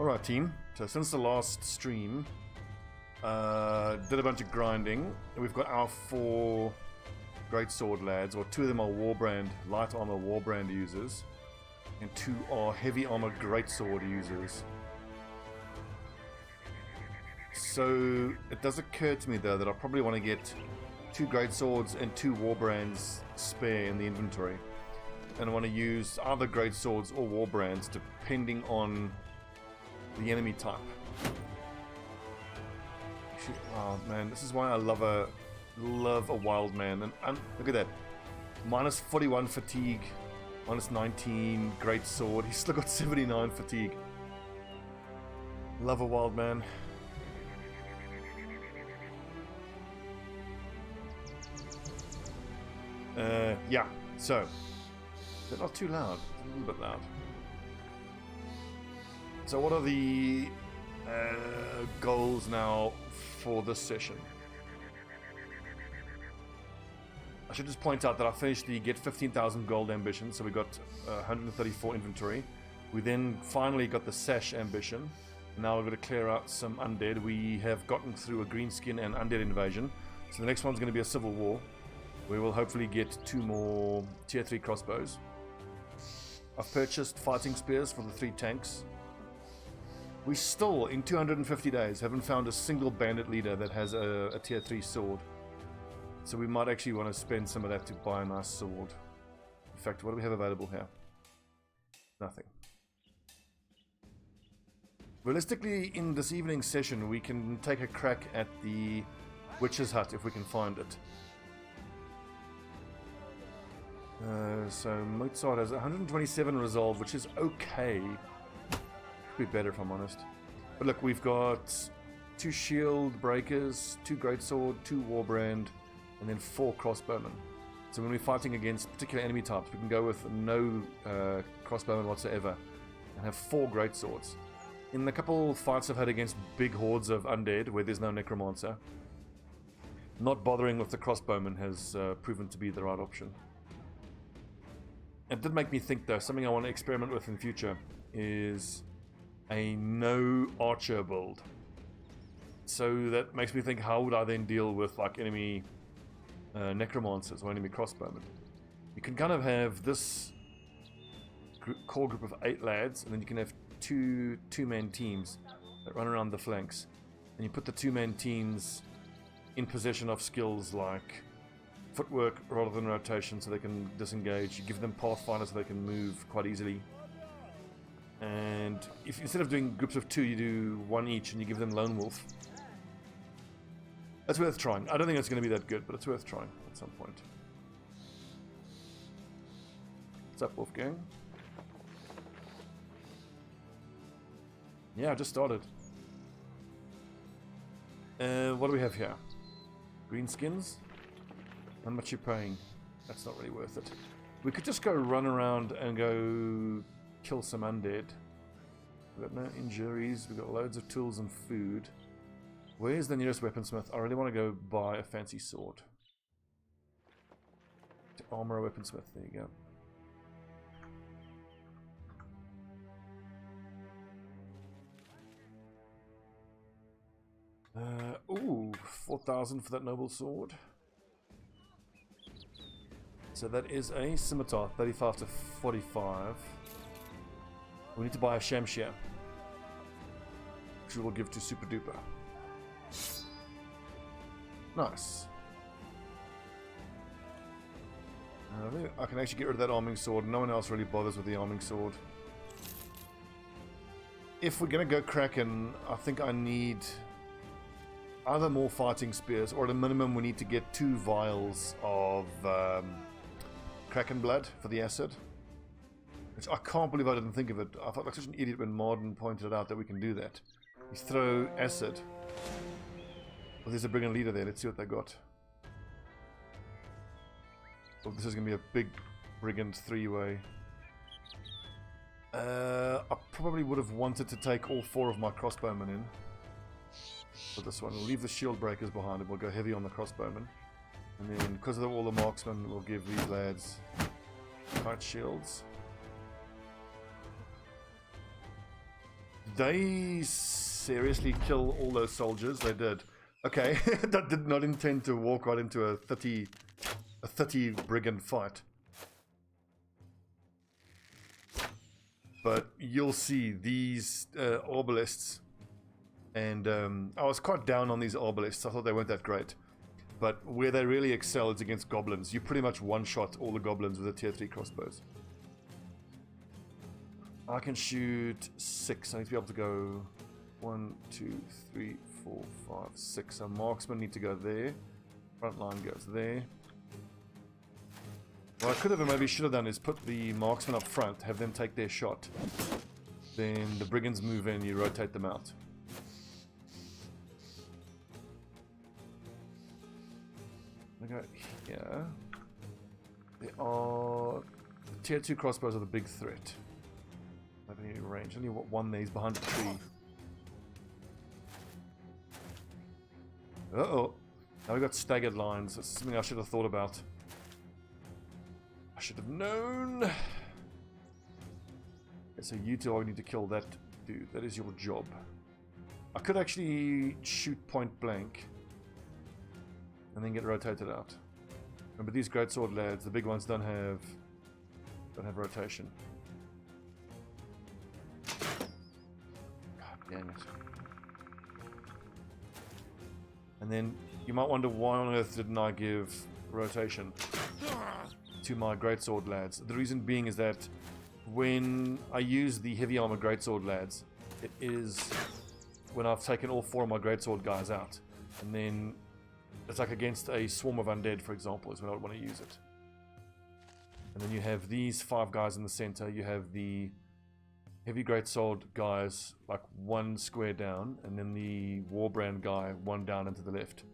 Alright team, so since the last stream, did a bunch of grinding. We've got our 4 greatsword lads, or 2 of them are warbrand, light armor warbrand users, and 2 are heavy armor greatsword users. So it does occur to me though that I probably want to get 2 greatswords and 2 warbrands spare in the inventory. And I want to use either greatswords or warbrands depending on the enemy type. Oh man, this is why I love a wild man. And look at that, minus 41 fatigue, minus 19 great sword. He's still got 79 fatigue. Love a wild man. Yeah. So they're not too loud. A little bit loud. So what are the goals now for this session? I should just point out that I finished the get 15,000 gold ambition, so we got 134 inventory. We then finally got the sash ambition. Now we're going to clear out some undead. We have gotten through a green skin and undead invasion, so the next one's going to be a civil war. We will hopefully get 2 more tier 3 crossbows. I've purchased fighting spears for the 3 tanks. We still, in 250 days, haven't found a single bandit leader that has a tier 3 sword. So we might actually want to spend some of that to buy a nice sword. In fact, what do we have available here? Nothing. Realistically, in this evening's session, we can take a crack at the witch's hut if we can find it. So Mozart has 127 resolve, which is okay. Could be better if I'm honest. But look, we've got 2 shield breakers, 2 greatsword, 2 warbrand, and then 4 crossbowmen. So when we're fighting against particular enemy types, we can go with no crossbowmen whatsoever and have 4 greatswords. In the couple fights I've had against big hordes of undead where there's no necromancer, not bothering with the crossbowmen has proven to be the right option. It did make me think though, something I want to experiment with in future is a no archer build. So that makes me think, how would I then deal with like enemy necromancers or enemy crossbowmen? You can kind of have this core group of 8 lads, and then you can have 2 two-man teams that run around the flanks, and you put the 2-man teams in possession of skills like footwork rather than rotation, so they can disengage. You give them pathfinder so they can move quite easily. And if instead of doing groups of 2, you do 1 each, and you give them lone wolf. That's worth trying. I don't think it's going to be that good, but it's worth trying at some point. What's up, Wolfgang? Yeah, I just started. What do we have here? Green skins? How much you paying? That's not really worth it. We could just go run around and go kill some undead. We've got no injuries, we've got loads of tools and food. Where's the nearest weaponsmith? I really want to go buy a fancy sword. To armor a weaponsmith, there you go. Ooh, 4,000 for that noble sword. So that is a scimitar, 35 to 45. We need to buy a shamshir, which we will give to Super Duper. Nice. I can actually get rid of that arming sword. No one else really bothers with the arming sword. If we're going to go Kraken, I think I need either more fighting spears, or at a minimum we need to get 2 vials of Kraken blood for the acid. Which I can't believe I didn't think of it. I felt like such an idiot when Marden pointed out that we can do that. You throw acid. Well, there's a brigand leader there. Let's see what they got. Oh, this is going to be a big brigand 3-way. I probably would have wanted to take all 4 of my crossbowmen in. For this one, we'll leave the shield breakers behind and we'll go heavy on the crossbowmen. And then, because of all the marksmen, we'll give these lads kite shields. they seriously kill all those soldiers? They did. Okay, that did not intend to walk right into a 30 brigand fight. But you'll see these obelisks, and I was quite down on these obelisks. I thought they weren't that great. But where they really excel is against goblins. You pretty much one-shot all the goblins with the tier 3 crossbows. I can shoot 6. I need to be able to go 1, 2, 3, 4, 5, 6. So marksmen need to go there. Front line goes there. What I could have and maybe should have done is put the marksmen up front, have them take their shot. Then the brigands move in, you rotate them out. I go here. There are... The tier 2 crossbows are the big threat. I don't have any range. Only one there, he's behind the tree. Uh-oh. Now we've got staggered lines. That's something I should have thought about. I should have known. Okay, so you two all need to kill that dude. That is your job. I could actually shoot point blank and then get rotated out. Remember, these greatsword lads, the big ones don't have rotation. God damn it. And then you might wonder, why on earth didn't I give rotation to my greatsword lads? The reason being is that when I use the heavy armor greatsword lads, it is when I've taken all 4 of my greatsword guys out, and then it's like against a swarm of undead, for example, is when I would want to use it. And then you have these 5 guys in the center. You have the heavy greatsword guys like 1 square down, and then the warbrand guy 1 down into the left.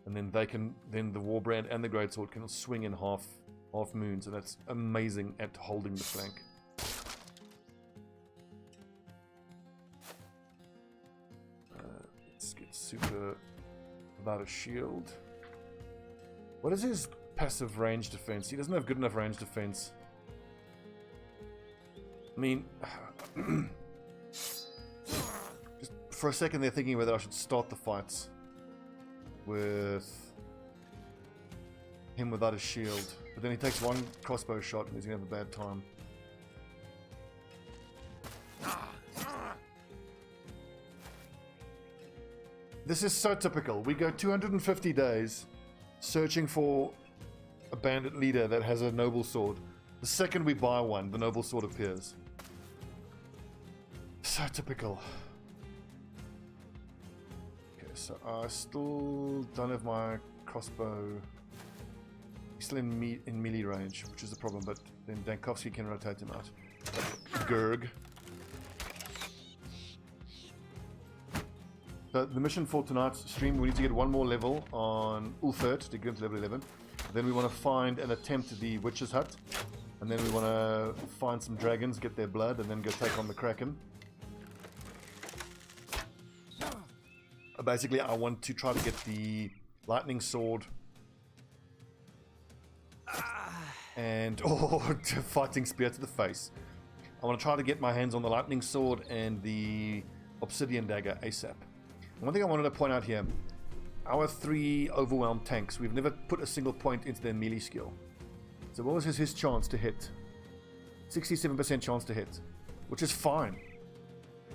And then they can, then the warbrand and the greatsword can swing in half moons, and that's amazing at holding the flank. Let's get super without a shield. What is his passive range defense? He doesn't have good enough range defense. I mean, just for a second they're thinking whether I should start the fights with him without a shield. But then he takes 1 crossbow shot and he's going to have a bad time. This is so typical. We go 250 days searching for a bandit leader that has a noble sword. The second we buy one, the noble sword appears. So typical. Okay, so I still don't have my crossbow. He's still in melee range, which is the problem, but then Dankovsky can rotate him out. Gurg. So the mission for tonight's stream, we need to get 1 more level on Ulthert to get into level 11. Then we want to find and attempt the Witch's Hut. And then we want to find some dragons, get their blood, and then go take on the Kraken. Basically, I want to try to get the lightning sword and fighting spear to the face. I want to try to get my hands on the lightning sword and the obsidian dagger ASAP. One thing I wanted to point out here, our 3 overwhelmed tanks, we've never put a single point into their melee skill. So what was his chance to hit? 67% chance to hit, which is fine.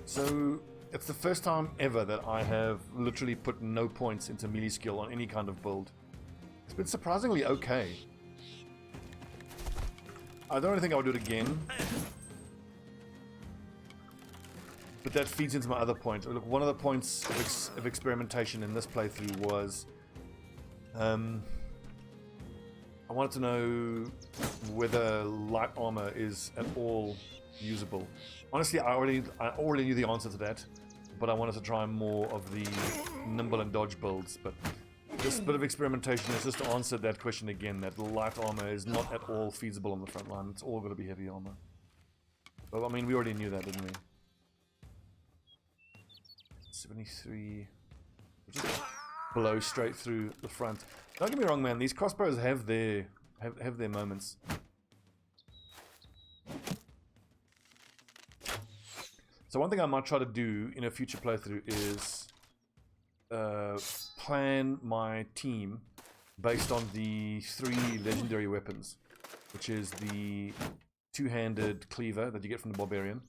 So it's the first time ever that I have literally put no points into melee skill on any kind of build. It's been surprisingly okay. I don't really think I would do it again. But that feeds into my other point. Look, one of the points of experimentation in this playthrough was I wanted to know whether light armor is at all usable. Honestly, I already knew the answer to that, but I wanted to try more of the nimble and dodge builds. But this bit of experimentation is just to answer that question again, that light armor is not at all feasible on the front line. It's all going to be heavy armor. But I mean, we already knew that, didn't we? 73. Just blow straight through the front. Don't get me wrong, man. These crossbows have their moments. So one thing I might try to do in a future playthrough is plan my team based on the 3 legendary weapons, which is the two-handed cleaver that you get from the barbarian,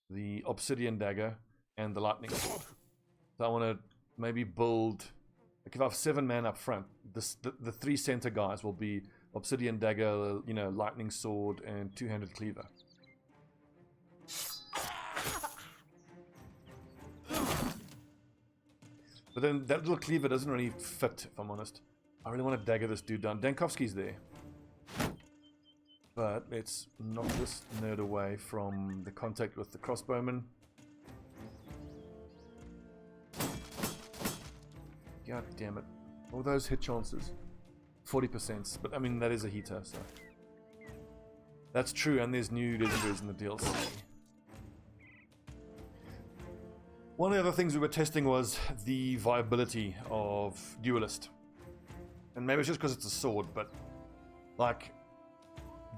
the obsidian dagger, and the lightning sword. So I want to maybe build, like if I have 7 men up front, the 3 center guys will be obsidian dagger, you know, lightning sword, and two-handed cleaver. But then that little cleaver doesn't really fit, if I'm honest. I really want to dagger this dude down. Dankovsky's there. But let's knock this nerd away from the contact with the crossbowmen. God damn it. All those hit chances. 40%. But I mean, that is a heater, so. That's true, and there's new legendaries in the DLC. One of the other things we were testing was the viability of Duelist. And maybe it's just because it's a sword, but like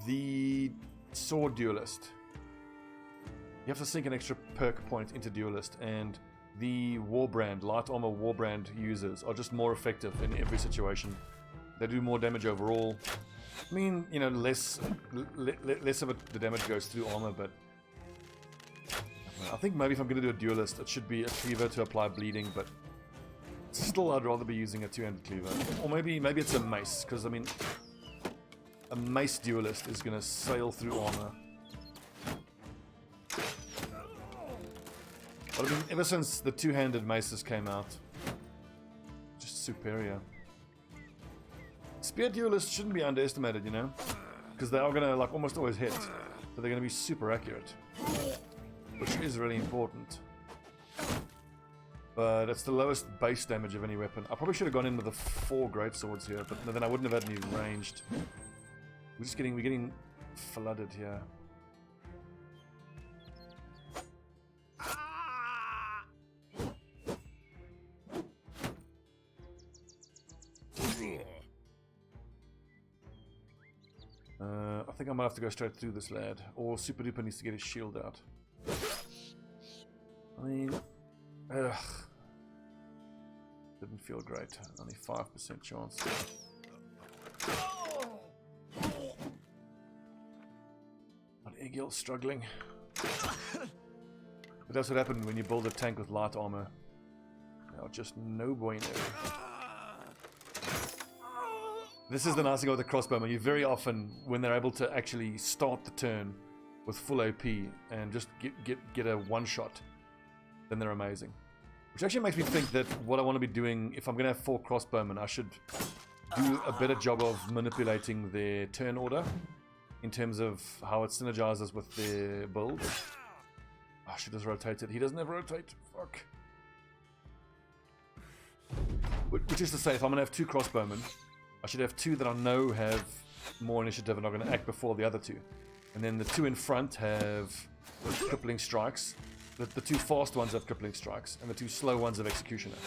the sword Duelist, you have to sink an extra perk point into Duelist, and the Warbrand, light armor Warbrand users are just more effective in every situation. They do more damage overall. I mean, you know, less of the damage goes through armor, but I think maybe if I'm going to do a Duelist, it should be a cleaver to apply bleeding, but still I'd rather be using a two-handed cleaver. Or maybe it's a mace, because I mean, a mace Duelist is going to sail through armor. But I mean, ever since the two-handed maces came out, just superior. Spear Duelists shouldn't be underestimated, you know? Because they are going to like almost always hit. So they're going to be super accurate. Which is really important. But it's the lowest base damage of any weapon. I probably should have gone in with the 4 greatswords here, but then I wouldn't have had any ranged. We're getting flooded here. I think I might have to go straight through this lad, or Super Duper needs to get his shield out. I mean, ugh. Didn't feel great. Only 5% chance. But Egil's struggling. But that's what happened when you build a tank with light armor. Now just no bueno. This is the nice thing about the crossbowmen. You very often, when they're able to actually start the turn with full OP and just get a one-shot, then they're amazing. Which actually makes me think that what I want to be doing, if I'm going to have 4 crossbowmen, I should do a better job of manipulating their turn order in terms of how it synergizes with their build. I should have rotated. He doesn't have rotate. Fuck. Which is to say, if I'm going to have 2 crossbowmen, I should have 2 that I know have more initiative and are going to act before the other 2. And then the 2 in front have crippling strikes. The 2 fast ones have crippling strikes, and the 2 slow ones have executioner.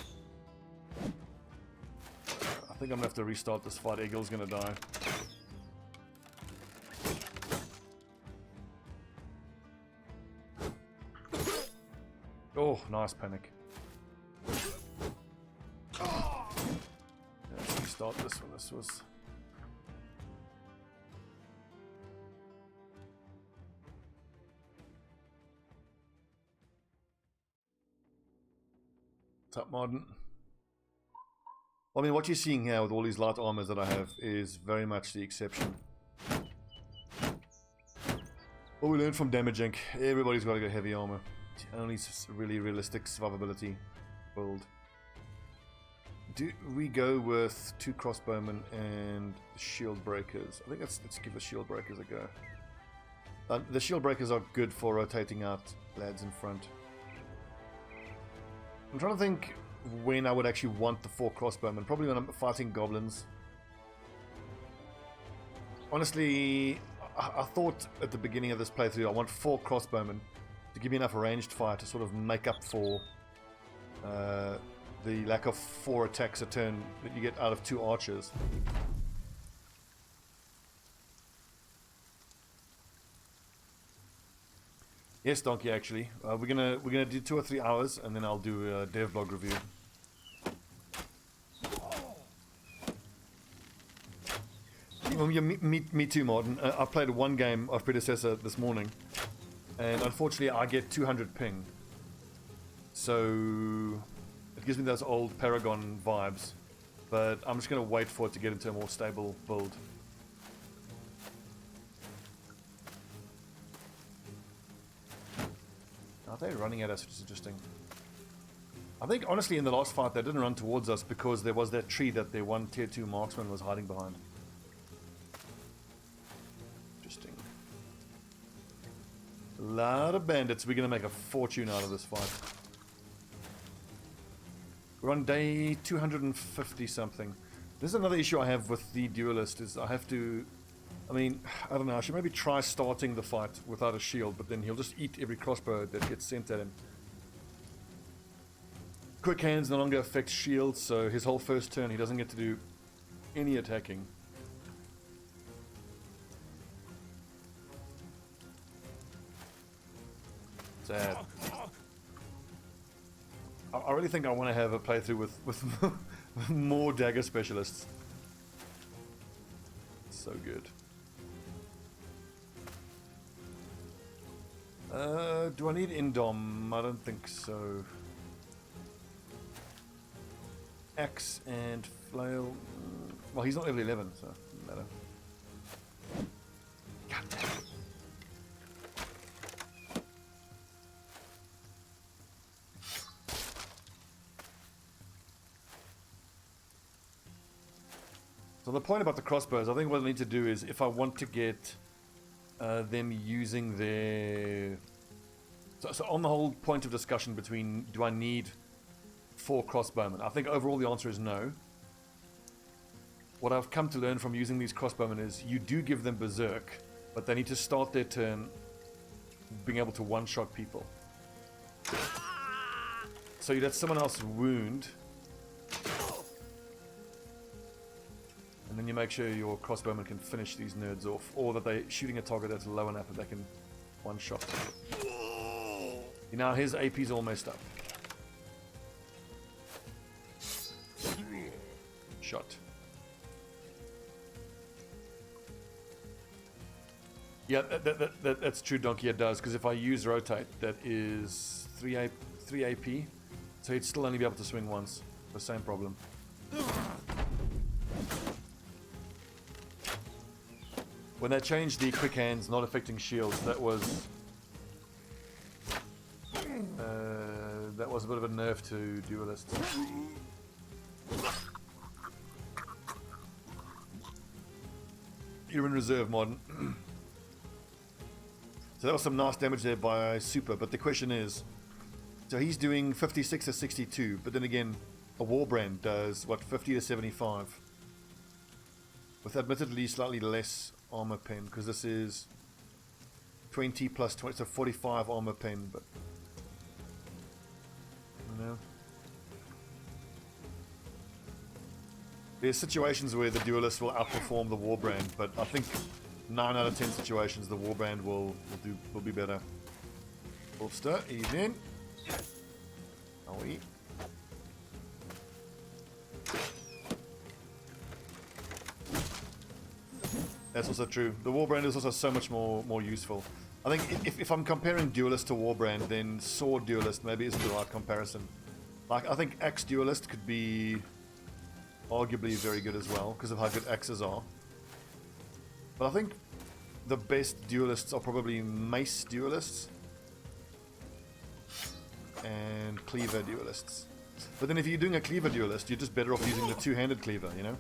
I think I'm going to have to restart this fight. Egil's going to die. Oh, nice panic. Let's restart this one. This was... What's up, Modern? Well, I mean, what you're seeing here with all these light armors that I have is very much the exception. What we learned from Damage Inc. Everybody's got to go heavy armor. It's only really realistic survivability build. Do we go with 2 crossbowmen and shield breakers? I think let's give the shield breakers a go. The shield breakers are good for rotating out lads in front. I'm trying to think when I would actually want the 4 crossbowmen. Probably when I'm fighting goblins. Honestly, I thought at the beginning of this playthrough I want 4 crossbowmen to give me enough ranged fire to sort of make up for the lack of 4 attacks a turn that you get out of 2 archers. Yes, Donkey. Actually, we're gonna do 2 or 3 hours, and then I'll do a dev blog review. Well, yeah, me too, Martin. I played one game of Predecessor this morning, and unfortunately, I get 200 ping. So it gives me those old Paragon vibes. But I'm just gonna wait for it to get into a more stable build. Are they running at us, which is interesting. I think, honestly, in the last fight, they didn't run towards us because there was that tree that their one tier 2 marksman was hiding behind. Interesting. A lot of bandits. We're going to make a fortune out of this fight. We're on day 250 something. This is another issue I have with the duelist, is I have to... I mean, I don't know, I should maybe try starting the fight without a shield, but then he'll just eat every crossbow that gets sent at him. Quick hands no longer affect shields, so his whole first turn he doesn't get to do any attacking. Sad. I really think I want to have a playthrough with more dagger specialists. So good. Do I need Indom? I don't think so. Axe and flail. Well, he's not level 11, so it doesn't matter. God damn it. So the point about the crossbows, I think what I need to do is, if I want to get them using their... So on the whole point of discussion between, do I need 4 crossbowmen? I think overall the answer is no. What I've come to learn from using these crossbowmen is, you do give them berserk, but they need to start their turn being able to one-shot people. So you let someone else wound, and then you make sure your crossbowman can finish these nerds off, or that they're shooting a target that's low enough that they can one-shot. Now his AP's all messed up. Shot. Yeah, that's true, Donkey, it does, because if I use rotate, that is 3 AP, so he'd still only be able to swing once. The same problem. When they changed the quick hands not affecting shields, that was a bit of a nerf to duelists. You're in reserve, Modern. So that was some nice damage there by Super, but the question is, so he's doing 56 to 62, but then again, a Warbrand does, what, 50 to 75? With admittedly slightly less armor pen, because this is 20 plus 20, so 45 armor pen, but I don't know. There's situations where the duelist will outperform the Warbrand, but I think 9 out of 10 situations the Warbrand will be better. Wolfster, evening. Are we? That's also true. The Warbrand is also so much more useful. I think if I'm comparing Duelist to Warbrand, then Sword Duelist maybe isn't the right comparison. Like, I think Axe Duelist could be arguably very good as well, because of how good axes are. But I think the best duelists are probably Mace Duelists and Cleaver Duelists. But then if you're doing a Cleaver Duelist, you're just better off using the two-handed Cleaver, you know?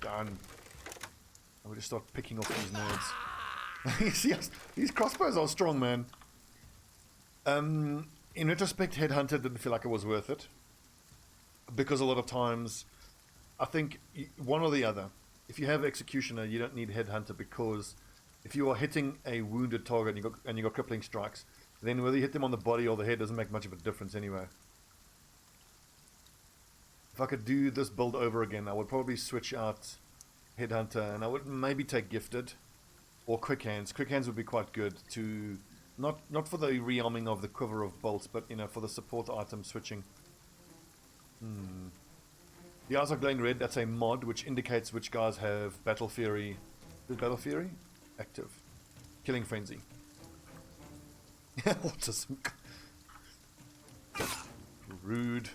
Done. I would just start picking off these nerds. Yes, these crossbows are strong, man. In retrospect, Headhunter didn't feel like it was worth it. Because a lot of times, I think one or the other. If you have Executioner, you don't need Headhunter, because if you are hitting a wounded target and you got crippling strikes, then whether you hit them on the body or the head doesn't make much of a difference anyway. If I could do this build over again, I would probably switch out Headhunter, and I would maybe take Gifted or Quick Hands. Quick Hands would be quite good to not for the rearming of the quiver of bolts, but you know, for the support item switching. The eyes are glowing red. That's a mod which indicates which guys have Battle Fury. Is Battle Fury active? Killing Frenzy. Autism. Rude.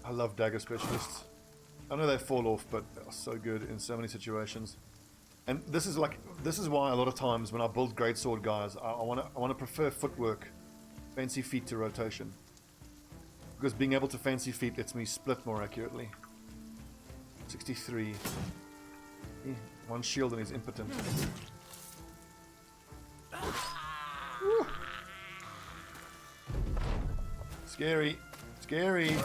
I love dagger specialists. I know they fall off, but they are so good in so many situations. And this is why a lot of times when I build greatsword guys, I want to prefer footwork, fancy feet to rotation, because being able to fancy feet lets me split more accurately. 63. One shield and he's impotent. Woo. Scary, scary.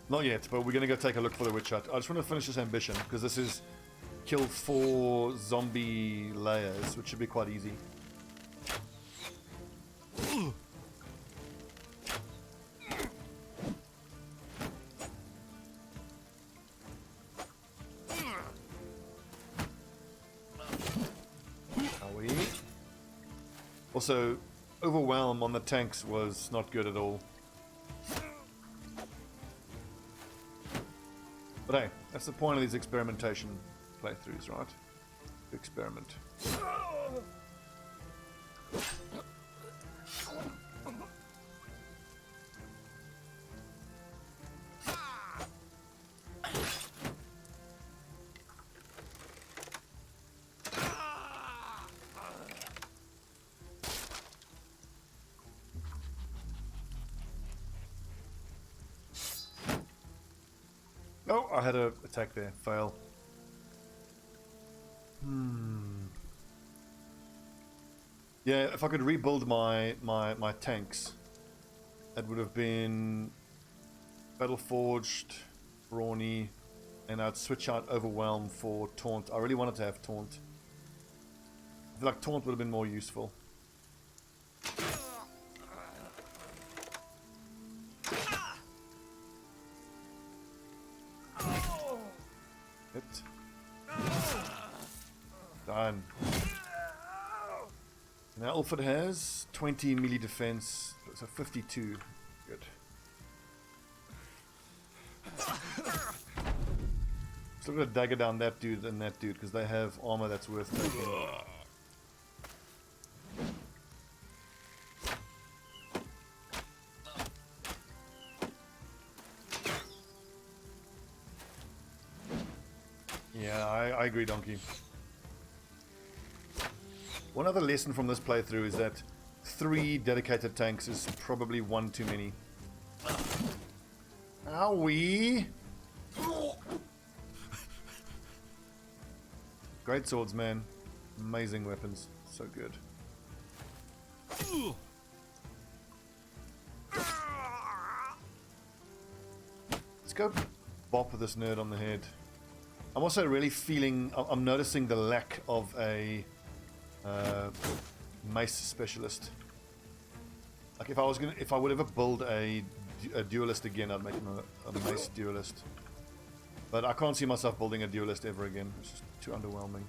Not yet, but we're going to go take a look for the witch hut. I just want to finish this ambition, because this is kill 4 zombie layers, which should be quite easy. Are we? Also, overwhelm on the tanks was not good at all. But hey, that's the point of these experimentation playthroughs, right? Experiment. Oh, I had an attack there. Fail. Yeah, if I could rebuild my tanks, it would have been Battle Forged, Brawny, and I'd switch out Overwhelm for Taunt. I really wanted to have Taunt. I feel like Taunt would have been more useful. Hit. Done. Now Alfred has 20 melee defense, so 52. Good. Still got a dagger down that dude and that dude, because they have armor that's worth taking. Yeah, I agree, Donkey. One other lesson from this playthrough is that 3 dedicated tanks is probably 1 too many. Owie! Great swords, man. Amazing weapons. So good. Let's go bop this nerd on the head. I'm also really feeling, I'm noticing the lack of a mace specialist. Like if I would ever build a duelist again, I'd make him a mace duelist. But I can't see myself building a duelist ever again. It's just too underwhelming.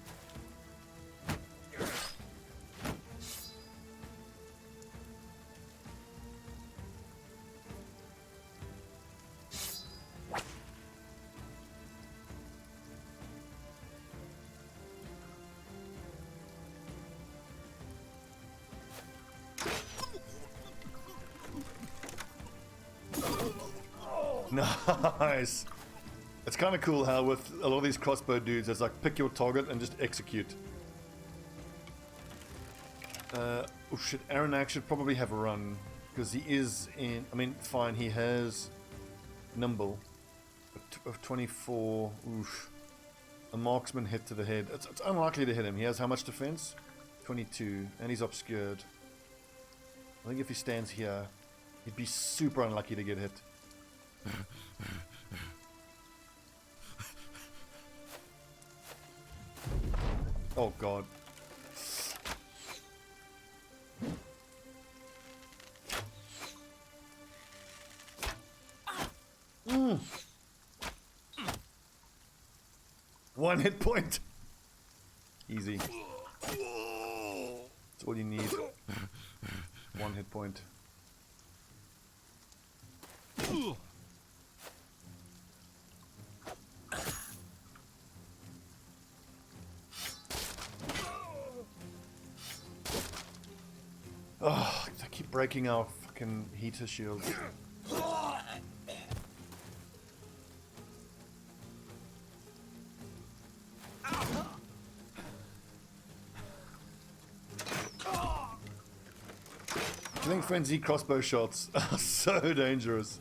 Nice. It's kind of cool how with a lot of these crossbow dudes, it's like pick your target and just execute. Oh shit, Aranak should probably have a run, because he is in, I mean, fine, he has nimble of 24. Oof. A marksman hit to the head. It's unlikely to hit him. He has how much defense? 22, and he's obscured. I think if he stands here, he'd be super unlucky to get hit. Oh god. One hit point. Easy. That's all you need. One hit point. Oh, I keep breaking our fucking heater shield. Killing frenzy crossbow shots are so dangerous.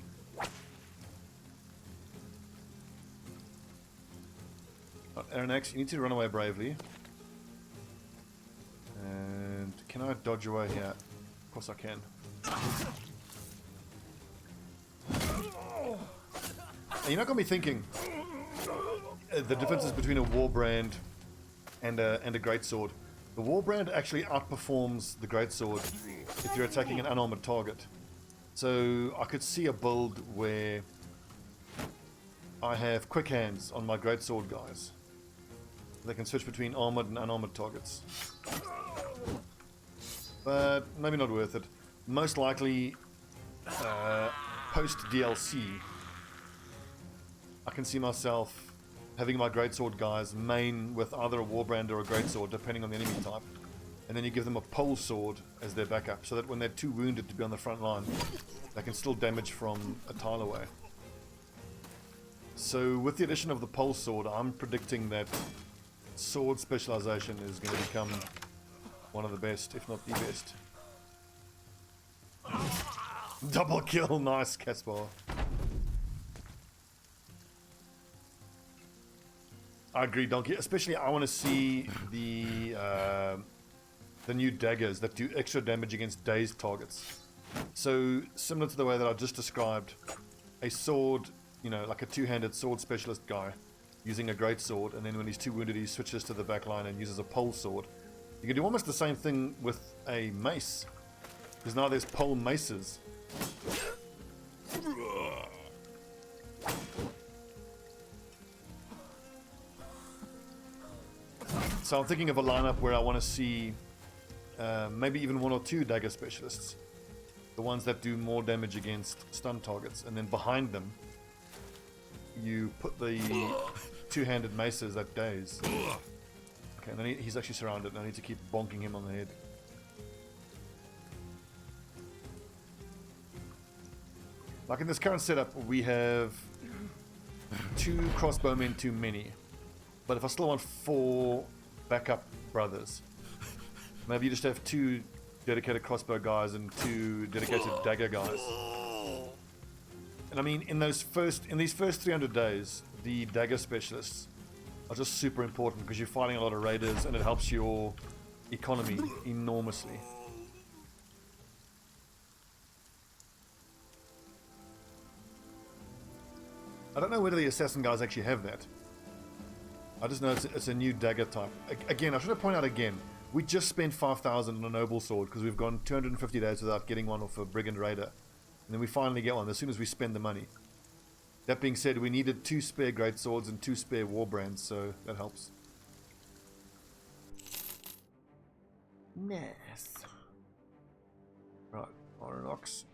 Aaron X, you need to run away bravely. And can I dodge away here? Of course I can. And you're not going to be thinking the differences between a warbrand and a greatsword. The warbrand actually outperforms the greatsword if you're attacking an unarmored target. So I could see a build where I have quick hands on my greatsword guys. They can switch between armored and unarmored targets. But maybe not worth it. Most likely, post DLC, I can see myself having my greatsword guys main with either a warbrand or a greatsword, depending on the enemy type. And then you give them a pole sword as their backup, so that when they're too wounded to be on the front line, they can still damage from a tile away. So with the addition of the pole sword, I'm predicting that sword specialization is going to become one of the best, if not the best. Double kill, nice, Caspar. I agree, Donkey. Especially, I want to see the new daggers that do extra damage against dazed targets. So, similar to the way that I just described, a sword, you know, like a two-handed sword specialist guy using a great sword, and then when he's too wounded, he switches to the back line and uses a pole sword. You can do almost the same thing with a mace, because now there's pole maces. So I'm thinking of a lineup where I want to see maybe even one or two dagger specialists. The ones that do more damage against stun targets. And then behind them, you put the two-handed maces that daze. Okay, and then he's actually surrounded, and I need to keep bonking him on the head. Like in this current setup, we have 2 crossbowmen too many. But if I still want 4 backup brothers, maybe you just have 2 dedicated crossbow guys and 2 dedicated dagger guys. And I mean, in these first 300 days, the dagger specialists are just super important because you're fighting a lot of raiders and it helps your economy enormously. I don't know whether the assassin guys actually have that. I just know it's a new dagger type. Again, I should have pointed out again, we just spent 5,000 on a noble sword because we've gone 250 days without getting one off a brigand raider. And then we finally get one as soon as we spend the money. That being said, we needed 2 spare great swords and 2 spare war brands, so that helps. Nice. Right, Iron Ox.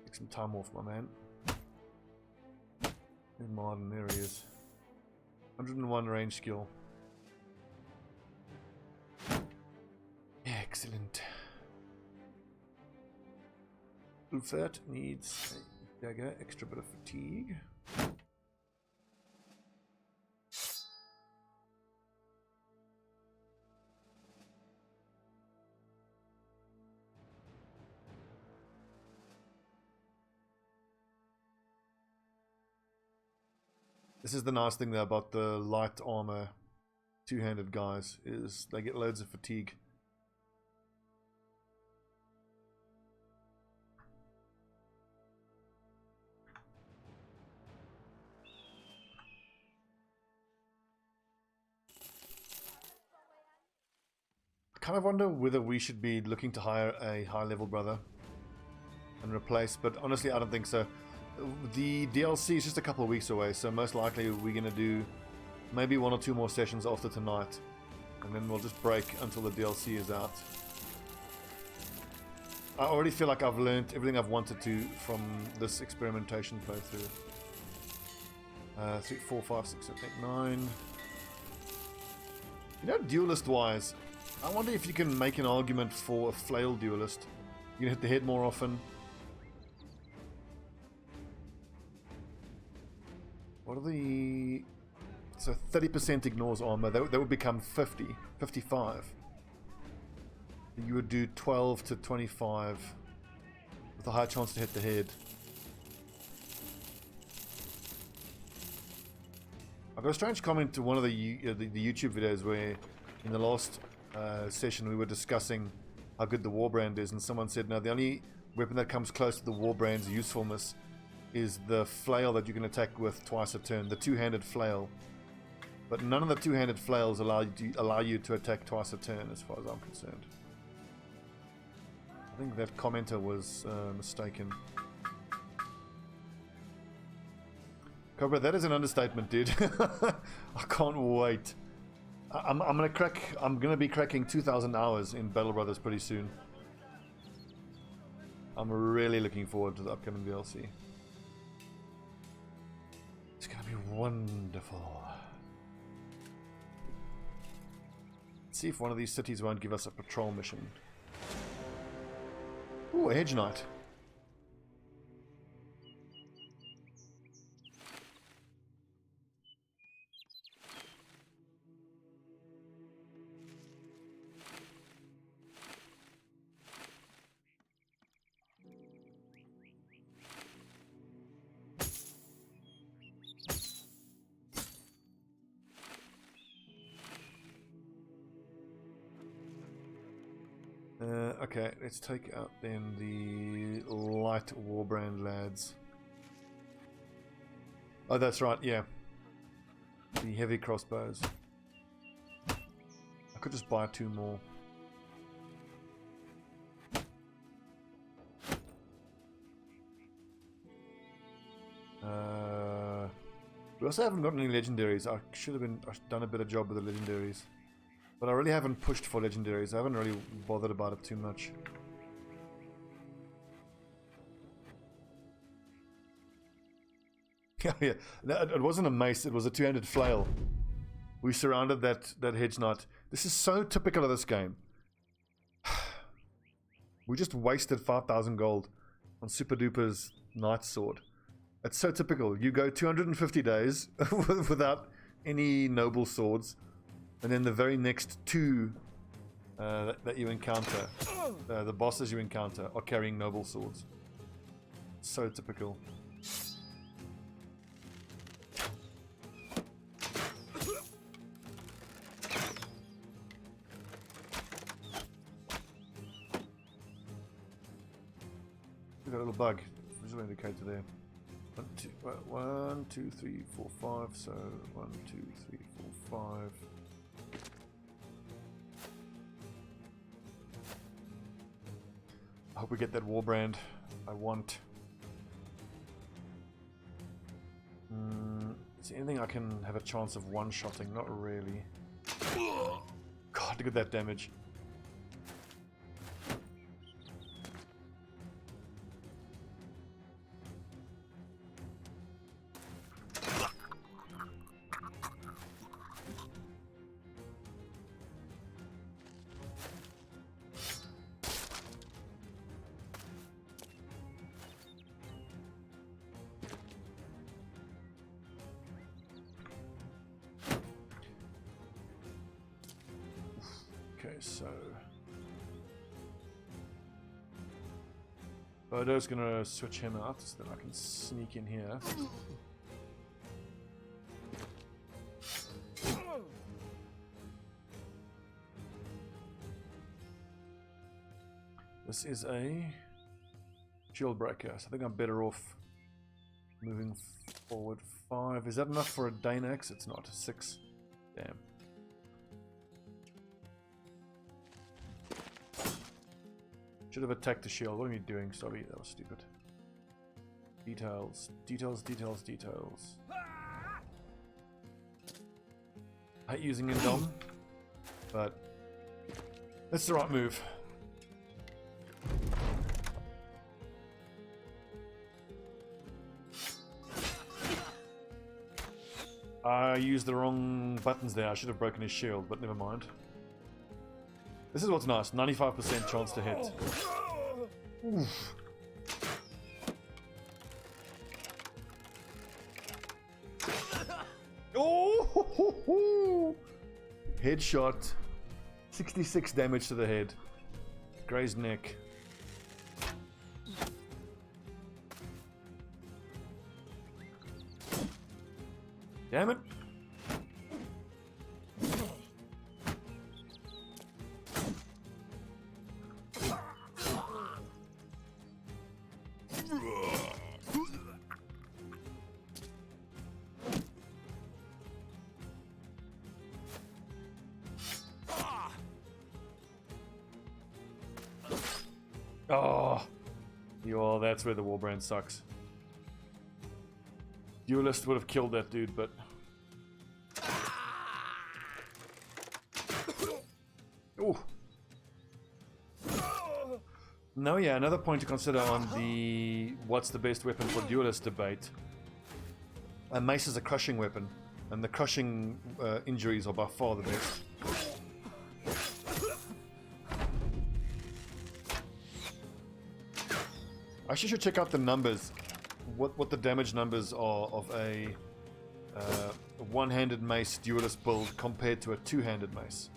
Take some time off, my man. In Martin, there he is. 101 range skill. Excellent. Ulfert needs a dagger, extra bit of fatigue. This is the nice thing though about the light armor two-handed guys, is they get loads of fatigue. kind of wonder whether we should be looking to hire a high-level brother and replace, but honestly, I don't think so. The DLC is just a couple of weeks away, so most likely we're going to do maybe 1 or 2 more sessions after tonight, and then we'll just break until the DLC is out. I already feel like I've learned everything I've wanted to from this experimentation playthrough. 3, 4, 5, 6, 7, 8, 9. You know, duelist-wise, I wonder if you can make an argument for a flail duelist. You can hit the head more often. What are the... So 30% ignores armor. That would become 50, 55. You would do 12 to 25 with a high chance to hit the head. I got a strange comment to one of the YouTube videos where in the last session we were discussing how good the Warbrand is, and someone said, no, the only weapon that comes close to the Warbrand's usefulness is the flail that you can attack with twice a turn, the two-handed flail. But none of the two-handed flails allow you to attack twice a turn, as far as I'm concerned. I think that commenter was mistaken. Cobra, that is an understatement, dude. I can't wait. I'm gonna be cracking 2,000 hours in Battle Brothers pretty soon. I'm really looking forward to the upcoming DLC. It's gonna be wonderful. Let's see if one of these cities won't give us a patrol mission. Ooh, a hedge knight. Okay, let's take out then the light Warbrand lads. Oh, that's right, yeah. The heavy crossbows. I could just buy 2 more. We also haven't got any legendaries. I should have done a better job with the legendaries. But I really haven't pushed for legendaries. I haven't really bothered about it too much. Yeah. No, it wasn't a mace, it was a two-handed flail. We surrounded that hedge knight. This is so typical of this game. We just wasted 5,000 gold on Super Duper's Knight's Sword. It's so typical. You go 250 days without any noble swords. And then the very next 2 that you encounter, the bosses you encounter, are carrying noble swords. So typical. We got a little bug. Visual indicator there. 1, 2, 3, 4, 5. So 1, 2, 3, 4, 5. I hope we get that Warbrand I want. Is there anything I can have a chance of one-shotting? Not really. God, look at that damage. Okay, so Bodo's gonna switch him out so that I can sneak in here. This is a shield breaker, so I think I'm better off moving forward 5. Is that enough for a Danax? It's not. 6. Damn. Should have attacked the shield. What are you doing, Stobbie? That was stupid. Details. Details, details, details. I hate using Indom, but it's the right move. I used the wrong buttons there. I should have broken his shield, but never mind. This is what's nice. 95% chance to hit. Oof. Oh! Headshot. 66 damage to the head. Grazed neck. Damn it. Oh, yo, that's where the Warbrand sucks. Duelist would have killed that dude, but oh no, yeah. Another point to consider on the what's the best weapon for duelist debate. A mace is a crushing weapon, and the crushing injuries are by far the best. I actually should check out the numbers, what the damage numbers are of a one-handed mace duelist build compared to a two-handed mace.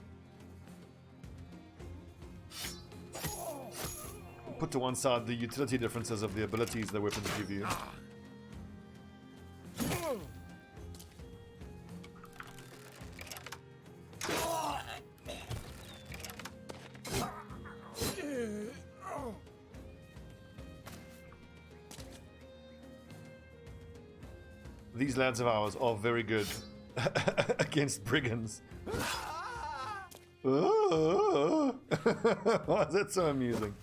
Put to one side the utility differences of the abilities the weapons give you. These lads of ours are very good against brigands. Why is that so amusing?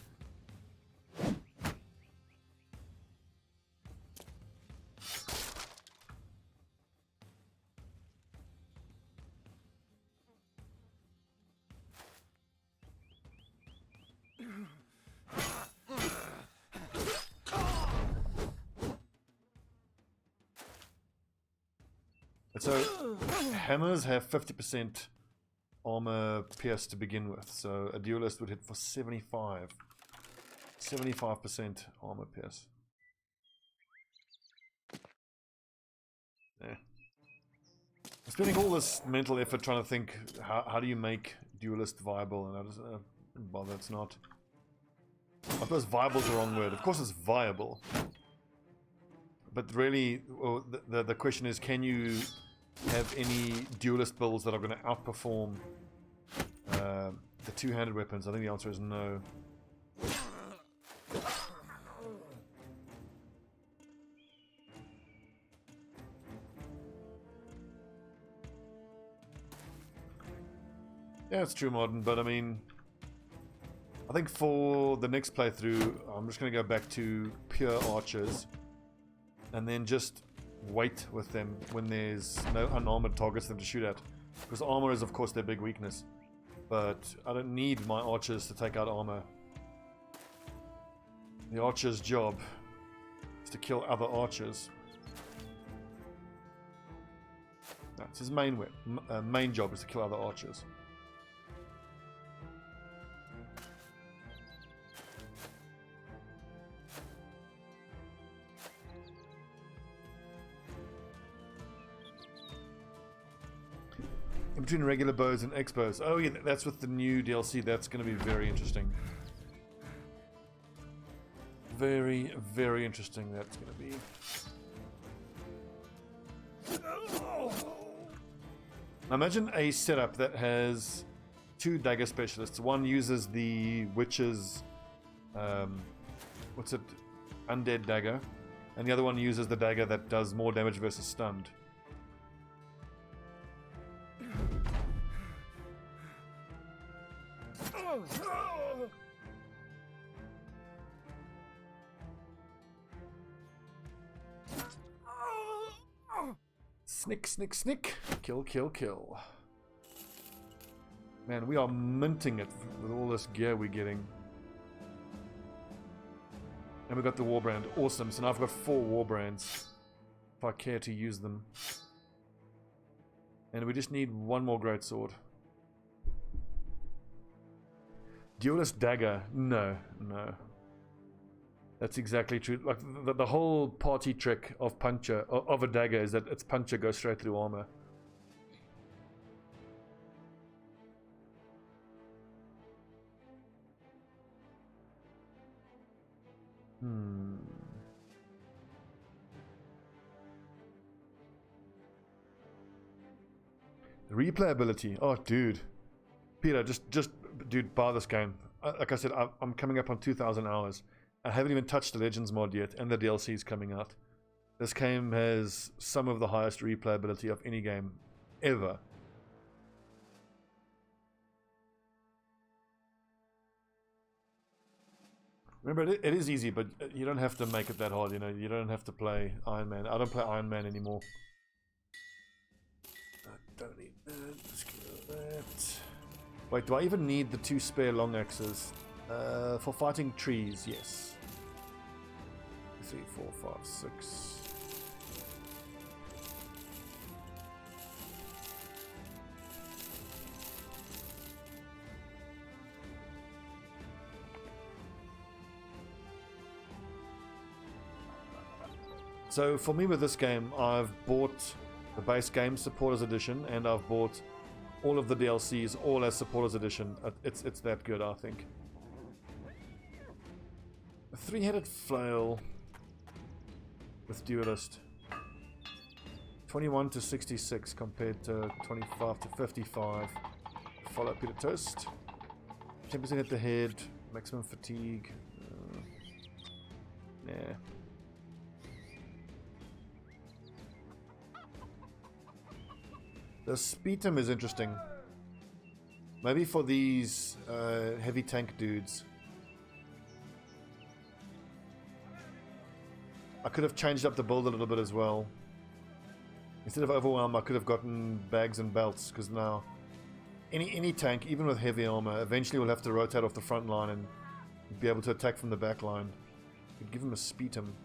So, hammers have 50% armor pierce to begin with, so a duelist would hit for 75% armor pierce. Yeah. I'm spending all this mental effort trying to think how do you make duelist viable, and I just well, that's not. I suppose viable is the wrong word. Of course, it's viable, but really, well, the question is, can you have any duelist builds that are going to outperform the two-handed weapons? I think the answer is no. Yeah, it's true, modern, but I mean, I think for the next playthrough, I'm just going to go back to pure archers, and then just wait with them when there's no unarmored targets for them to shoot at, because armor is of course their big weakness, but I don't need my archers to take out armor. The archer's job is to kill other archers. That's his main job, is to kill other archers. In between regular bows and X-bows. Oh yeah, that's with the new DLC. That's going to be very interesting. Very, very interesting that's going to be. Imagine a setup that has two dagger specialists. One uses the witch's, what's it, undead dagger, and the other one uses the dagger that does more damage versus stunned. Snick, snick, snick. Kill, kill, kill. Man, we are minting it with all this gear we're getting. And we got the Warbrand. Awesome. So now I've got 4 Warbrands. If I care to use them. And we just need 1 more Greatsword. Duelist Dagger. No, no. That's exactly true. Like the whole party trick of Puncture, of a dagger, is that its Puncture goes straight through armor. Replayability. Oh, dude. Peter, just dude, buy this game. Like I said, I'm coming up on 2,000 hours. I haven't even touched the Legends mod yet, and the DLC is coming out. This game has some of the highest replayability of any game ever. Remember, it is easy, but you don't have to make it that hard, you know. You don't have to play Iron Man. I don't play Iron Man anymore. I don't need that. Let's get that. Wait, do I even need the 2 spare long axes? For fighting trees, yes. 3, 4, 5, 6. So for me with this game, I've bought the base game Supporters Edition, and I've bought all of the DLCs all as Supporters Edition. It's that good, I think. A 3-headed flail with Duelist. 21 to 66 compared to 25 to 55. Follow Peter Toast. 10% hit the head. Maximum fatigue. Nah. The Speetum is interesting. Maybe for these heavy tank dudes. I could have changed up the build a little bit as well. Instead of Overwhelm, I could have gotten bags and belts, because now any tank, even with heavy armor, eventually will have to rotate off the front line and be able to attack from the back line. Could give them a Speetum.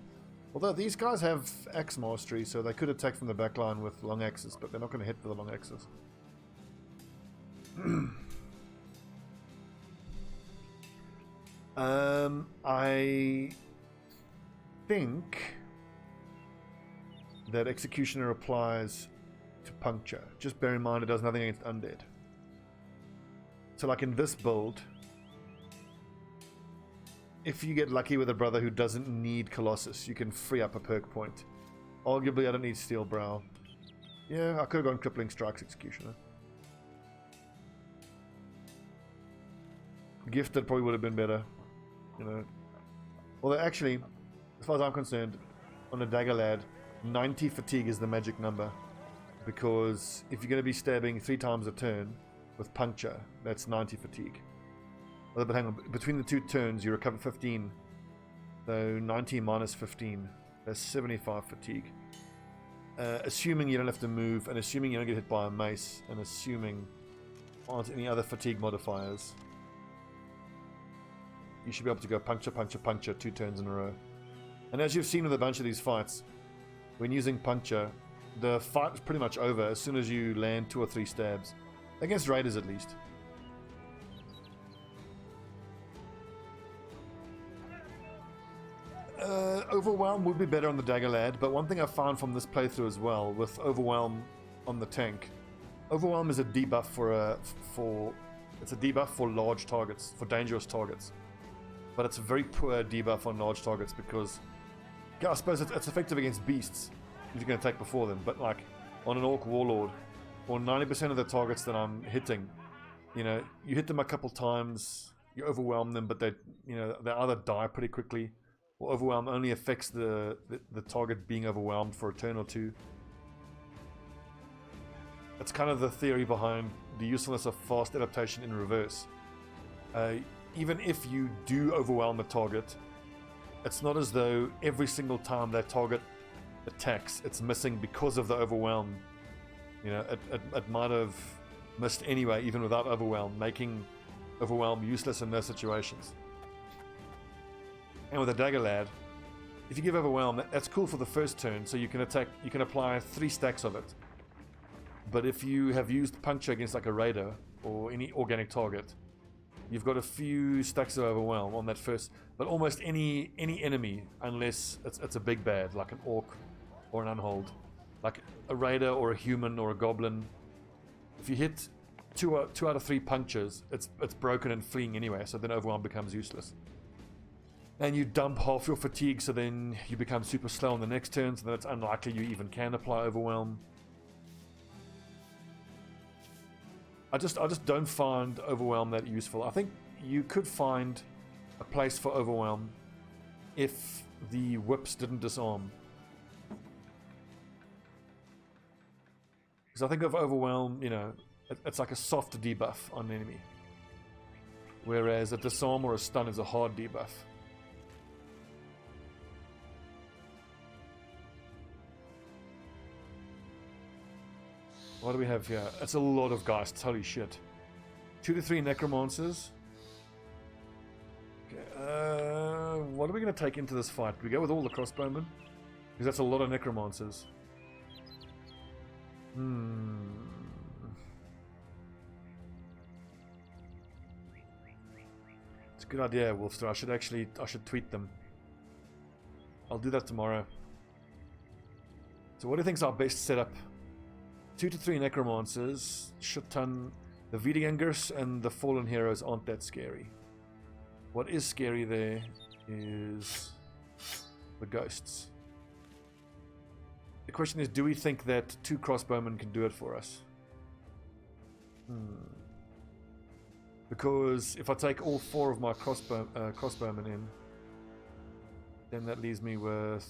Although these guys have axe mastery, so they could attack from the back line with long axes, but they're not going to hit with the long axes. I think that Executioner applies to Puncture. Just bear in mind it does nothing against undead. So like in this build, if you get lucky with a brother who doesn't need Colossus, you can free up a perk point. Arguably, I don't need Steel Brow. Yeah, I could have gone Crippling Strikes Executioner. Gifted probably would have been better, you know. Although actually, as far as I'm concerned, on a Dagger Lad, 90 fatigue is the magic number. Because if you're going to be stabbing 3 times a turn with Puncture, that's 90 fatigue. But hang on, between the 2 turns you recover 15. So 90 minus 15, that's 75 fatigue. Assuming you don't have to move, and assuming you don't get hit by a mace, and assuming aren't any other fatigue modifiers, you should be able to go Puncture, Puncture, Puncture 2 turns in a row. And as you've seen with a bunch of these fights, when using Puncture, the fight is pretty much over as soon as you land 2 or 3 stabs. Against raiders at least. Overwhelm would be better on the Dagger Lad, but one thing I found from this playthrough as well, with Overwhelm on the tank, Overwhelm is a debuff it's a debuff for large targets, for dangerous targets. But it's a very poor debuff on large targets because, I suppose it's effective against beasts, if you can attack before them, but like on an Orc Warlord, or 90% of the targets that I'm hitting, you know, you hit them a couple times, you overwhelm them, but they either die pretty quickly, or Overwhelm only affects the target being overwhelmed for a turn or 2. That's kind of the theory behind the usefulness of fast adaptation in reverse. Even if you do overwhelm a target, it's not as though every single time that target attacks, it's missing because of the overwhelm You know, it might have missed anyway, even without Overwhelm, making Overwhelm useless in those situations. And with a Dagger Lad, if you give Overwhelm, that's cool for the first turn, so you can apply 3 stacks of it. But if you have used Puncture against like a Raider or any organic target, you've got a few stacks of Overwhelm on that first. But almost any enemy, unless it's a big bad, like an Orc or an Unhold, like a Raider or a Human or a Goblin, if you hit 2 out of 3 punctures, it's broken and fleeing anyway, so then Overwhelm becomes useless. And you dump half your fatigue, so then you become super slow on the next turn, so then it's unlikely you even can apply Overwhelm. I just don't find Overwhelm that useful. I think you could find a place for Overwhelm if the whips didn't disarm. Because I think of Overwhelm, you know, it's like a soft debuff on an enemy. Whereas a disarm or a stun is a hard debuff. What do we have here? It's a lot of geists, holy shit. 2 to 3 necromancers. Okay, what are we going to take into this fight? Do we go with all the crossbowmen? Because that's a lot of necromancers. It's a good idea, Wolfster. I should tweet them. I'll do that tomorrow. So what do you think is our best setup? 2 to 3 necromancers, shit ton. The Vidingangers and the fallen heroes aren't that scary. What is scary there is the ghosts. The question is, do we think that 2 crossbowmen can do it for us? Because if I take all 4 of my crossbowmen in, then that leaves me with...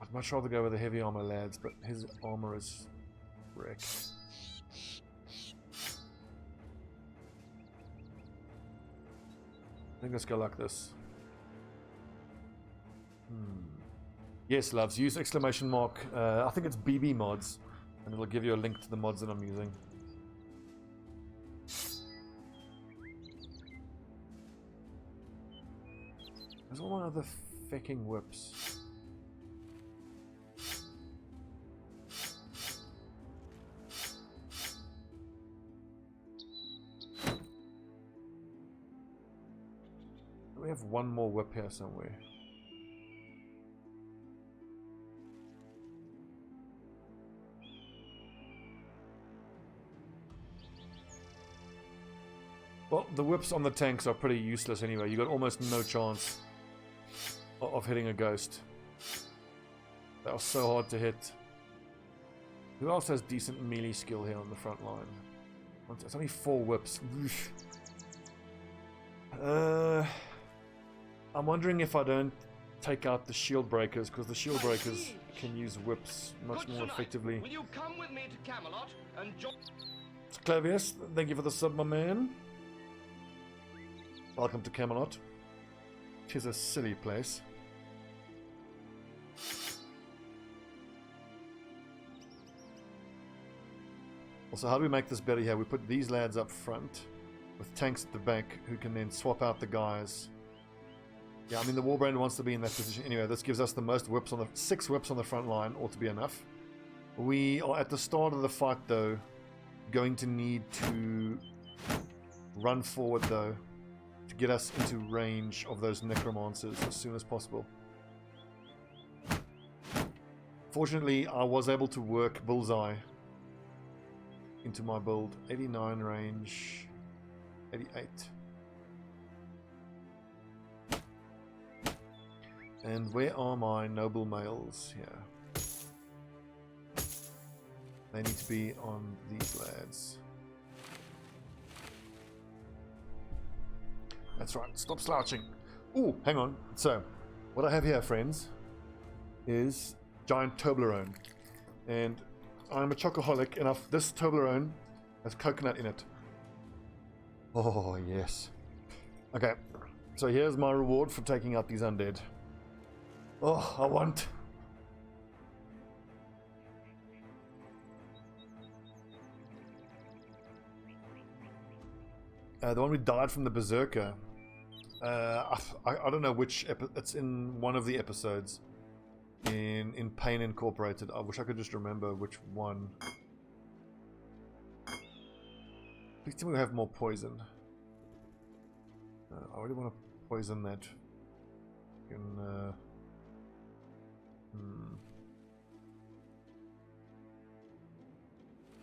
I'd much rather go with the heavy armor lads, but his armor is wreck. I think let's go like this. Yes, loves. Use exclamation mark. I think it's BB mods, and it'll give you a link to the mods that I'm using. There's all my other fucking whips. We have one more whip here somewhere. Well, the whips on the tanks are pretty useless anyway. You got almost no chance of hitting a ghost. That was so hard to hit. Who else has decent melee skill here on the front line? It's only 4 whips. I'm wondering if I don't take out the shield breakers, because the shield breakers can use whips much more effectively. Will you come with me to Camelot and join... Clavius, thank you for the sub, my man. Welcome to Camelot. Tis a silly place. Also, how do we make this better here? We put these lads up front with tanks at the back who can then swap out the guys. Yeah, I mean, the Warbrand wants to be in that position anyway. This gives us the most whips on the... 6 whips on the front line ought to be enough. We are at the start of the fight, though, going to need to run forward, though, to get us into range of those necromancers as soon as possible. Fortunately, I was able to work Bullseye into my build. 89 range, 88. And where are my noble males here? They need to be on these lads. That's right, stop slouching. Ooh, hang on. So, what I have here, friends, is giant Toblerone. And I'm a chocoholic, and this Toblerone has coconut in it. Oh, yes. Okay, so here's my reward for taking out these undead. Oh, I want... The one we died from the Berserker. I don't know which it's in one of the episodes in Pain Incorporated. I wish I could just remember which one. Please tell me we have more poison. I really want to poison that.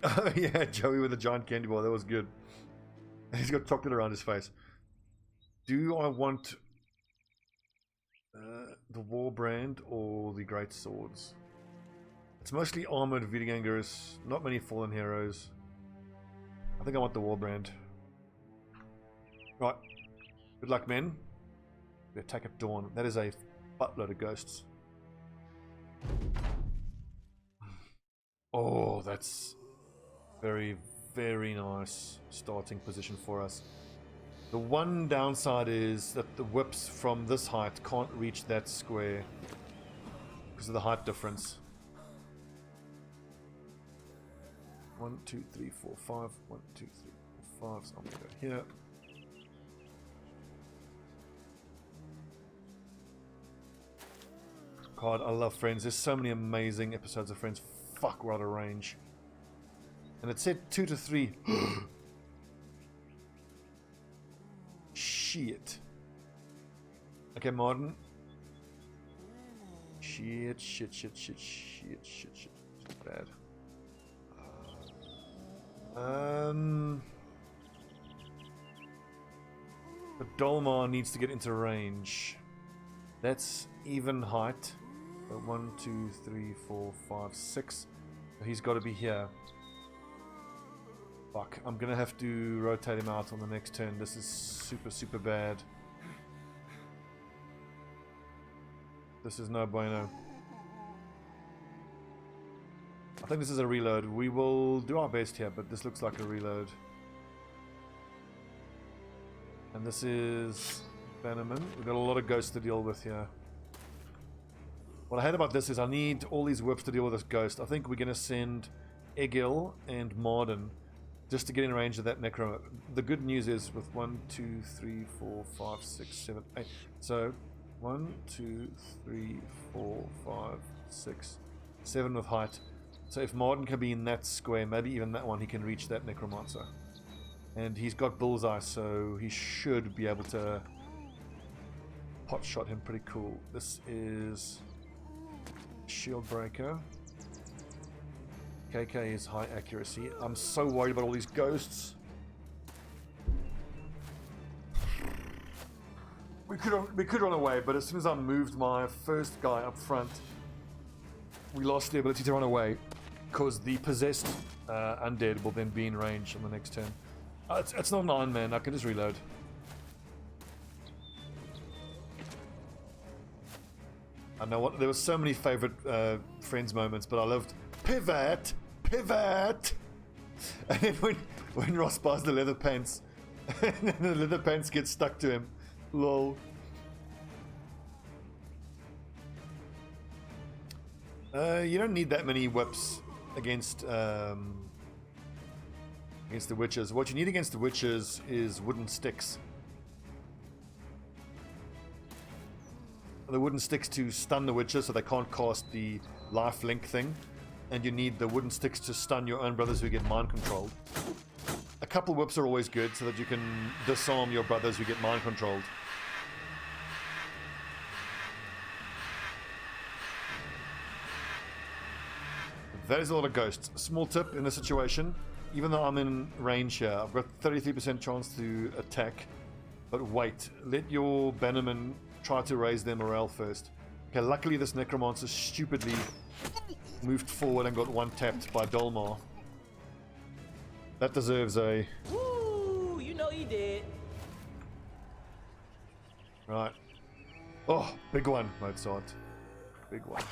Oh yeah, Joey with a giant candy bar. That was good. He's got chocolate around his face. Do I want the War Brand or the Great Swords? It's mostly armored Vidgangers, not many fallen heroes. I think I want the War Brand. Right. Good luck, men. We attack at dawn. That is a buttload of ghosts. Oh, that's very, very nice starting position for us. The one downside is that the whips from this height can't reach that square because of the height difference. 1, 2, 3, 4, 5. 1, 2, 3, 4, 5. So I'm going to go here. God, I love Friends. There's so many amazing episodes of Friends. Fuck, we're out of range. And it said 2 to 3. Shit. Okay, Martin. Shit. Bad. But Dolmar needs to get into range. That's even height. 1, 2, 3, 4, 5, 6. He's got to be here. Fuck, I'm gonna have to rotate him out on the next turn. This is super bad. This is no bueno. I think this is a reload. We will do our best here, but this looks like a reload. And this is Bannerman. We've got a lot of ghosts to deal with here. What I hate about this is I need all these whips to deal with this ghost. I think we're going to send Egil and Marden just to get in range of that Necro. The good news is with 1, 2, 3, 4, 5, 6, 7, 8. So 1, 2, 3, 4, 5, 6, 7 with height. So if Marden can be in that square, maybe even that one, he can reach that Necromancer. And he's got Bullseye, so he should be able to pot shot him pretty cool. This is Shield Breaker. KK is high accuracy. I'm so worried about all these ghosts. We could run away, but as soon as I moved my first guy up front, we lost the ability to run away because the possessed undead will then be in range on the next turn. It's not an Iron Man. I can just reload. I know what there were so many favorite Friends moments, but I loved pivot. And then when Ross buys the leather pants, and then the leather pants get stuck to him. Lol. You don't need that many whips against the witches. What you need against the witches is wooden sticks. The wooden sticks to stun the witches so they can't cast the life link thing. And you need the wooden sticks to stun your own brothers who get mind controlled. A couple whips are always good so that you can disarm your brothers who get mind controlled. That is a lot of ghosts. Small tip in this situation, even though I'm in range here, I've got 33% chance to attack. But wait, let your Bannerman try to raise their morale first. Okay, luckily this Necromancer stupidly moved forward and got one tapped by Dolmar. That deserves a... Woo! You know you did. Right. Oh, big one, Mozart. Big one.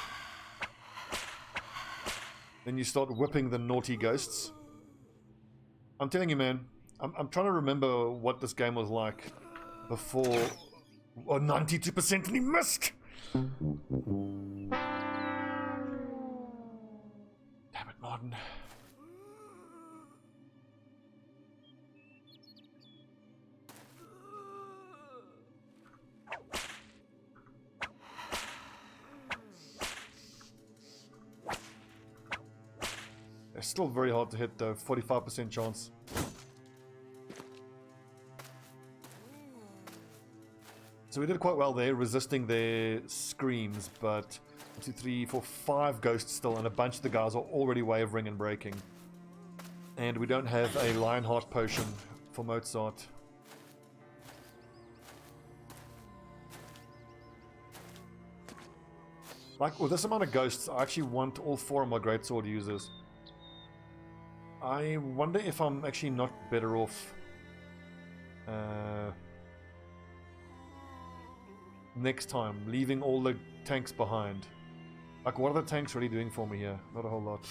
Then you start whipping the naughty ghosts. I'm telling you, man, I'm trying to remember what this game was like before... Oh, 92% and he missed! Damn it, Martin. still very hard to hit though, 45% chance. So we did quite well there, resisting their screams, but 1, 2, 3, 4, 5 ghosts still, and a bunch of the guys are already wavering and breaking. And we don't have a Lionheart potion for Mozart. Like, with this amount of ghosts, I actually want all 4 of my greatsword users. I wonder if I'm actually not better off next time, leaving all the tanks behind. Like, what are the tanks really doing for me here? Not a whole lot.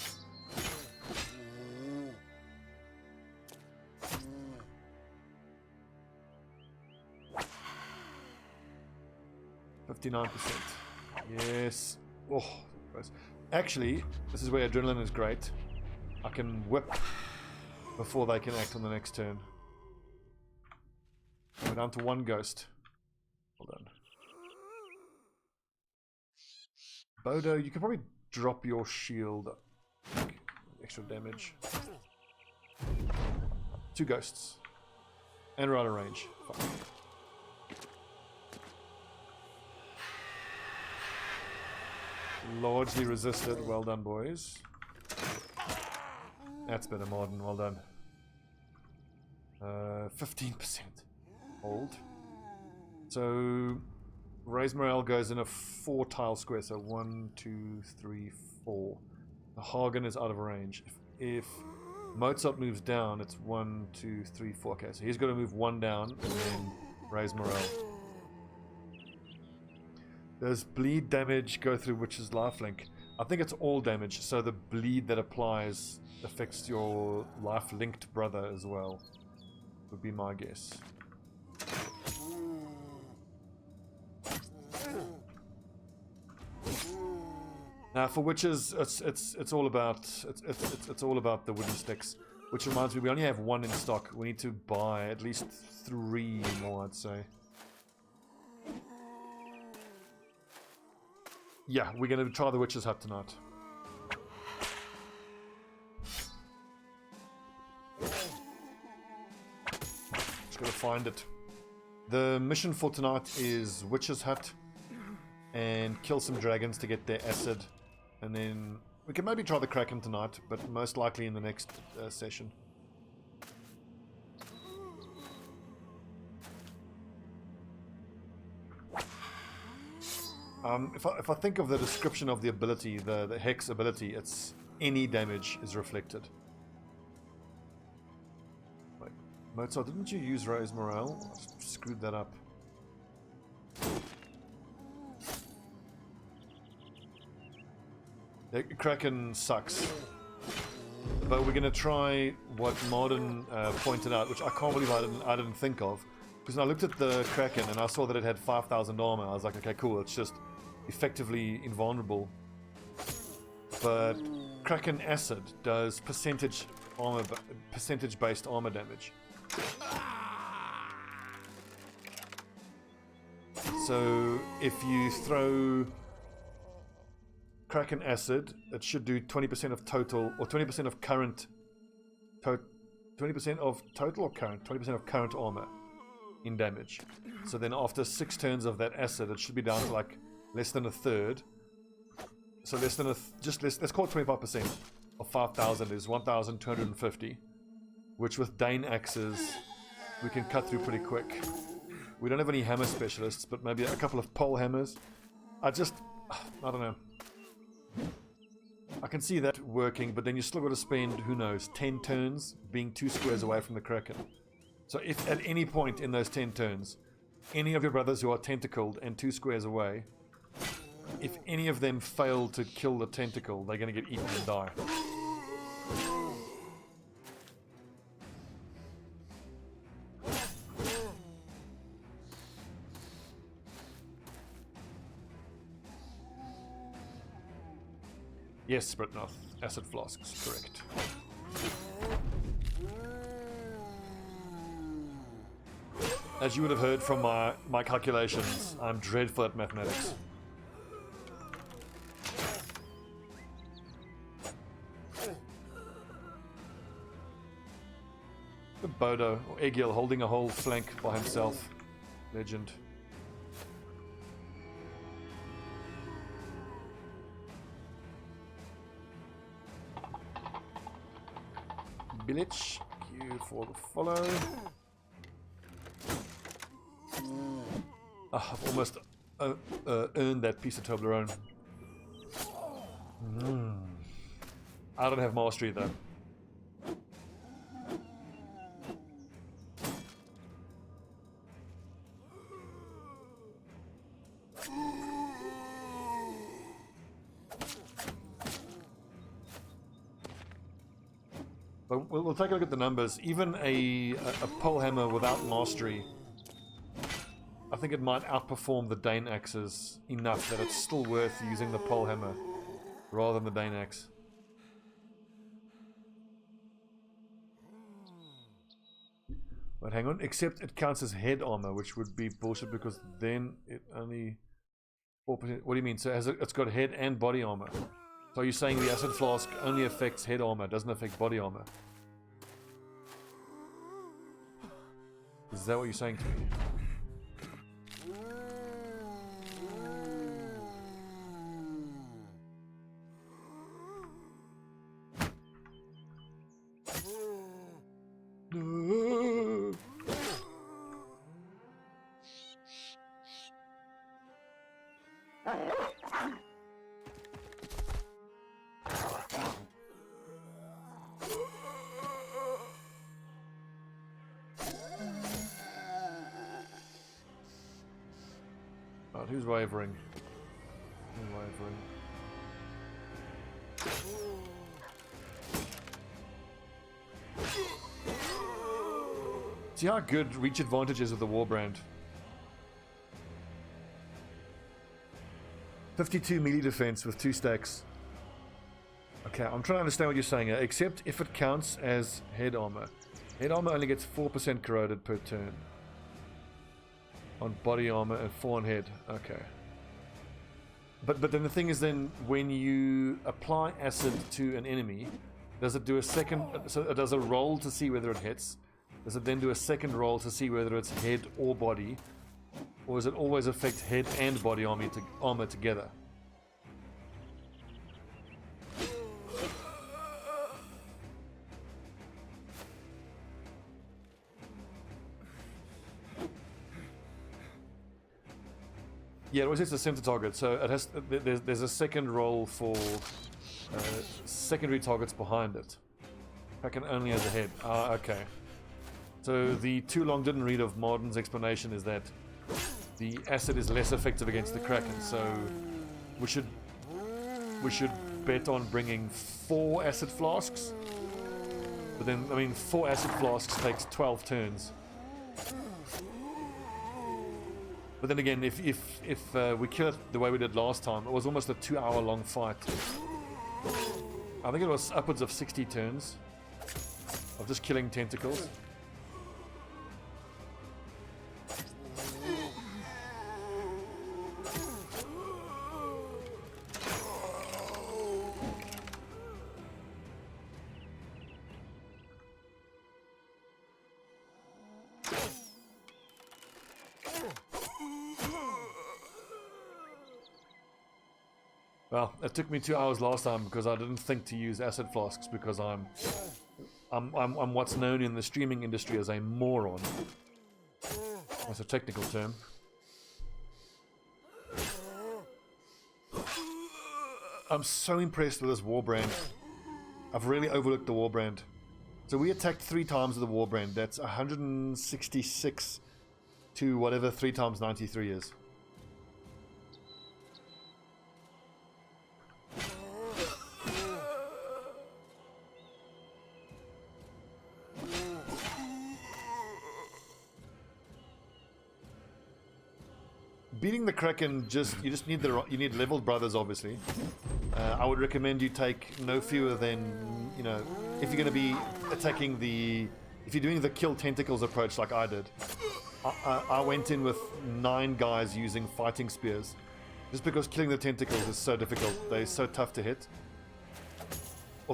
%59%. Yes. Oh, gross. Actually, this is where adrenaline is great. I can whip before they can act on the next turn. We're down to 1 ghost. Well done. Bodo, you can probably drop your shield. Extra damage. 2 ghosts. And we're out of range. Fuck. Largely resisted. Well done, boys. That's better, Martin. Well done. 15%. Hold. So, raise morale goes in a 4 tile square. So 1, 2, 3, 4. The Hagen is out of range. If Mozart moves down, it's 1, 2, 3, 4. Okay, so he's got to move 1 down and then raise morale. Does bleed damage go through Witch's lifelink? I think it's all damage, so the bleed that applies affects your life-linked brother as well, would be my guess. Now for witches, it's all about the wooden sticks, which reminds me we only have 1 in stock. We need to buy at least 3 more, I'd say. Yeah, we're going to try the Witch's Hut tonight. Just got to find it. The mission for tonight is Witch's Hut and kill some dragons to get their acid. And then we can maybe try the Kraken tonight, but most likely in the next session. If I think of the description of the ability, the Hex ability, it's any damage is reflected. Wait, Mozart, didn't you use Raise Morale? I screwed that up. The Kraken sucks. But we're going to try what Martin pointed out, which I can't believe I didn't think of. Because when I looked at the Kraken and I saw that it had 5,000 armor, I was like, okay, cool, it's just effectively invulnerable. But Kraken Acid does percentage-based armor damage. So if you throw Kraken Acid, it should do 20% of total, or 20% of current, 20% of total or current, 20% of current armor in damage. So then after 6 turns of that acid, it should be down to like less than a third. So less than let's call it 25% of 5,000 is 1,250, which with Dane axes we can cut through pretty quick. We don't have any hammer specialists, but maybe a couple of pole hammers. I don't know. I can see that working, but then you still got to spend, who knows, 10 turns being 2 squares away from the Kraken. So if at any point in those 10 turns, any of your brothers who are tentacled and 2 squares away, if any of them fail to kill the tentacle, they're going to get eaten and die. Yes, Britnoth. Acid flasks, correct. As you would have heard from my calculations, I'm dreadful at mathematics. Bodo, or Egil, holding a whole flank by himself. Legend. Village, queue for the follow. I've almost earned that piece of Toblerone. I don't have mastery though. But we'll take a look at the numbers. Even a pole hammer without mastery, I think it might outperform the Dane axes enough that it's still worth using the pole hammer rather than the Dane axe. But hang on, except it counts as head armor, which would be bullshit because then it only 4%. What do you mean? So it's got head and body armor. So are you saying the acid flask only affects head armor, doesn't affect body armor? Is that what you're saying to me? Right, who's wavering? Who's wavering? See how good reach advantage is of the Warbrand. 52 melee defense with 2 stacks. Okay, I'm trying to understand what you're saying here. Except if it counts as head armor. Head armor only gets 4% corroded per turn. On body armor and 4 on head. Okay. But then the thing is, then when you apply acid to an enemy, does it do a second? So it does a roll to see whether it hits. Does it then do a second roll to see whether it's head or body, or does it always affect head and body armor together? Yeah, it always hits the center target, so it has. There's a second roll for secondary targets behind it. I can only as a head. Ah, okay. So the too long didn't read of Martin's explanation is that the acid is less effective against the Kraken, so we should bet on bringing 4 acid flasks. But then, I mean, 4 acid flasks takes 12 turns. But then again, if we kill it the way we did last time, it was almost a 2-hour-long fight. I think it was upwards of 60 turns of just killing tentacles. Well, it took me 2 hours last time because I didn't think to use acid flasks because I'm what's known in the streaming industry as a moron. That's a technical term. I'm so impressed with this Warbrand. I've really overlooked the Warbrand. So we attacked 3 times with the Warbrand. That's 166 to whatever 3 times 93 is. Beating the Kraken, you just need you need leveled brothers, obviously. I would recommend you take no fewer than, you know, if you're going to be attacking if you're doing the kill tentacles approach like I did, I went in with 9 guys using fighting spears, just because killing the tentacles is so difficult. They're so tough to hit.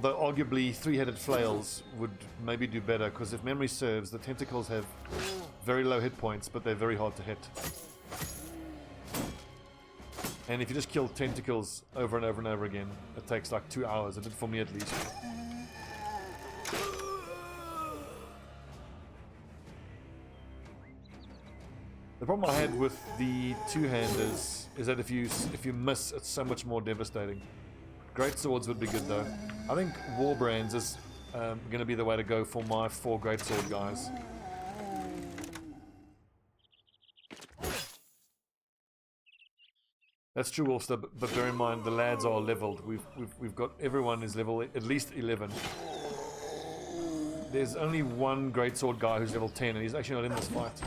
Although arguably three-headed flails would maybe do better, because if memory serves, the tentacles have very low hit points, but they're very hard to hit. And if you just kill tentacles over and over and over again, it takes like 2 hours. It did for me at least. The problem I had with the two-handers is that if you miss, it's so much more devastating. Great swords would be good though. I think Warbrands is going to be the way to go for my 4 great sword guys. That's true, Wolfster, but bear in mind the lads are leveled. We've got everyone is level at least 11. There's only one greatsword guy who's level 10, and he's actually not in this fight.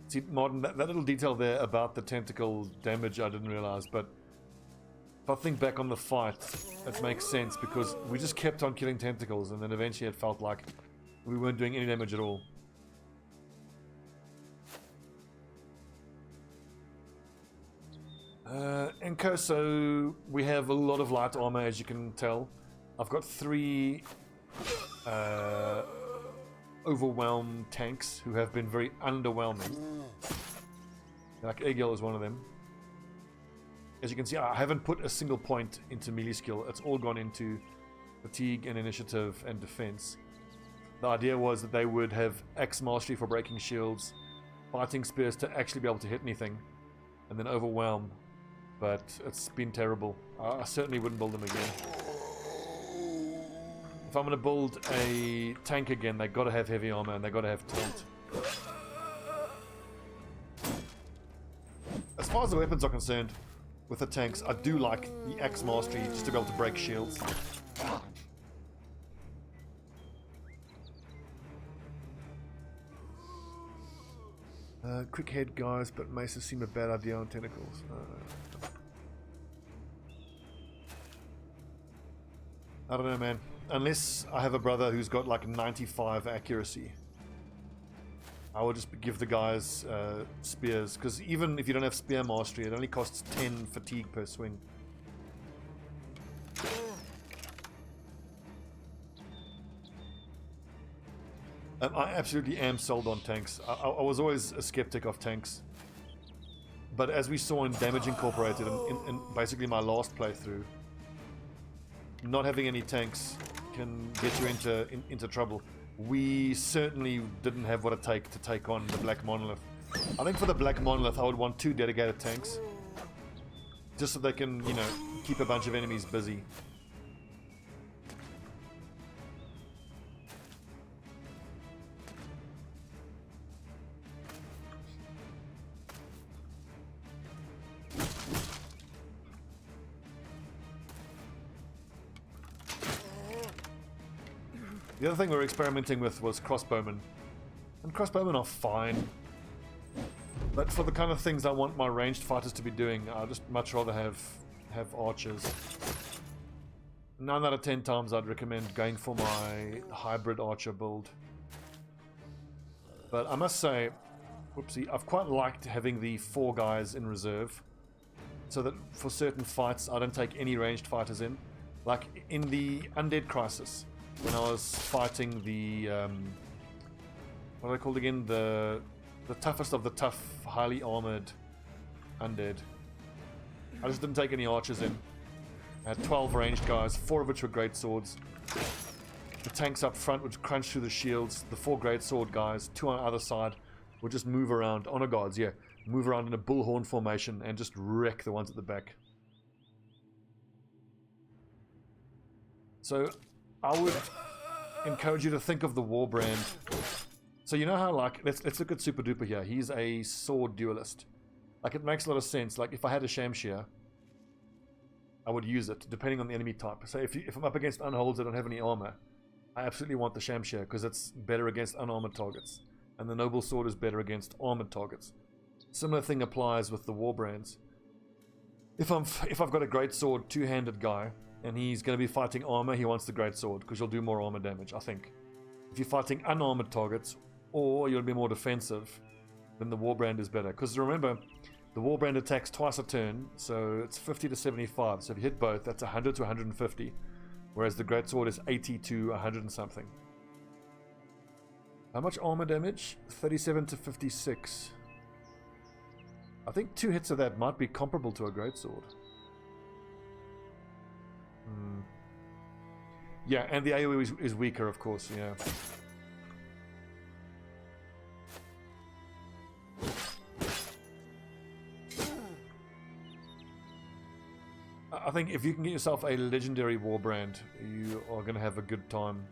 See, Martin, that little detail there about the tentacle damage I didn't realize, but if I think back on the fight, it makes sense because we just kept on killing tentacles, and then eventually it felt like we weren't doing any damage at all. Enko, so we have a lot of light armor, as you can tell. I've got 3 overwhelmed tanks who have been very underwhelming. Like Egil is one of them. As you can see, I haven't put a single point into melee skill. It's all gone into fatigue and initiative and defense. The idea was that they would have X mastery for breaking shields, fighting spears to actually be able to hit anything, and then overwhelm. But it's been terrible. I certainly wouldn't build them again. If I'm going to build a tank again, they got to have heavy armor and they got to have taunt. As far as the weapons are concerned, with the tanks, I do like the X mastery just to be able to break shields. Quick head guys, but maces seem a bad idea on tentacles. I don't know, man. Unless I have a brother who's got like 95 accuracy, I will just give the guys spears, because even if you don't have spear mastery, it only costs 10 fatigue per swing. I absolutely am sold on tanks. I was always a skeptic of tanks, but as we saw in Damage Incorporated in basically my last playthrough, not having any tanks can get you into trouble. We certainly didn't have what it takes to take on the Black Monolith. I think for the Black Monolith I would want 2 dedicated tanks, just so they can, you know, keep a bunch of enemies busy. The other thing we were experimenting with was Crossbowmen. And Crossbowmen are fine. But for the kind of things I want my ranged fighters to be doing, I'd just much rather have archers. 9 out of 10 times I'd recommend going for my hybrid archer build. But I must say, whoopsie, I've quite liked having the 4 guys in reserve, so that for certain fights I don't take any ranged fighters in. Like in the Undead Crisis, when I was fighting the what are they called again? The toughest of the tough, highly armored undead. I just didn't take any archers in. I had 12 ranged guys, 4 of which were great swords. The tanks up front would crunch through the shields. The 4 great sword guys, 2 on either side, would just move around. Honor guards, yeah, move around in a bullhorn formation and just wreck the ones at the back. So I would encourage you to think of the Warbrand. So you know how, like, let's look at Super Duper here. He's a sword duelist. Like, it makes a lot of sense. Like, if I had a Shamshir, I would use it, depending on the enemy type. So if I'm up against unholds that don't have any armor, I absolutely want the Shamshir, because it's better against unarmored targets. And the Noble Sword is better against armored targets. Similar thing applies with the Warbrands. If I've got a great sword, 2-handed guy, and he's going to be fighting armor, he wants the greatsword because you'll do more armor damage, I think. If you're fighting unarmored targets, or you'll be more defensive, then the Warbrand is better. Because remember, the Warbrand attacks twice a turn, so it's 50 to 75. So if you hit both, that's 100 to 150. Whereas the greatsword is 80 to 100 and something. How much armor damage? 37 to 56. I think 2 hits of that might be comparable to a greatsword. Yeah, and the AoE is weaker, of course, yeah. I think if you can get yourself a legendary Warbrand, you are going to have a good time.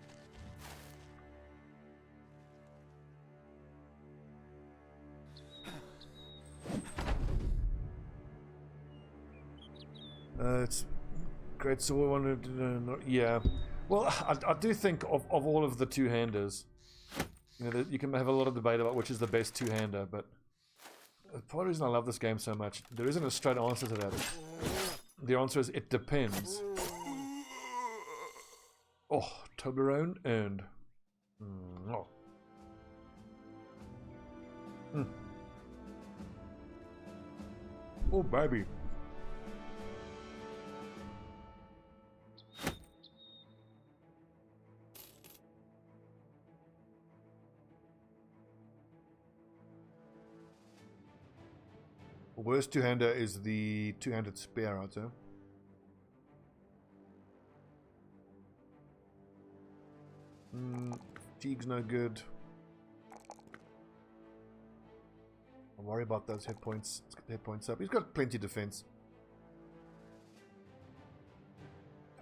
It's great sword. Yeah. Well, I do think of all of the two-handers, you know, you can have a lot of debate about which is the best two-hander, but part of the reason I love this game so much, there isn't a straight answer to that. The answer is it depends. Oh, Toblerone earned. Oh. Oh, baby. Worst two-hander is the two-handed spear, I'd say. Fatigue's no good. I'll worry about those hit points. Let's get the hit points up. He's got plenty of defense.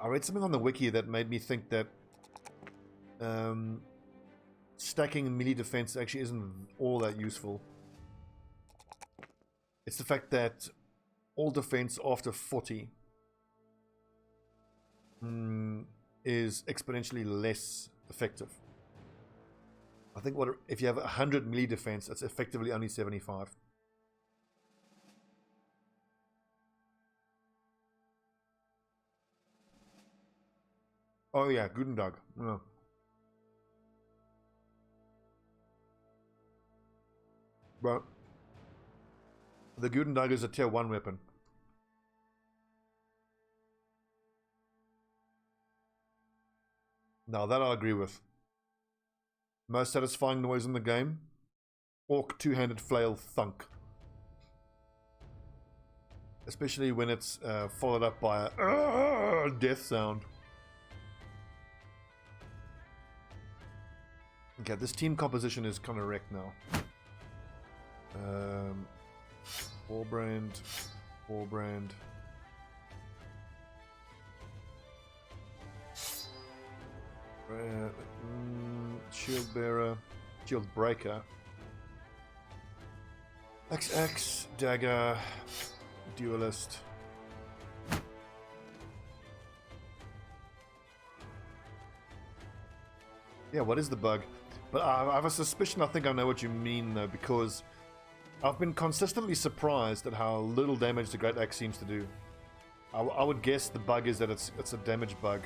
I read something on the wiki that made me think that stacking melee defense actually isn't all that useful. It's the fact that all defense after 40 is exponentially less effective. I think if you have 100 melee defense, it's effectively only 75. Oh yeah, guten Tag. Yeah. But the Guten Tag is a tier 1 weapon. Now that I agree with. Most satisfying noise in the game? Orc two-handed flail thunk. Especially when it's followed up by a death sound. Okay, this team composition is kind of wrecked now. Warbrand. Shield bearer, shield breaker, XX, dagger, duelist. Yeah, what is the bug? But I have a suspicion I think I know what you mean though, because I've been consistently surprised at how little damage the Great Axe seems to do. I would guess the bug is that it's a damage bug.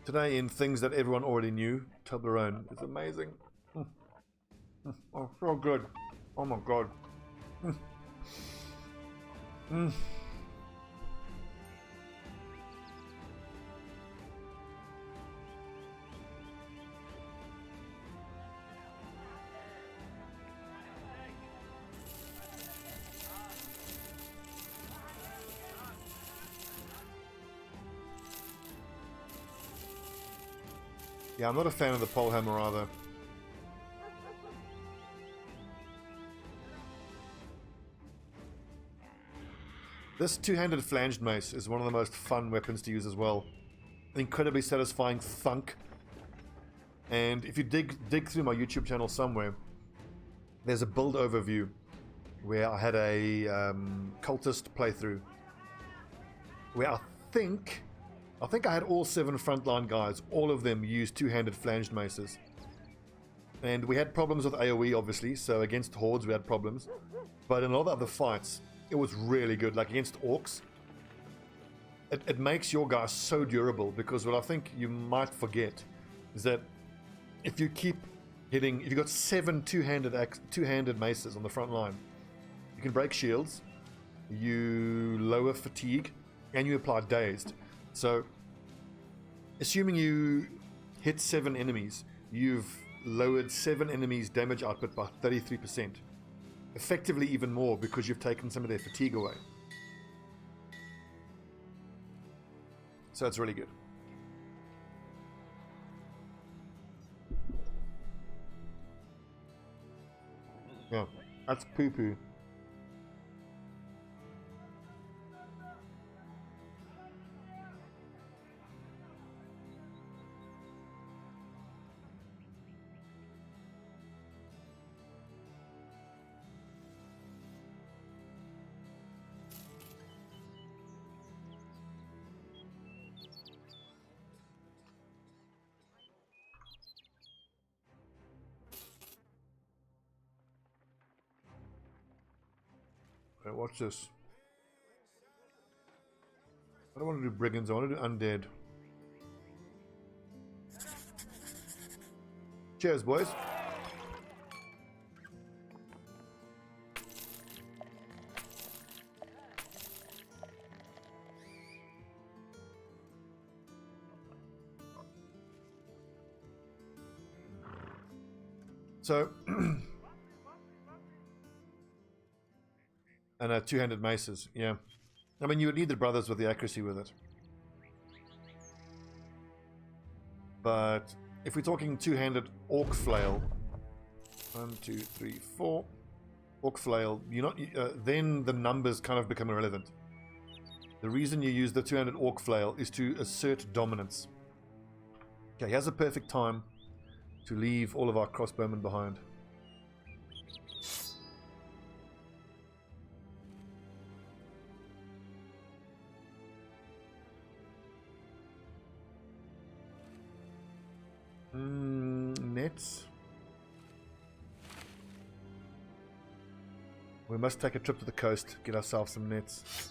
Today in things that everyone already knew, Toblerone is amazing. Oh, so good. Oh my god. Yeah, I'm not a fan of the polehammer either. This two-handed flanged mace is one of the most fun weapons to use as well. Incredibly satisfying thunk. And if you dig through my YouTube channel somewhere, there's a build overview where I had a cultist playthrough where I think I had all 7 frontline guys, all of them used two-handed flanged maces. And we had problems with AoE, obviously, so against hordes we had problems. But in a lot of other fights, it was really good. Like against orcs, it makes your guys so durable, because what I think you might forget is that if you keep hitting, if you've got 7 two-handed maces on the front line, you can break shields, you lower fatigue, and you apply dazed. So, assuming you hit 7 enemies, you've lowered 7 enemies' damage output by 33%. Effectively even more, because you've taken some of their fatigue away. So it's really good. Yeah, that's poo-poo. Okay, watch this. I don't want to do brigands, I want to do undead. Cheers, boys. So, and two-handed maces, yeah. I mean, you would need the brothers with the accuracy with it. But if we're talking two-handed orc flail, 1, 2, 3, 4, orc flail, you're not. Then the numbers kind of become irrelevant. The reason you use the two-handed orc flail is to assert dominance. Okay, here's a perfect time to leave all of our crossbowmen behind. Nets. We must take a trip to the coast, get ourselves some nets.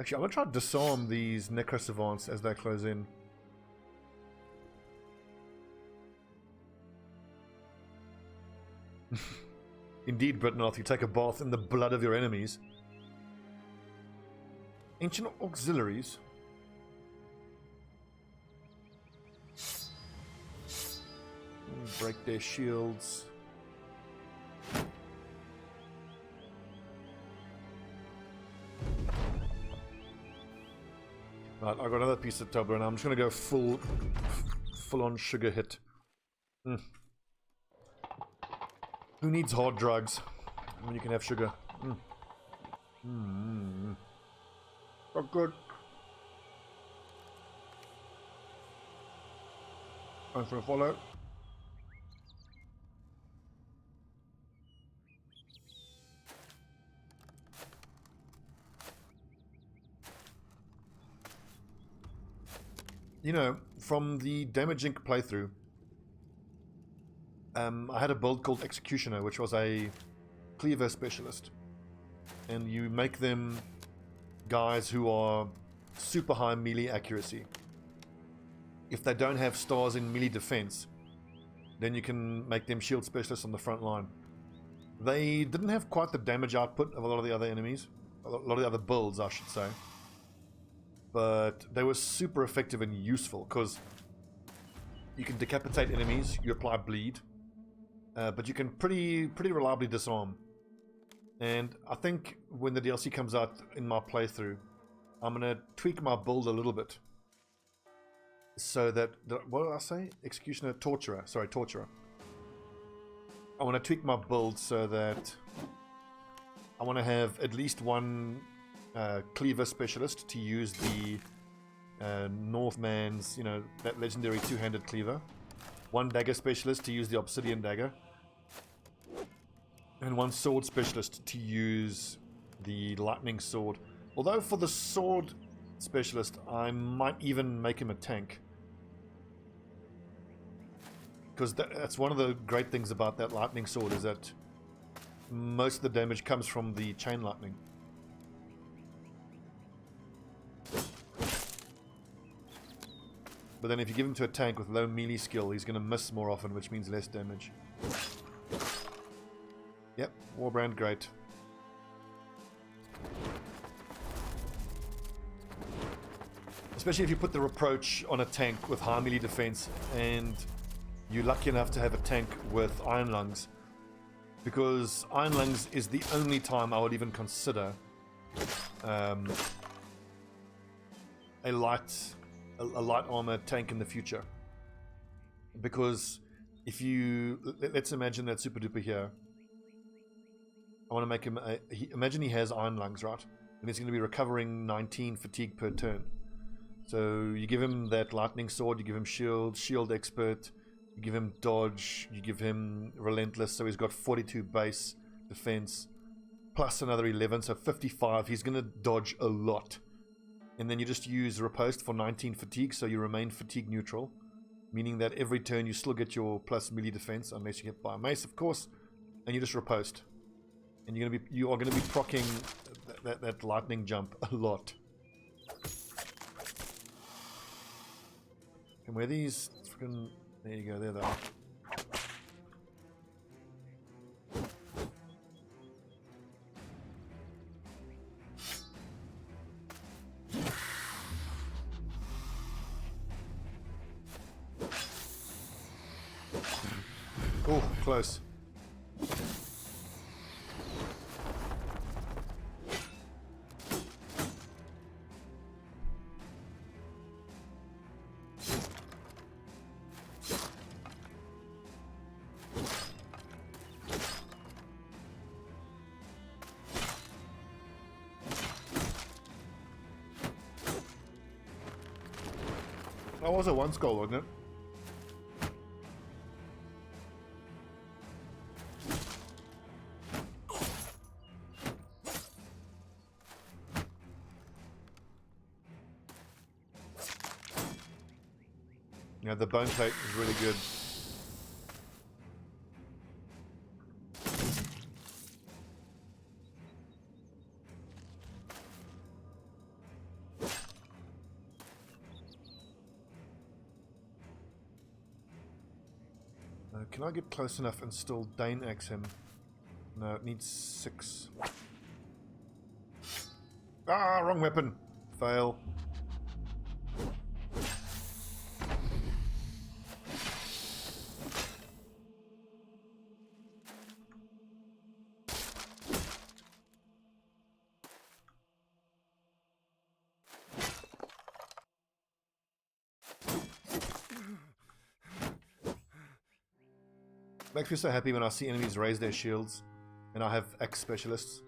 Actually, I'm going to try to disarm these necrosavants as they close in. Indeed, Britnoth, you take a bath in the blood of your enemies. Ancient auxiliaries. Break their shields. Right, I got another piece of Toblerone. I'm just going to go full on sugar hit. Who needs hard drugs when you can have sugar? Oh, good. Thanks for the follow. You know, from the Damage Inc. playthrough, I had a build called Executioner, which was a cleaver specialist. And you make them guys who are super high melee accuracy. If they don't have stars in melee defense, then you can make them shield specialists on the front line. They didn't have quite the damage output of a lot of the other enemies, a lot of the other builds, I should say. But they were super effective and useful, because you can decapitate enemies, you apply bleed, but you can pretty reliably disarm. And I think when the DLC comes out in my playthrough, I'm going to tweak my build a little bit. So that, what did I say? Executioner, Torturer. Sorry, Torturer. I want to tweak my build so that I want to have at least one cleaver specialist to use the Northman's, you know, that legendary two-handed cleaver. One dagger specialist to use the obsidian dagger. And one sword specialist to use the lightning sword. Although for the sword, specialist, I might even make him a tank. Because that's one of the great things about that lightning sword, is that most of the damage comes from the chain lightning. But then if you give him to a tank with low melee skill, he's going to miss more often, which means less damage. Yep, Warbrand, great. Especially if you put the reproach on a tank with high melee defense, and you're lucky enough to have a tank with Iron Lungs. Because Iron Lungs is the only time I would even consider a light armor tank in the future. Because if you, let's imagine that Super Duper here. I want to make him, imagine he has Iron Lungs, right? And he's going to be recovering 19 fatigue per turn. So you give him that lightning sword, you give him shield expert, you give him dodge, you give him relentless, so he's got 42 base defense, plus another 11, so 55. He's going to dodge a lot. And then you just use riposte for 19 fatigue, so you remain fatigue neutral, meaning that every turn you still get your plus melee defense, unless you get by a mace, of course, and you just riposte. And you are going to be procking that lightning jump a lot. And where these freaking, there you go, there they are. Oh, close. That was a one skull, wasn't it? Yeah, the bone plate is really good. Can I get close enough and still Dane axe him? No, it needs 6. Ah, wrong weapon. Fail. Makes me so happy when I see enemies raise their shields and I have axe specialists.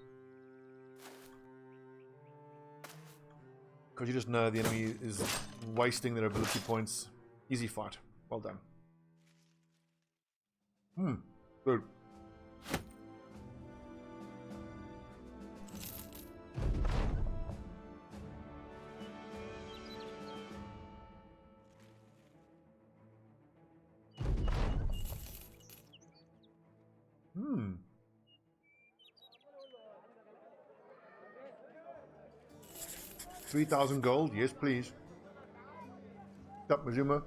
Because you just know the enemy is wasting their ability points. Easy fight. Well done. Good. Hmm. 3,000 gold, yes please. Stop, Mazuma.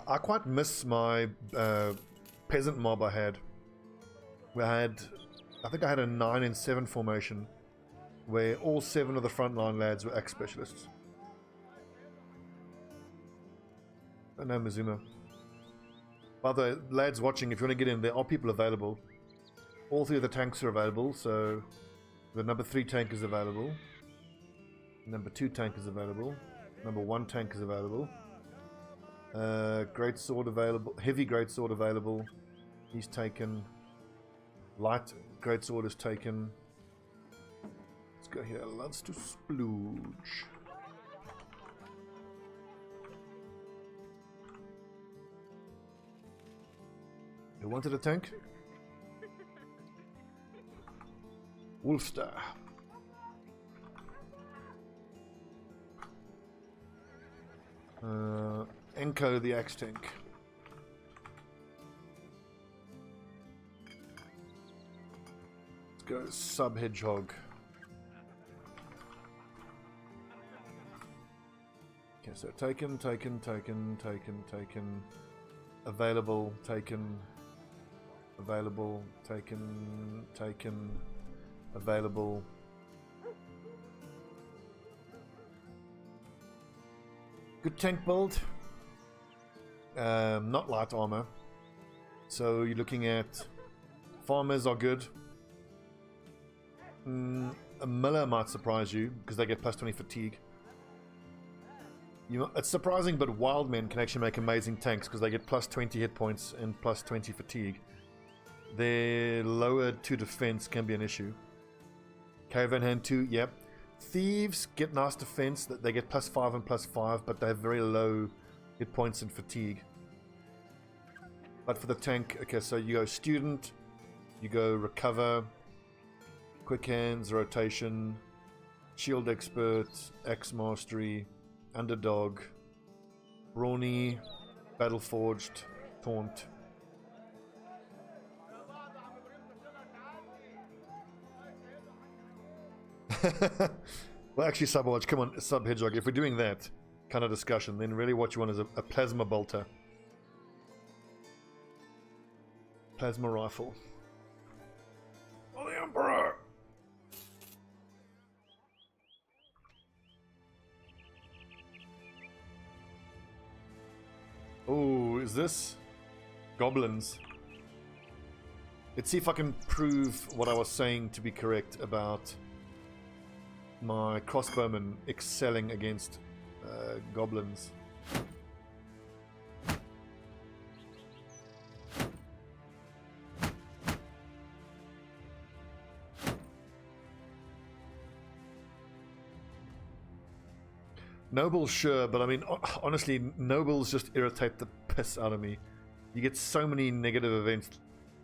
I quite miss my peasant mob I had. I think I had a 9 and 7 formation where all 7 of the frontline lads were axe specialists. I know Mazuma. By the way, lads watching, if you want to get in, there are people available. All 3 of the tanks are available, so the number 3 tank is available. Number 2 tank is available. Number 1 tank is available. Great sword available, heavy great sword available, He's taken. Light greatsword is taken. Let's go here. Loves to splooge. Who wanted a tank? Wolfstar. Enko the axe tank. Let's go sub hedgehog. Okay, so taken. Available, taken. Available, taken. Available. Good tank build. Not light armor. So you're looking at farmers are good. A miller might surprise you because they get plus 20 fatigue. It's surprising, but wild men can actually make amazing tanks because they get plus 20 hit points and plus 20 fatigue. Their lower 2 defense can be an issue. Caravan hand 2, yep. Thieves get nice defense, that they get plus 5 and plus 5, but they have very low hit points and fatigue. But for the tank, okay, so you go student, you go recover, quick hands, rotation, shield expert, axe mastery, underdog, brawny, battle forged, taunt. Well, actually, Subwatch, come on, Sub Hedgehog. If we're doing that kind of discussion, then really what you want is a plasma bolter. Plasma rifle. Oh, the Emperor! Oh, is this goblins? Let's see if I can prove what I was saying to be correct about my crossbowmen excelling against goblins. Nobles, sure, but I mean, honestly, nobles just irritate the piss out of me. You get so many negative events.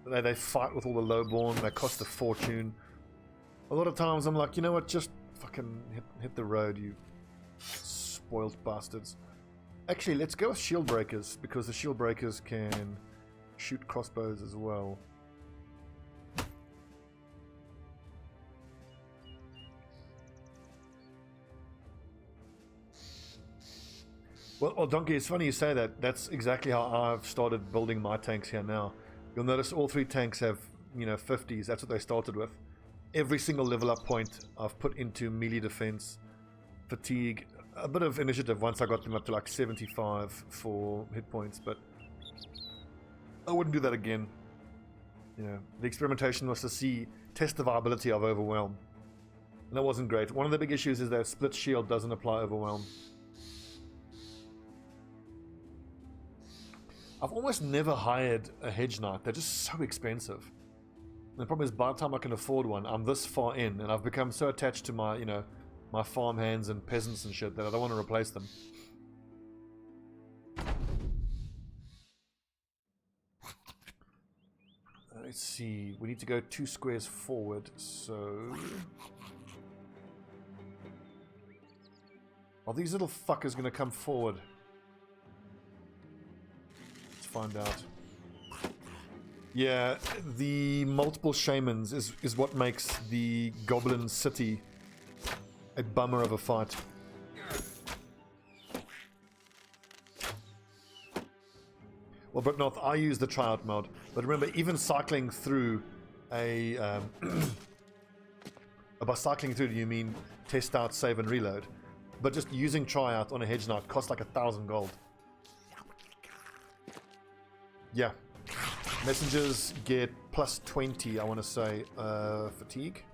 They fight with all the lowborn, they cost a fortune. A lot of times I'm like, you know what, just fucking hit the road, you spoiled bastards. Actually, let's go with shield breakers, because the shield breakers can shoot crossbows as well. Well, Donkey, it's funny you say that. That's exactly how I've started building my tanks here now. You'll notice all 3 tanks have, 50s. That's what they started with. Every single level up point I've put into melee defense, fatigue, a bit of initiative once I got them up to like 75 for hit points, but I wouldn't do that again. The experimentation was to test the viability of Overwhelm. And that wasn't great. One of the big issues is that split shield doesn't apply Overwhelm. I've almost never hired a hedge knight. They're just so expensive. And the problem is, by the time I can afford one, I'm this far in, and I've become so attached to my, my farm hands and peasants and shit that I don't want to replace them. Let's see. We need to go 2 squares forward, so... Are these little fuckers going to come forward? Find out. Yeah, the multiple shamans is what makes the goblin city a bummer of a fight. Well, but North, I use the tryout mode, but remember, even cycling through a by cycling through, do you mean test out, save and reload? But just using tryout on a hedge knight costs like 1,000 gold. Yeah. Messengers get plus 20, I want to say, fatigue.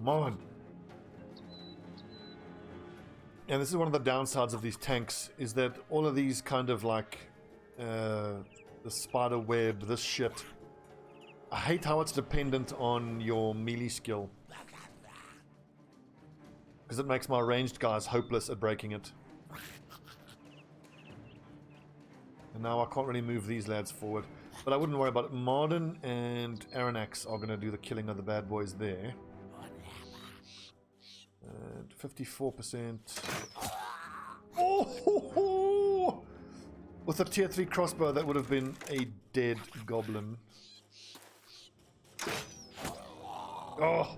Come on. And this is one of the downsides of these tanks, is that all of these kind of like the spider web, this shit, I hate how it's dependent on your melee skill, because it makes my ranged guys hopeless at breaking it. And now I can't really move these lads forward, but I wouldn't worry about it. Marden and Aranax are going to do the killing of the bad boys there. And 54%. Oh! With a tier 3 crossbow, that would have been a dead goblin. Oh!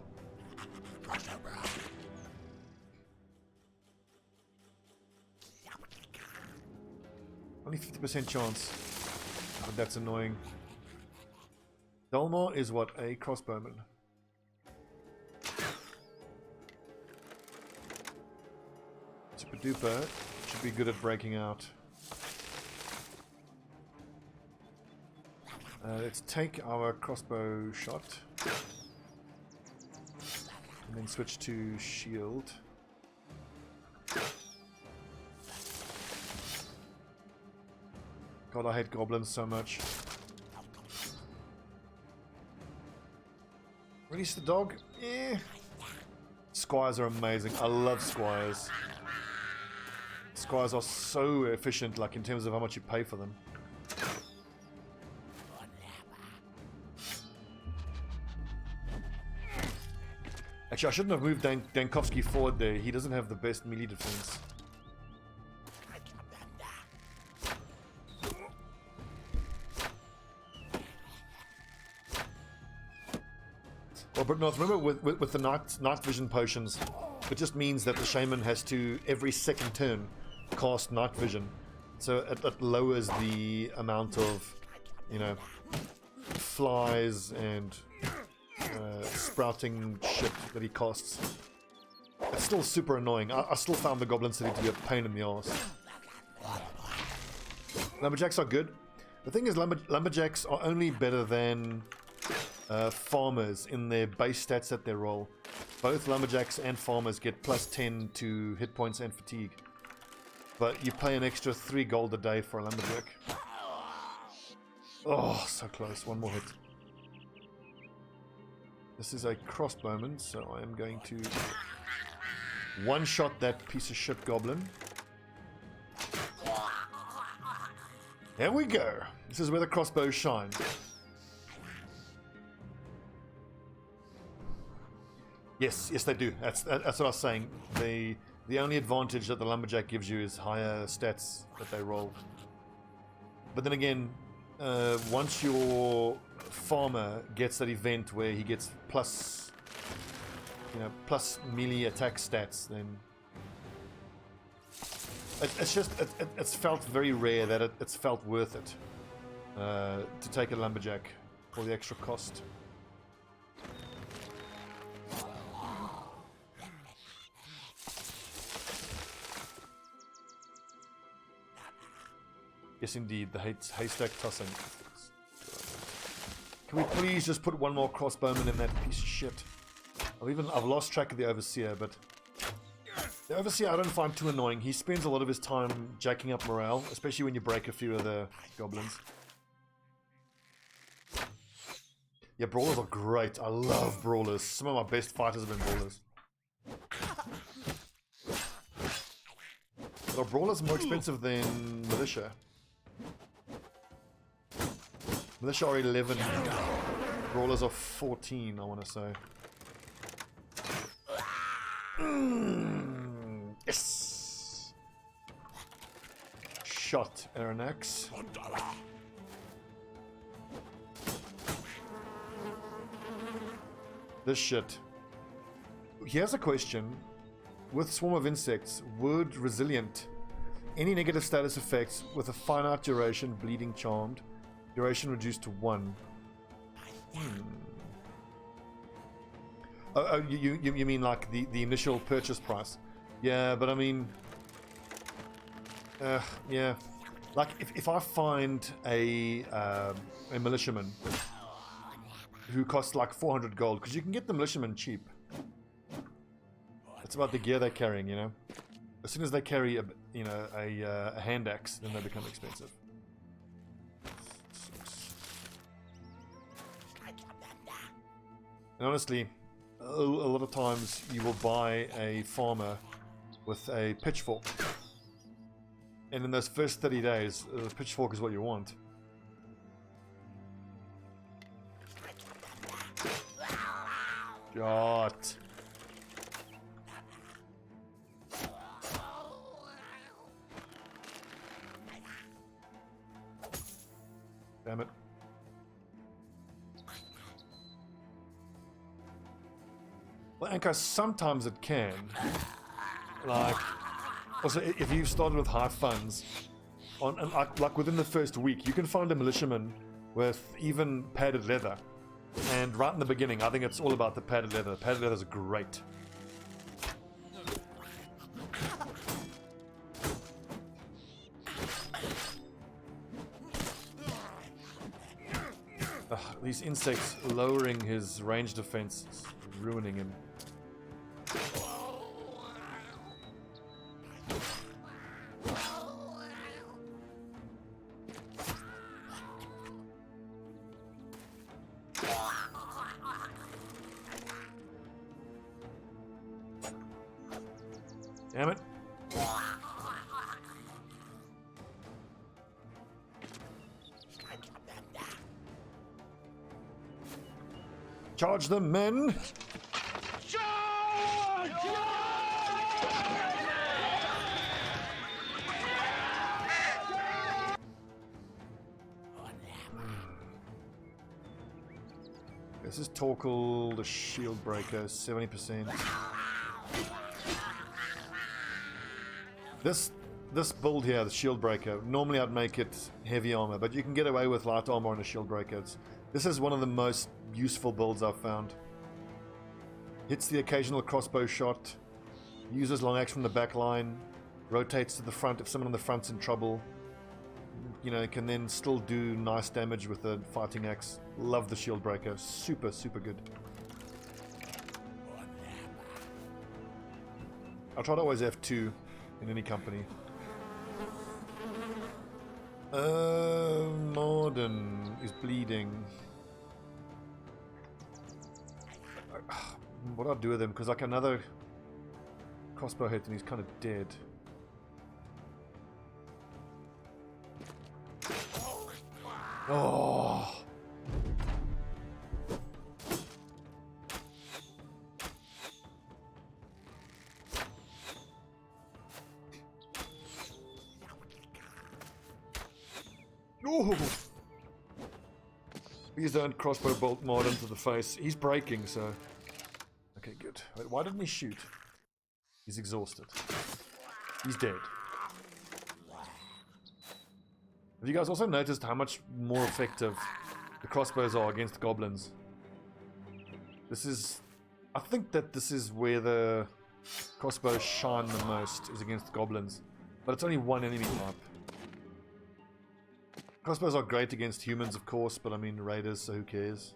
Only 50% chance. But that's annoying. Dalmar is what? A crossbowman. Super duper should be good at breaking out. Let's take our crossbow shot and then switch to shield. God, I hate goblins so much. Release the dog? Eh. Squires are amazing. I love squires. Squires are so efficient, like in terms of how much you pay for them. Actually, I shouldn't have moved Dankovsky forward there. He doesn't have the best melee defense. Well, but no, remember with the night vision potions, it just means that the shaman has to, every second turn, cast night vision. So it lowers the amount of, you know, flies and sprouting shit that he casts. It's still super annoying. I still found the Goblin City to be a pain in the ass. Lumberjacks are good. The thing is, Lumberjacks are only better than farmers in their base stats that they roll. Both Lumberjacks and farmers get plus 10 to hit points and fatigue. But you pay an extra 3 gold a day for a Lumberjack. Oh, so close. One more hit. This is a Crossbowman, so I am going to one-shot that piece of shit goblin. There we go. This is where the crossbows shine. Yes, they do. That's what I was saying. The only advantage that the Lumberjack gives you is higher stats that they roll. But then again, once your farmer gets that event where he gets plus melee attack stats, then it's felt very rare that it's felt worth it to take a Lumberjack for the extra cost. Yes, indeed, the haystack tossing. Can we please just put one more crossbowman in that piece of shit? I've lost track of the Overseer, but the Overseer I don't find too annoying. He spends a lot of his time jacking up morale, especially when you break a few of the goblins. Yeah, brawlers are great. I love brawlers. Some of my best fighters have been brawlers. But are brawlers more expensive than militia? Militia are 11. Brawlers are 14, I want to say. Yes! Shot, Aranax. This shit. Here's a question. With Swarm of Insects, would Resilient, any negative status effects with a finite duration, Bleeding Charmed, duration reduced to 1. Oh, you mean like the initial purchase price? Yeah, but I mean, yeah, like if I find a militiaman who costs like 400 gold, because you can get the militiaman cheap. It's about the gear they're carrying, you know. As soon as they carry a hand axe, then they become expensive. And honestly, a lot of times you will buy a farmer with a pitchfork, and in those first 30 days, the pitchfork is what you want. God. Damn it. Well, Anchor, sometimes it can. Like, also, if you've started with high funds, like within the first week, you can find a militiaman with even padded leather. And right in the beginning, I think it's all about the padded leather. Padded leather is great. These insects lowering his range defense is ruining him. Damn it. Charge them, men! Charge! This is Torkel, the shield breaker, 70%. This build here, the shield breaker, normally I'd make it heavy armor, but you can get away with light armor on a shield breaker. This is one of the most useful builds I've found. Hits the occasional crossbow shot, uses long axe from the back line, rotates to the front if someone on the front's in trouble. You know, can then still do nice damage with the fighting axe. Love the shield breaker. Super, super good. I try to always have two in any company. Morden is bleeding. What do I do with him? Because like another crossbow hit and he's kind of dead. Oh. Oh. Please don't crossbow bolt mod into the face. He's breaking, so. Okay, good. Wait, why didn't he shoot? He's exhausted. He's dead. Have you guys also noticed how much more effective the crossbows are against goblins? This is... I think that this is where the crossbows shine the most, is against goblins. But it's only one enemy type. Crossbows are great against humans, of course, but I mean raiders, so who cares?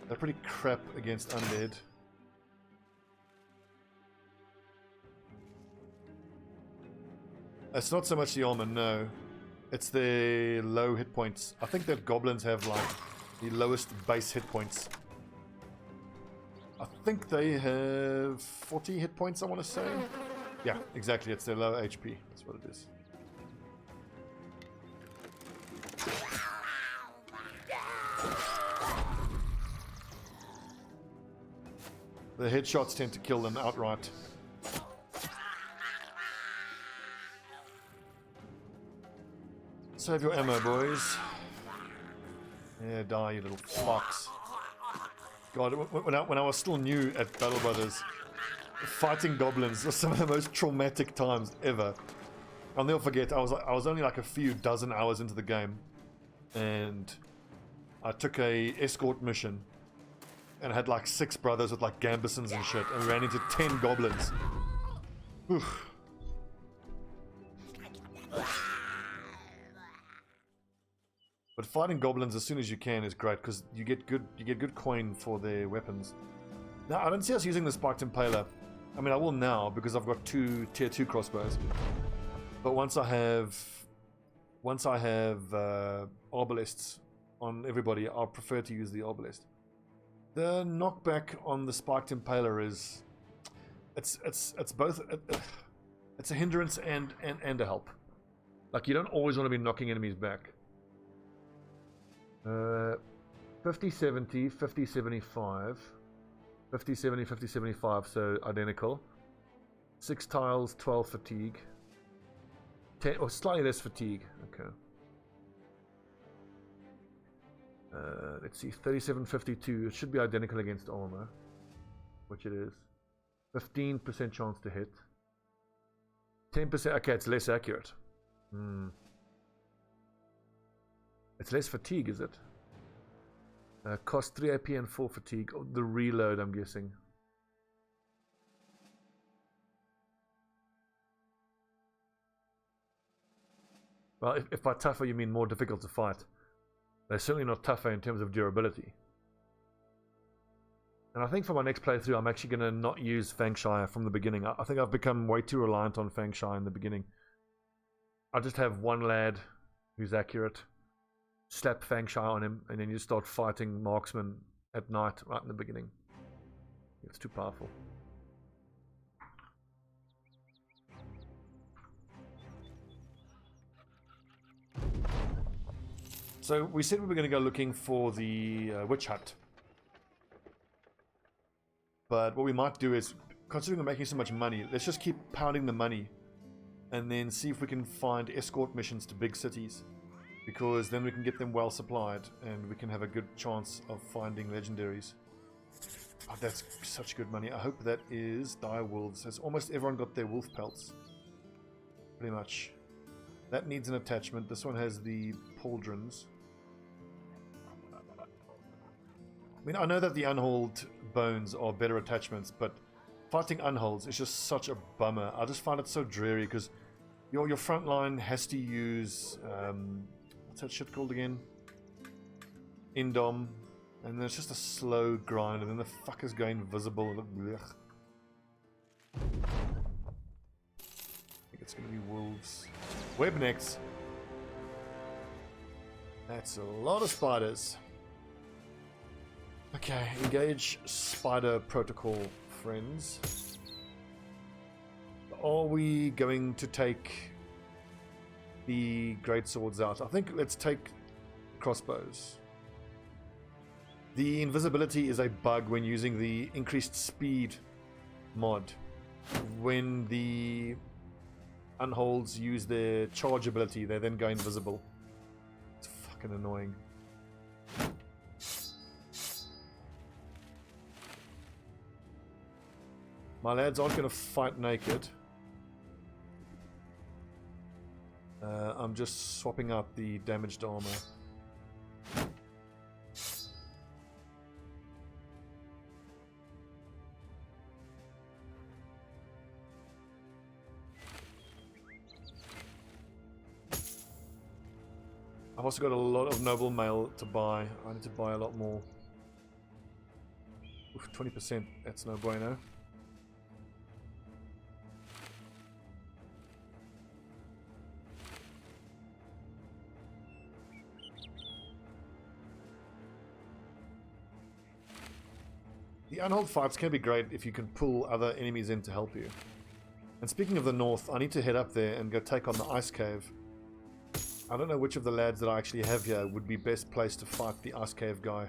They're pretty crap against undead. It's not so much the armor, no. It's the low hit points. I think that goblins have like the lowest base hit points. I think they have 40 hit points, I want to say. Yeah, exactly. It's their low HP. That's what it is. The headshots tend to kill them outright. Save your ammo, boys. Yeah, die, you little fox. God, when I was still new at Battle Brothers, fighting goblins was some of the most traumatic times ever. I'll never forget, I was only like a few dozen hours into the game, and I took a escort mission, and I had like 6 brothers with like gambesons and shit, and ran into 10 goblins. Oof. But fighting goblins as soon as you can is great because you get good coin for their weapons. Now, I don't see us using the spiked impaler. I mean, I will now because I've got 2 tier 2 crossbows. But once I have arbalists on everybody, I'll prefer to use the arbalist. The knockback on the spiked impaler is it's both it's a hindrance and a help. Like, you don't always want to be knocking enemies back. 50-70, 50-75, 50-70, 50-75, so identical. 6 tiles, 12 fatigue. 10, or slightly less fatigue. Okay. Let's see, 37-52. It should be identical against armor, which it is. 15% chance to hit. 10%. Okay, it's less accurate. It's less fatigue, is it? Cost 3 AP and 4 fatigue. Oh, the reload, I'm guessing. Well, if by tougher you mean more difficult to fight, they're certainly not tougher in terms of durability. And I think for my next playthrough, I'm actually going to not use Fangshire from the beginning. I think I've become way too reliant on Fangshire in the beginning. I'll just have one lad who's accurate, slap Fangshire on him, and then you start fighting marksmen at night right in the beginning. It's too powerful. So we said we were going to go looking for the witch hut. But what we might do is, considering we're making so much money, let's just keep pounding the money and then see if we can find escort missions to big cities. Because then we can get them well supplied and we can have a good chance of finding legendaries. Oh, that's such good money. I hope that is dire wolves. Has almost everyone got their wolf pelts? Pretty much. That needs an attachment. This one has the pauldrons. I mean, I know that the unhauled bones are better attachments, but fighting unholds is just such a bummer. I just find it so dreary because your front line has to use what's that shit called again? Indom, and then it's just a slow grind, and then the fuckers go invisible. Blech. I think it's gonna be wolves. Webnecks. That's a lot of spiders. Okay, engage spider protocol, friends. Are we going to take the great swords out? I think let's take crossbows. The invisibility is a bug when using the increased speed mod. When the unholds use their charge ability, they then go invisible. It's fucking annoying. My lads aren't going to fight naked. I'm just swapping out the damaged armor. I've also got a lot of noble mail to buy. I need to buy a lot more. Oof, 20%, that's no bueno. The unhold fights can be great if you can pull other enemies in to help you. And speaking of the north, I need to head up there and go take on the ice cave. I don't know which of the lads that I actually have here would be best placed to fight the ice cave guy.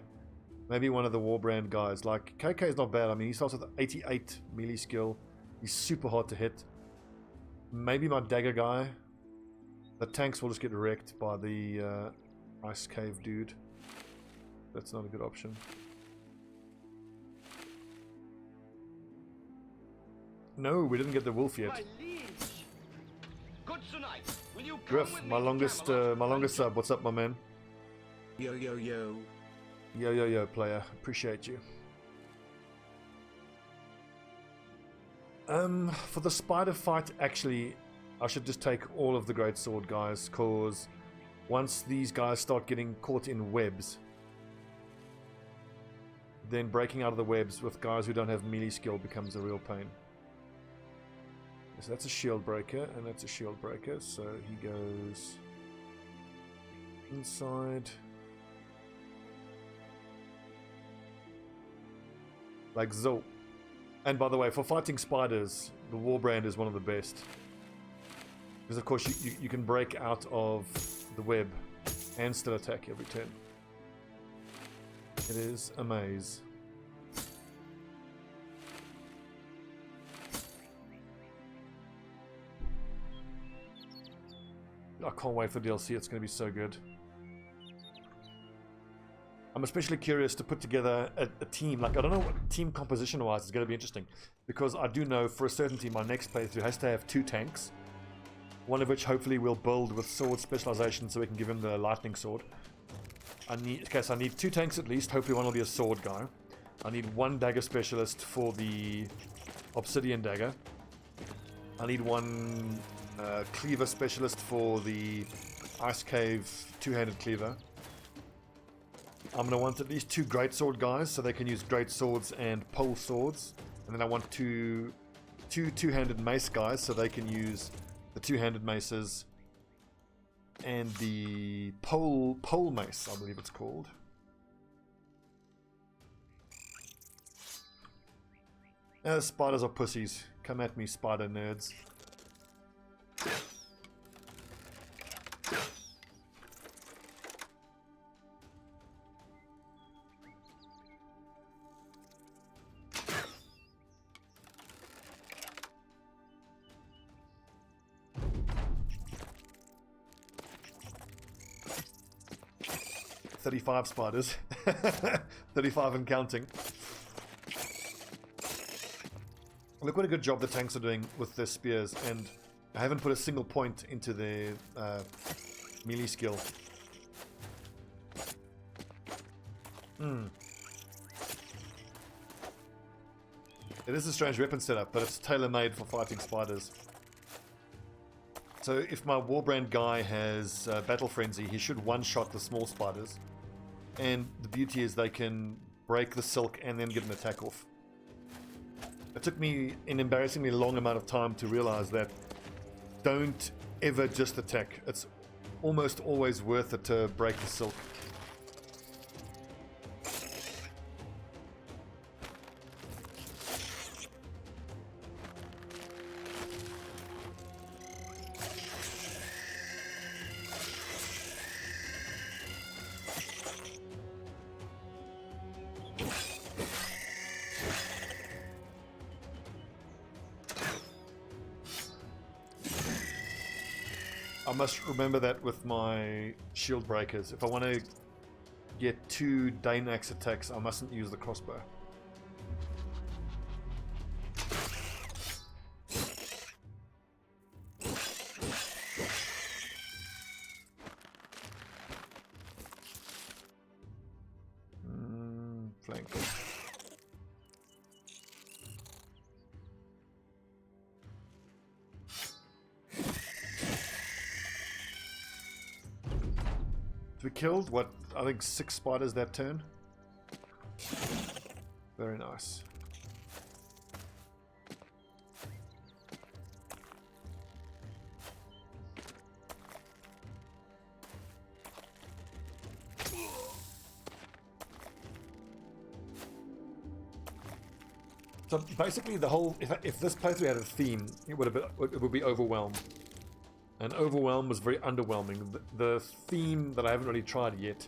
Maybe one of the Warbrand guys. Like, KK is not bad. I mean, he starts with 88 melee skill. He's super hard to hit. Maybe my dagger guy. The tanks will just get wrecked by the ice cave dude. That's not a good option. No, we didn't get the wolf yet. Griff, my longest sub. What's up, my man? Yo, yo, yo. Yo, yo, yo, player. Appreciate you. For the spider fight, actually, I should just take all of the great sword guys, cause once these guys start getting caught in webs, then breaking out of the webs with guys who don't have melee skill becomes a real pain. So that's a shield breaker, and that's a shield breaker. So he goes inside. Like so. And by the way, for fighting spiders, the Warbrand is one of the best. Because of course you can break out of the web and still attack every turn. It is a maze. I can't wait for DLC, it's going to be so good. I'm especially curious to put together a team. Like, I don't know what team composition wise is going to be interesting. Because I do know for a certainty my next playthrough has to have 2 tanks. One of which hopefully we'll build with sword specialization so we can give him the lightning sword. I need 2 tanks at least. Hopefully one will be a sword guy. I need 1 dagger specialist for the obsidian dagger. I need 1 cleaver specialist for the ice cave 2-handed cleaver. I'm going to want at least 2 greatsword guys so they can use great swords and pole swords. And then I want 2 2-handed mace guys so they can use the 2-handed maces and the pole mace, I believe it's called. Spiders are pussies. Come at me, spider nerds. "35 spiders." 35 and counting. Look what a good job the tanks are doing with their spears, and I haven't put a single point into their melee skill. It is a strange weapon setup, but it's tailor-made for fighting spiders. So if my Warbrand guy has Battle Frenzy, he should one-shot the small spiders. And the beauty is they can break the silk and then get an attack off. It took me an embarrassingly long amount of time to realize that don't ever just attack. It's almost always worth it to break the silk. I must remember that with my shield breakers. If I want to get 2 Danax attacks, I mustn't use the crossbow. Flank. We killed, what, I think 6 spiders that turn. Very nice. So basically the whole, if this playthrough had a theme, it would be overwhelmed. And Overwhelm was very underwhelming. The theme that I haven't really tried yet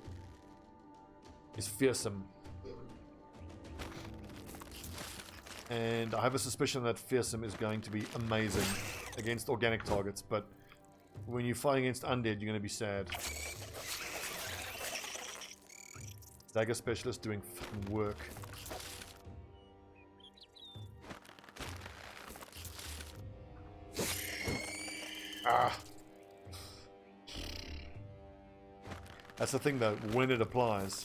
is Fearsome. And I have a suspicion that Fearsome is going to be amazing against organic targets, but when you fight against undead, you're going to be sad. Dagger Specialist doing fucking work. That's the thing though, when it applies.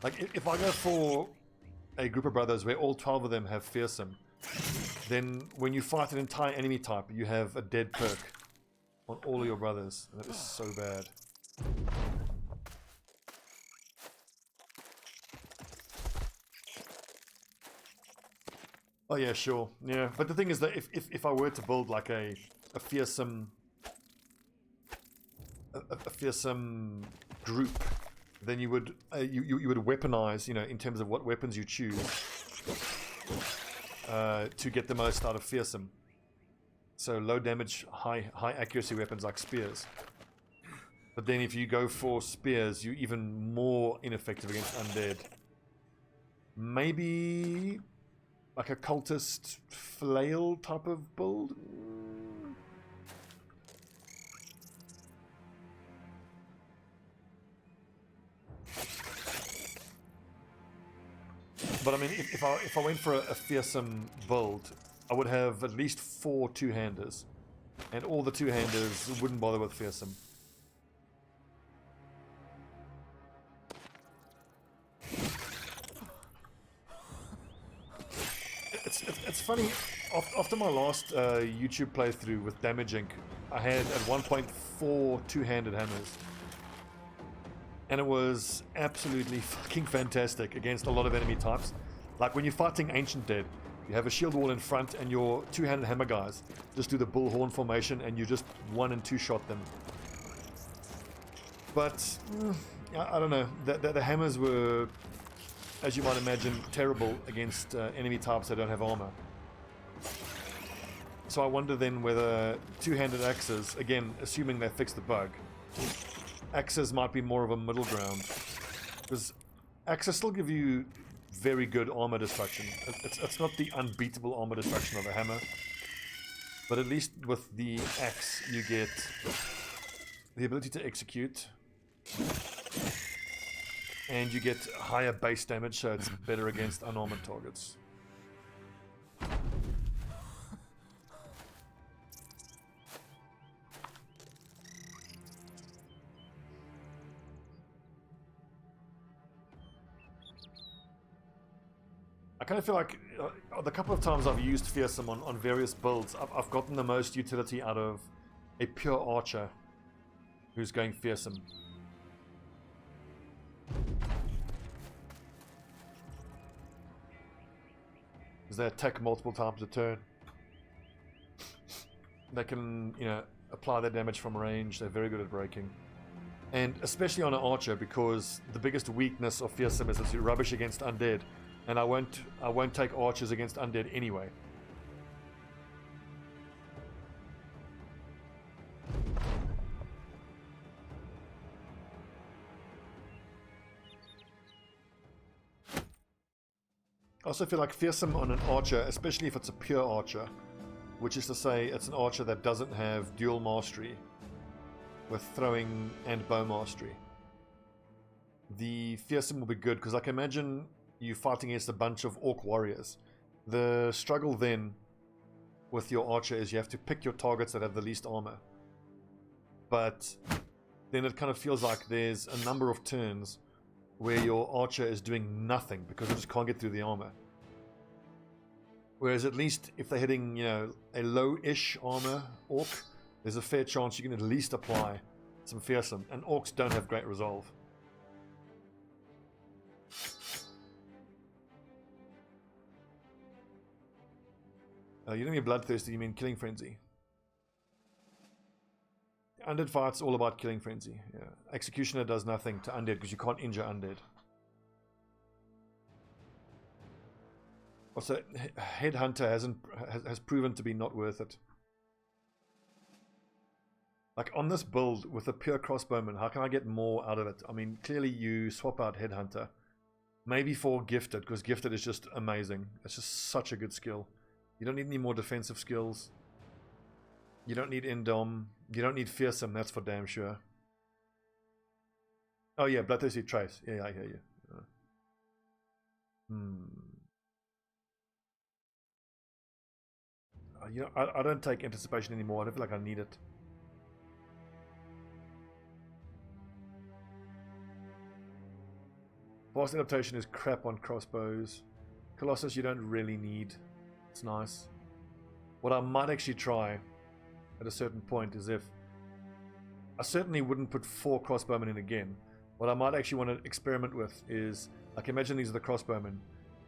Like, if I go for a group of brothers where all 12 of them have Fearsome, then when you fight an entire enemy type, you have a dead perk. on all of your brothers. That is so bad. Oh yeah, sure. Yeah, but the thing is that if I were to build like a fearsome a fearsome group, then you would you would weaponize, you know, in terms of what weapons you choose to get the most out of fearsome. So low damage, high accuracy weapons like spears. But then if you go for spears, you're even more ineffective against undead. Maybe like a cultist flail type of build? But I mean, if I went for a fearsome build, I would have at least 4 two-handers. And all the two-handers wouldn't bother with fearsome. It's funny, after my last YouTube playthrough with Damage Inc., I had at one point 4 two-handed hammers. And it was absolutely fucking fantastic against a lot of enemy types. Like when you're fighting Ancient Dead, you have a shield wall in front and your two-handed hammer guys just do the bullhorn formation and you just 1 and 2 shot them. But, I don't know, the hammers were, as you might imagine, terrible against enemy types that don't have armor. So I wonder then whether two-handed axes, again, assuming they fix the bug, axes might be more of a middle ground. Because axes still give you very good armor destruction. It's not the unbeatable armor destruction of a hammer. But at least with the axe you get the ability to execute. And you get higher base damage, so it's better against unarmored targets. I kind of feel like the couple of times I've used fearsome on various builds, I've gotten the most utility out of a pure archer who's going fearsome. Because they attack multiple times a turn. They can, you know, apply their damage from range. They're very good at breaking. And especially on an archer, because the biggest weakness of fearsome is it's rubbish against undead. And I won't take archers against undead anyway. I also feel like fearsome on an archer, especially if it's a pure archer, which is to say it's an archer that doesn't have dual mastery with throwing and bow mastery. The fearsome will be good, because I can imagine you fighting against a bunch of orc warriors. The struggle then with your archer is you have to pick your targets that have the least armor. But then it kind of feels like there's a number of turns where your archer is doing nothing because it just can't get through the armor. Whereas at least if they're hitting, you know, a low-ish armor orc, there's a fair chance you can at least apply some fearsome. And orcs don't have great resolve. You don't mean bloodthirsty, you mean killing frenzy. Undead fight's all about killing frenzy. Yeah. Executioner does nothing to undead because you can't injure undead. Also, Headhunter has proven to be not worth it. Like on this build with a pure crossbowman, how can I get more out of it? I mean, clearly you swap out Headhunter. Maybe for Gifted, because Gifted is just amazing. It's just such a good skill. You don't need any more defensive skills. You don't need Indom. You don't need Fearsome, that's for damn sure. Oh yeah, Bloodthirsty Trace. Yeah, I hear you. You know, I don't take Anticipation anymore. I don't feel like I need it. Fast Adaptation is crap on crossbows. Colossus you don't really need. It's nice. What I might actually try at a certain point is if I certainly wouldn't put 4 crossbowmen in again. What I might actually want to experiment with is, like, imagine these are the crossbowmen.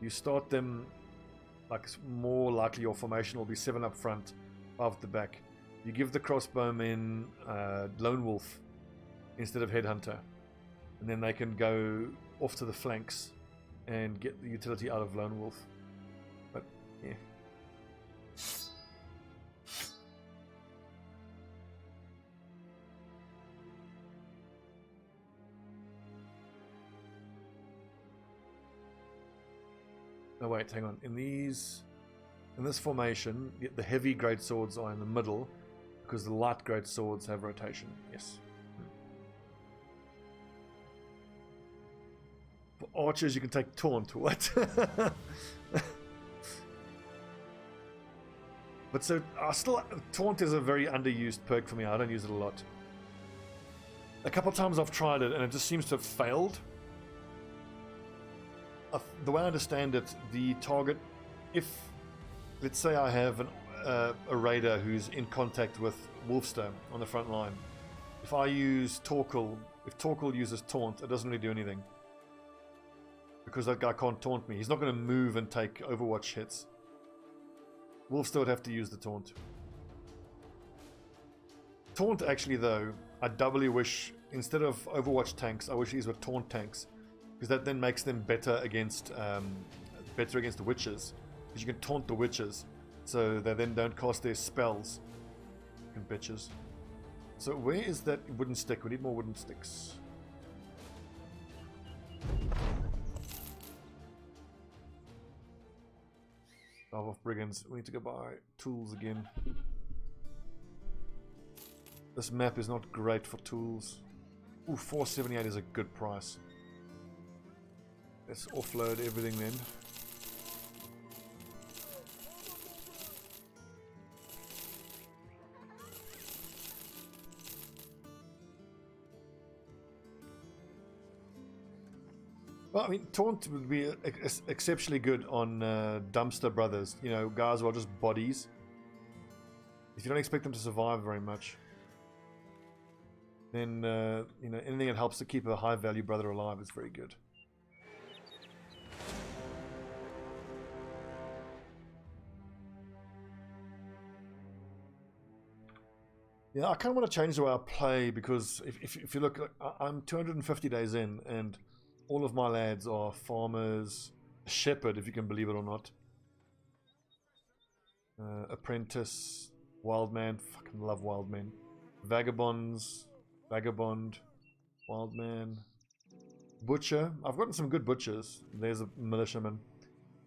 You start them, like, more likely your formation will be 7 up front, 5 at the back. You give the crossbowmen Lone Wolf instead of Headhunter, and then they can go off to the flanks and get the utility out of Lone Wolf. But yeah. No, wait, hang on. In this formation, the heavy great swords are in the middle because the light great swords have rotation. Yes. For archers, you can take taunt. What? But so, taunt is a very underused perk for me. I don't use it a lot. A couple of times I've tried it and it just seems to have failed. The way I understand it, the target, if, let's say I have a raider who's in contact with Wolfster on the front line, if I use Torkel, if Torkel uses taunt, it doesn't really do anything. Because that guy can't taunt me. He's not going to move and take Overwatch hits. Wolfster would have to use the taunt. Taunt, actually, though, I doubly wish, instead of Overwatch tanks, I wish these were taunt tanks. Because that then makes them better against the witches. Because you can taunt the witches, so they then don't cast their spells. Fucking bitches. So where is that wooden stick? We need more wooden sticks. Of brigands. We need to go buy tools again. This map is not great for tools. Ooh, 478 is a good price. Let's offload everything then. Well, I mean, taunt would be exceptionally good on dumpster brothers. You know, guys who are just bodies. If you don't expect them to survive very much, then you know, anything that helps to keep a high value brother alive is very good. Yeah, I kind of want to change the way I play because if you look, I'm 250 days in and all of my lads are farmers, shepherd, if you can believe it or not. Apprentice, wild man, fucking love wild men. Vagabonds, vagabond, wild man. Butcher, I've gotten some good butchers. There's a militiaman.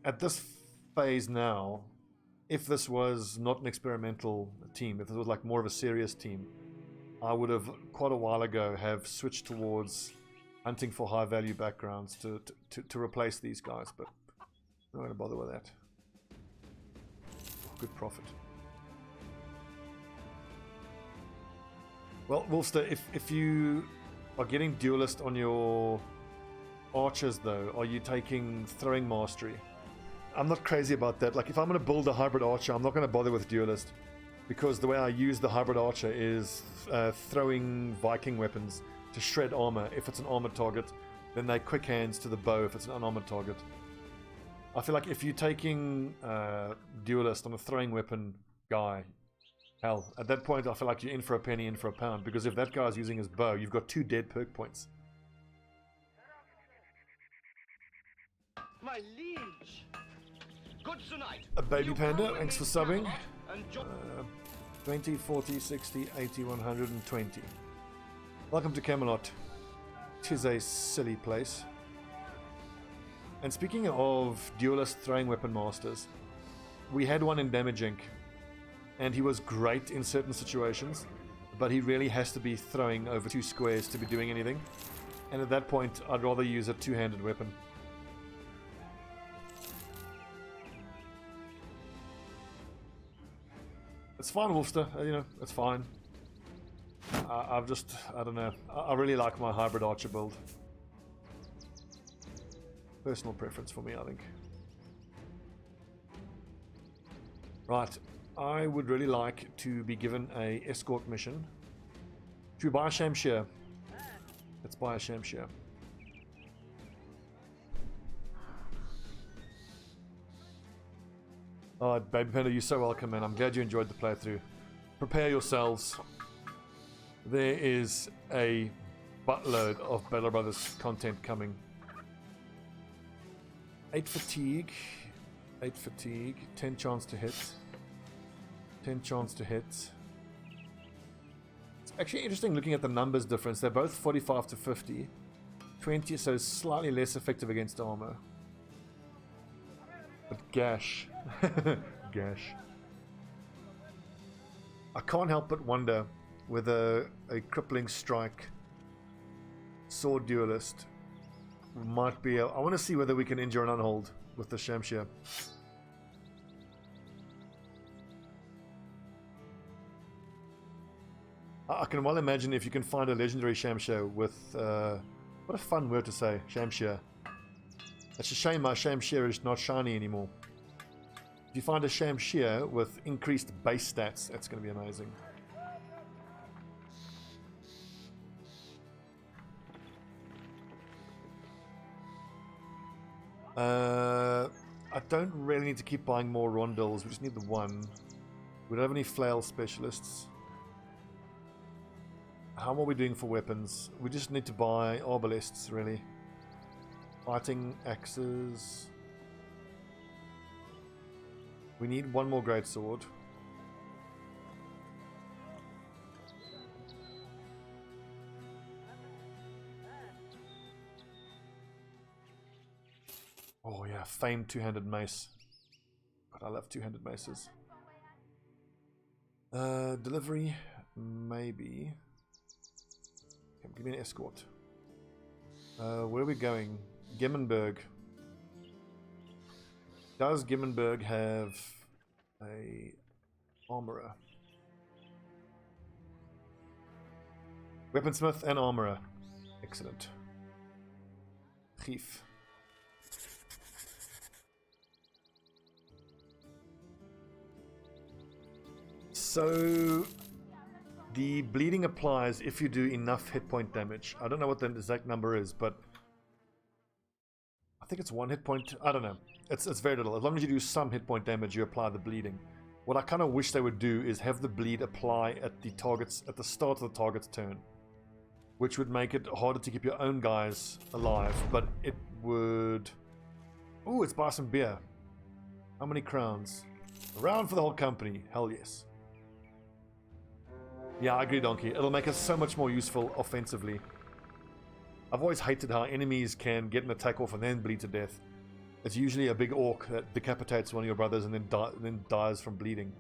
At this phase now, if this was not an experimental team, if this was like more of a serious team, I would have quite a while ago have switched towards hunting for high value backgrounds to replace these guys, but I'm not going to bother with that. Good profit. Well, Wolfster, if you are getting duelist on your archers though, are you taking throwing mastery? I'm not crazy about that. Like, if I'm going to build a hybrid archer, I'm not going to bother with duelist, because the way I use the hybrid archer is throwing Viking weapons to shred armor. If it's an armored target, then they quick hands to the bow if it's an unarmored target. I feel like if you're taking duelist on a throwing weapon guy, hell, at that point I feel like you're in for a penny, in for a pound, because if that guy's using his bow, you've got 2 dead perk points. My liege. Good tonight. A baby panda, thanks for subbing. 20, 40, 60, 80, 120. Welcome to Camelot. 'Tis a silly place. And speaking of duelist throwing weapon masters, we had one in Damage Inc. And he was great in certain situations, but he really has to be throwing over 2 squares to be doing anything. And at that point, I'd rather use a 2-handed weapon. It's fine, Wolfster. You know, it's fine. I don't know. I really like my hybrid archer build. Personal preference for me, I think. Right. I would really like to be given a escort mission Should we buy a Shamshir? Let's buy a Shamshir. Oh, Baby Panda, you're so welcome, man. I'm glad you enjoyed the playthrough. Prepare yourselves. There is a buttload of Battle Brothers content coming. 8 fatigue. 8 fatigue. 10 chance to hit. 10 chance to hit. It's actually interesting looking at the numbers difference. They're both 45 to 50. 20, so slightly less effective against armor. But gash. Gash. I can't help but wonder whether a crippling strike sword duelist might be I want to see whether we can injure an unhold with the Shamshir. I can well imagine if you can find a legendary Shamshir with what a fun word to say, Shamshir. It's a shame my Shamshir is not shiny anymore. If you find a Shamshir with increased base stats, that's going to be amazing. I don't really need to keep buying more rondels. We just need the one. We don't have any flail specialists. How are we doing for weapons? We just need to buy arbalists, really. Fighting axes. We need one more greatsword. Oh yeah, famed two-handed mace. God, I love two-handed maces. Delivery, maybe. Okay, give me an escort. Where are we going? Gemmenberg. Does Gemmenberg have a armorer? Weaponsmith and armorer. Excellent. Chief. So the bleeding applies if you do enough hit point damage. I don't know what the exact number is, but I think it's 1 hit point. I don't know. It's very little. As long as you do some hit point damage, you apply the bleeding. What I kind of wish they would do is have the bleed apply at the target's at the start of the target's turn, which would make it harder to keep your own guys alive. But it would. Ooh, it's buy some beer. How many crowns? A round for the whole company. Hell yes. Yeah, I agree, Donkey. It'll make us so much more useful offensively. I've always hated how enemies can get an attack off and then bleed to death. It's usually a big orc that decapitates one of your brothers and then dies from bleeding.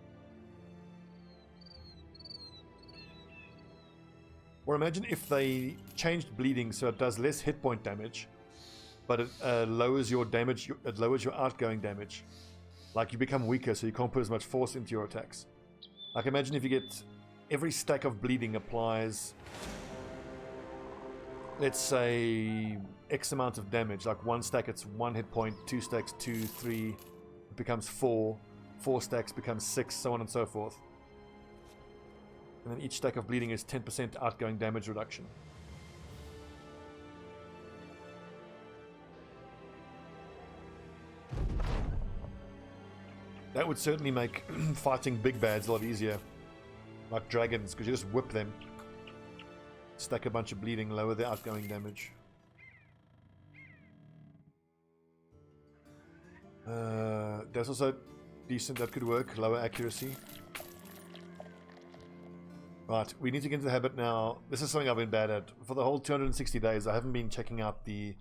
Or imagine if they changed bleeding so it does less hit point damage, but it lowers your damage. It lowers your outgoing damage. Like you become weaker, so you can't put as much force into your attacks. Like imagine if you get every stack of bleeding applies, let's say, X amount of damage. Like 1 stack, it's 1 hit point, 2 stacks, 2, 3, it becomes 4, 4 stacks becomes 6, so on and so forth. And then each stack of bleeding is 10% outgoing damage reduction. That would certainly make fighting big bads a lot easier. Like dragons, because you just whip them. Stack a bunch of bleeding, lower the outgoing damage. That's also decent, that could work. Lower accuracy. Right, we need to get into the habit now. This is something I've been bad at. For the whole 260 days, I haven't been checking out the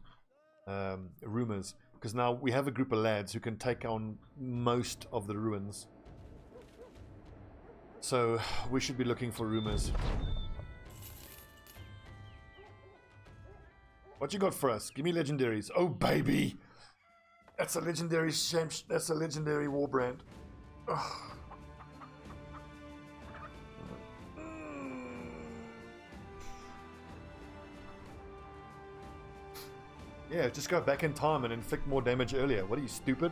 rumors. Because now we have a group of lads who can take on most of the ruins. So we should be looking for rumors. What you got for us? Give me legendaries. Oh baby, that's a legendary that's a legendary war brand. Ugh. Yeah, just go back in time and inflict more damage earlier. What are you, stupid?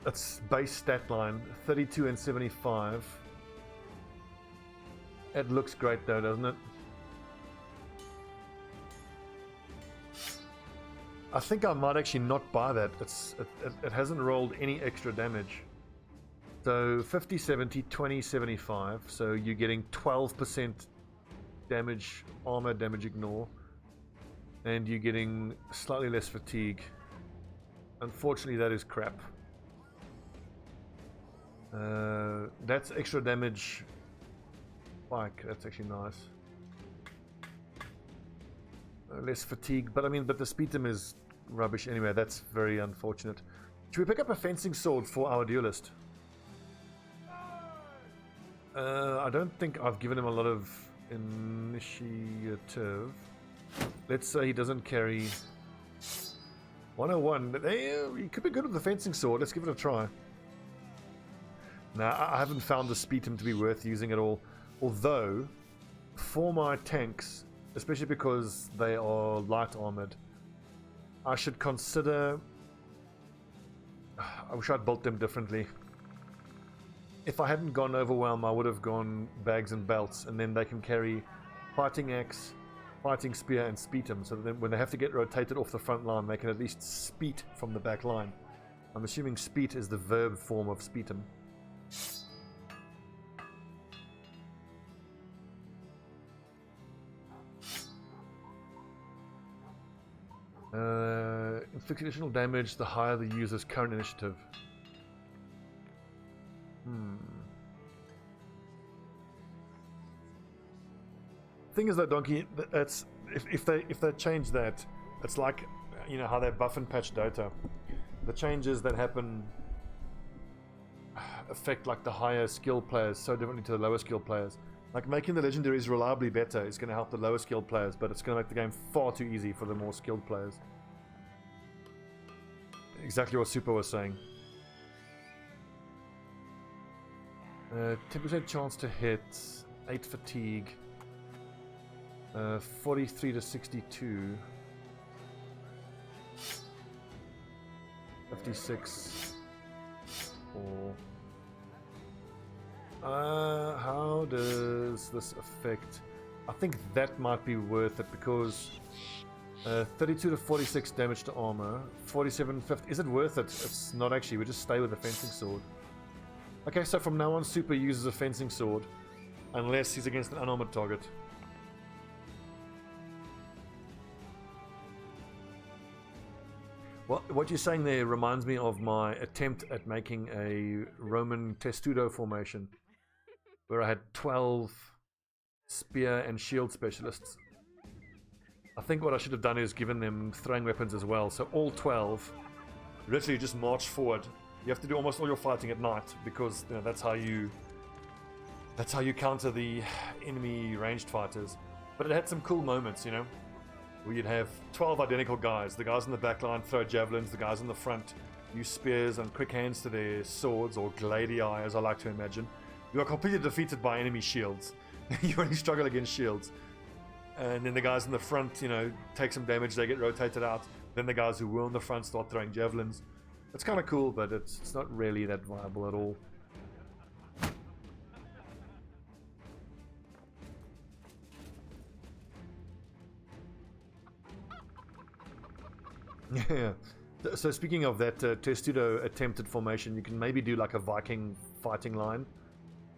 That's base stat line 32 and 75. It looks great though, doesn't it? I think I might actually not buy that. It hasn't rolled any extra damage. So 50, 70, 20, 75. So you're getting 12% damage, armor damage ignore. And you're getting slightly less fatigue. Unfortunately, that is crap. That's extra damage. Like, that's actually nice. Less fatigue, but I mean, but the speedum is rubbish anyway. That's very unfortunate. Should we pick up a fencing sword for our duelist? I don't think I've given him a lot of initiative. Let's say he doesn't carry 101, but he could be good with the fencing sword. Let's give it a try. Now, I haven't found the speedum to be worth using at all. Although, for my tanks, especially because they are light armored, I should consider... I wish I'd built them differently. If I hadn't gone overwhelm, I would have gone bags and belts, and then they can carry fighting axe, fighting spear, and speedum, so that then when they have to get rotated off the front line, they can at least speed from the back line. I'm assuming speed is the verb form of speedum. Inflict additional damage the higher the user's current initiative. Thing is though, Donkey, that's if they change that, it's like, you know how they buff and patch Dota. The changes that happen affect like the higher skill players so differently to the lower skill players. Like making the legendaries reliably better is going to help the lower skilled players, but it's going to make the game far too easy for the more skilled players. Exactly what Super was saying. 10% chance to hit, 8 fatigue, 43 to 62, 56, 4. How does this affect? I think that might be worth it because 32 to 46 damage to armor, 47, 50. Is it worth it? It's not actually. We just stay with the fencing sword. Okay, so from now on, Super uses a fencing sword unless he's against an unarmored target. Well, what you're saying there reminds me of my attempt at making a Roman testudo formation, where I had 12 spear and shield specialists. I think what I should have done is given them throwing weapons as well, so all 12 literally just march forward. You have to do almost all your fighting at night because, you know, that's how you counter the enemy ranged fighters. But it had some cool moments, you know, where you'd have 12 identical guys. The guys in the back line throw javelins, the guys in the front use spears and quick hands to their swords, or gladii as I like to imagine. You are completely defeated by enemy shields. You only struggle against shields. And then the guys in the front, you know, take some damage, they get rotated out. Then the guys who were on the front start throwing javelins. It's kind of cool, but it's not really that viable at all. Yeah. So speaking of that testudo attempted formation, you can maybe do like a Viking fighting line,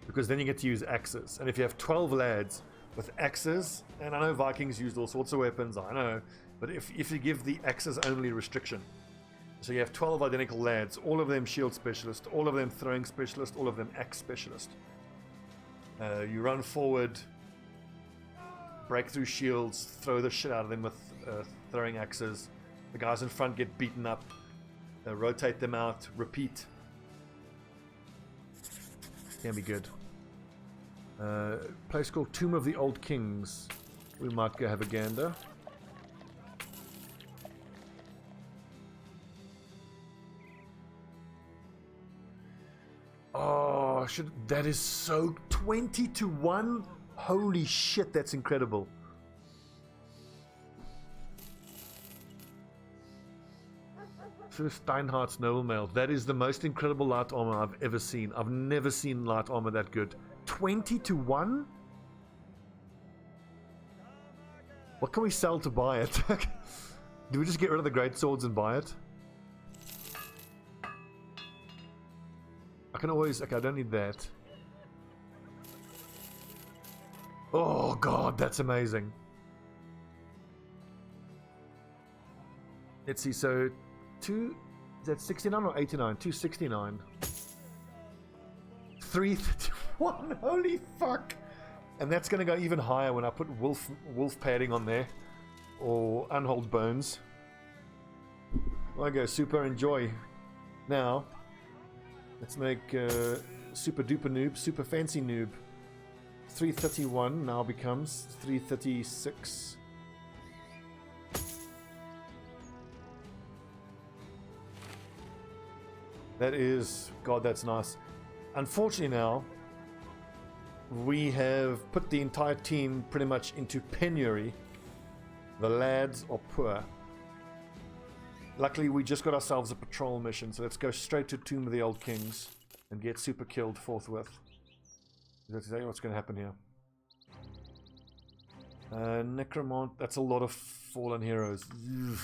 because then you get to use axes. And if you have 12 lads with axes, and I know Vikings used all sorts of weapons, I know, but if you give the axes only restriction, so you have 12 identical lads, all of them shield specialist, all of them throwing specialist, all of them axe specialist. You run forward, break through shields, throw the shit out of them with throwing axes. The guys in front get beaten up, rotate them out, repeat. Can be good. Place called Tomb of the Old Kings. We might go have a gander. Oh, that is so 20 to 1. Holy shit, that's incredible. So Steinhardt's Noble Mail. That is the most incredible light armor I've ever seen. I've never seen light armor that good. 20 to 1? What can we sell to buy it? Do we just get rid of the great swords and buy it? I can always... Okay, I don't need that. Oh god, that's amazing. Let's see, so... Is that 69 or 89? 269. 331, holy fuck! And that's going to go even higher when I put wolf padding on there. Or unhold bones. I go super enjoy. Now, let's make super duper noob, super fancy noob. 331 now becomes 336. That is, God, that's nice. Unfortunately now, we have put the entire team pretty much into penury. The lads are poor. Luckily, we just got ourselves a patrol mission, so let's go straight to Tomb of the Old Kings and get super killed forthwith. That's exactly what's going to happen here. Necromant, that's a lot of fallen heroes. Ugh.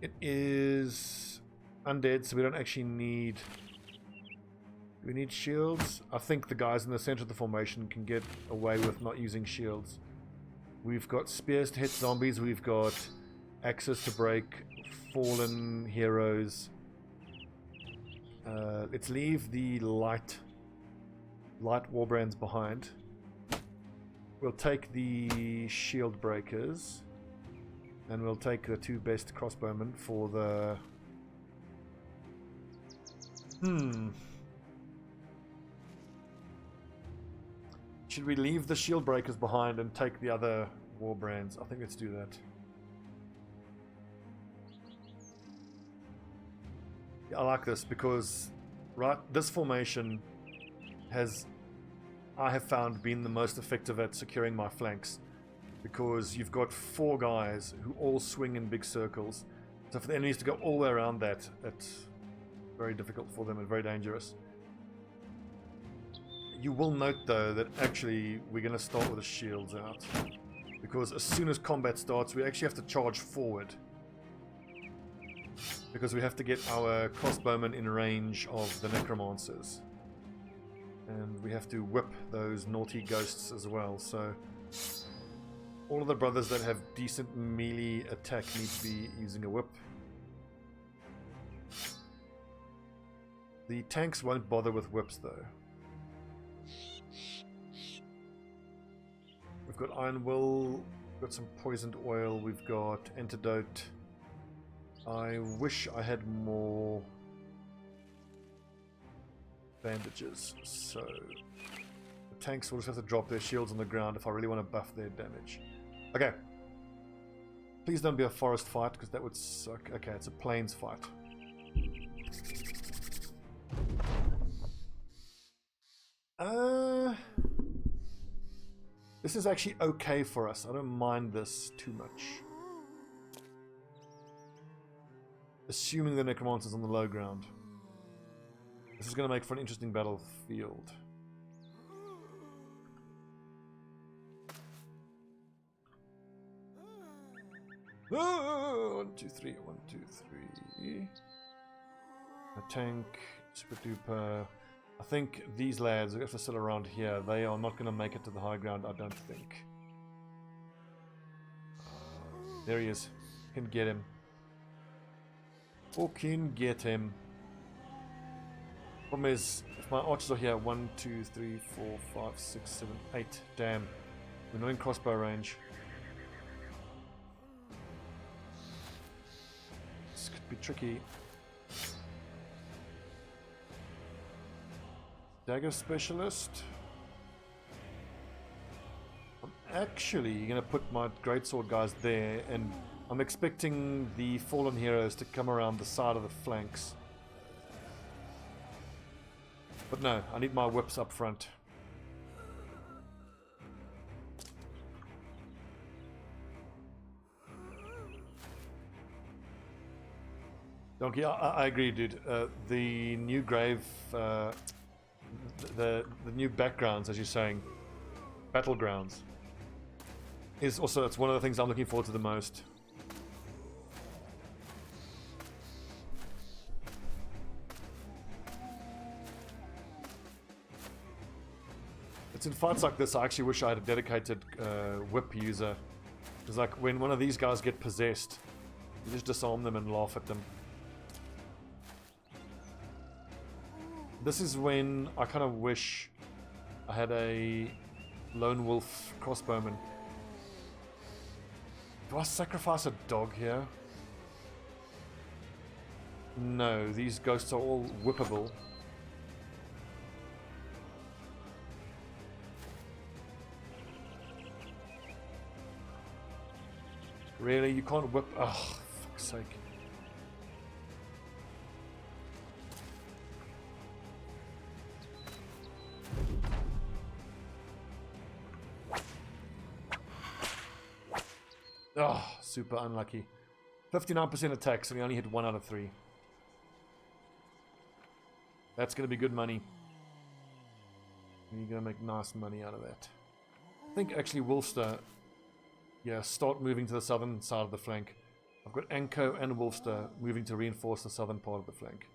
It is undead, so we don't actually need... Do we need shields? I think the guys in the center of the formation can get away with not using shields. We've got spears to hit zombies, we've got axes to break fallen heroes. Let's leave the light warbrands behind. We'll take the shield breakers. And we'll take the 2 best crossbowmen for the... Should we leave the shield breakers behind and take the other war brands? I think let's do that. Yeah, I like this because this formation has, I have found, been the most effective at securing my flanks. Because you've got 4 guys who all swing in big circles. So for the enemies to go all the way around that, it's very difficult for them and very dangerous. You will note though that actually we're going to start with the shields out. Because as soon as combat starts, we actually have to charge forward. Because we have to get our crossbowmen in range of the necromancers. And we have to whip those naughty ghosts as well, so... All of the brothers that have decent melee attack need to be using a whip. The tanks won't bother with whips though. We've got Iron Will, we've got some poisoned oil, we've got antidote. I wish I had more bandages, so the tanks will just have to drop their shields on the ground if I really want to buff their damage. Okay. Please don't be a forest fight, because that would suck. Okay, it's a plains fight. This is actually okay for us. I don't mind this too much. Assuming the necromancer's on the low ground. This is going to make for an interesting battlefield. Oh, 1, 2, 3, 1, 2, 3. A tank, super duper. I think these lads, if they're still around here, they are not going to make it to the high ground, I don't think. There he is. Can get him. Fucking get him. Problem is, if my archers are here, 1, 2, 3, 4, 5, 6, 7, 8. Damn. We're not in crossbow range. This could be tricky. Dagger specialist. I'm actually going to put my greatsword guys there, and I'm expecting the fallen heroes to come around the side of the flanks. But no, I need my whips up front. Donkey, I agree, dude. The new grave, the new backgrounds, as you're saying, battlegrounds, is also, it's one of the things I'm looking forward to the most. It's in fights like this I actually wish I had a dedicated whip user. Because like when one of these guys get possessed, you just disarm them and laugh at them. This is when I kind of wish I had a lone wolf crossbowman. Do I sacrifice a dog here? No, these ghosts are all whippable. Really? You can't whip... Oh, for fuck's sake. Oh, super unlucky. 59% attacks and we only hit 1 out of 3. That's going to be good money. You're going to make nice money out of that. I think actually Wolfster... Yeah, start moving to the southern side of the flank. I've got Anko and Wolfster moving to reinforce the southern part of the flank.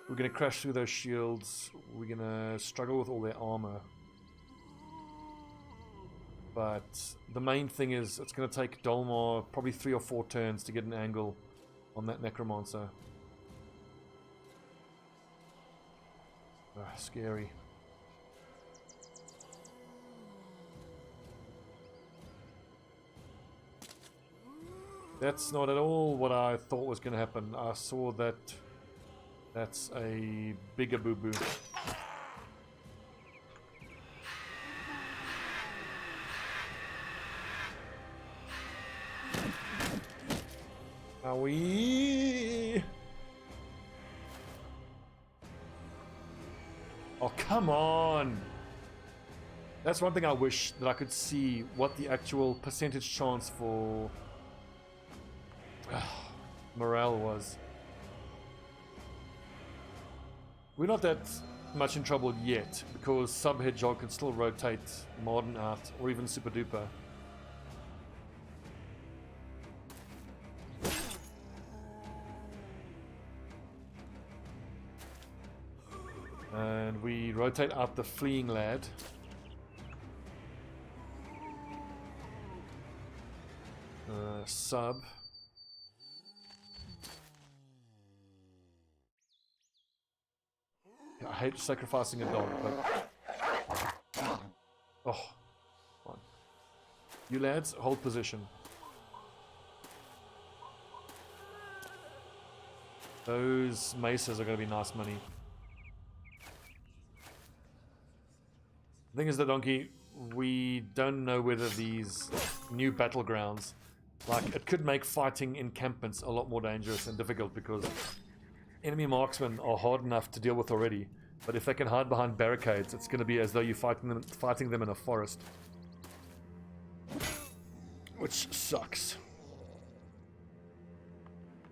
We're going to crash through those shields. We're going to struggle with all their armor. But the main thing is it's going to take Dolmar probably 3 or 4 turns to get an angle on that Necromancer. Scary. That's not at all what I thought was going to happen. I saw that that's a bigger boo-boo. Owie! Oh, come on! That's one thing I wish that I could see what the actual percentage chance for morale was. We're not that much in trouble yet because Sub Hedgehog can still rotate Marden out or even Super Duper. And we rotate out the fleeing lad. Sub. I hate sacrificing a dog, but... Oh. Fine. You lads, hold position. Those maces are going to be nice money. The thing is, the Donkey, we don't know whether these new battlegrounds, like, it could make fighting encampments a lot more dangerous and difficult because enemy marksmen are hard enough to deal with already, but if they can hide behind barricades, it's going to be as though you're fighting them in a forest. Which sucks.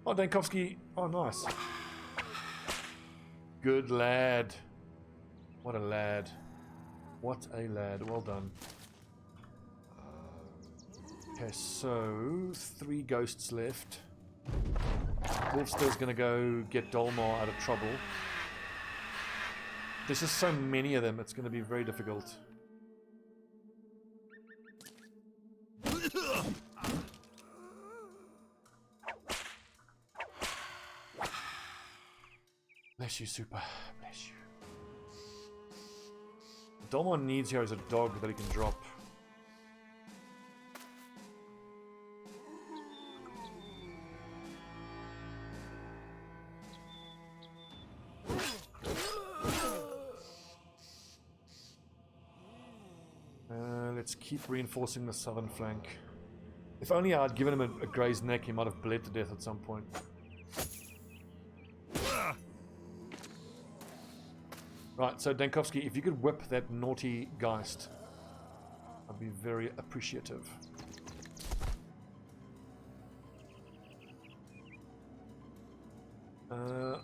Oh, Dankovsky. Oh, nice. Good lad. What a lad. What a lad. Well done. Okay, so 3 ghosts left. Wolfster's gonna go get Dolmar out of trouble. There's just so many of them, it's gonna be very difficult. Bless you, Super. Bless you. Dolmar needs here as a dog that he can drop. Let's keep reinforcing the southern flank. If only I'd given him a grazed neck, he might have bled to death at some point. Right, so Dankovsky, if you could whip that naughty Geist, I'd be very appreciative.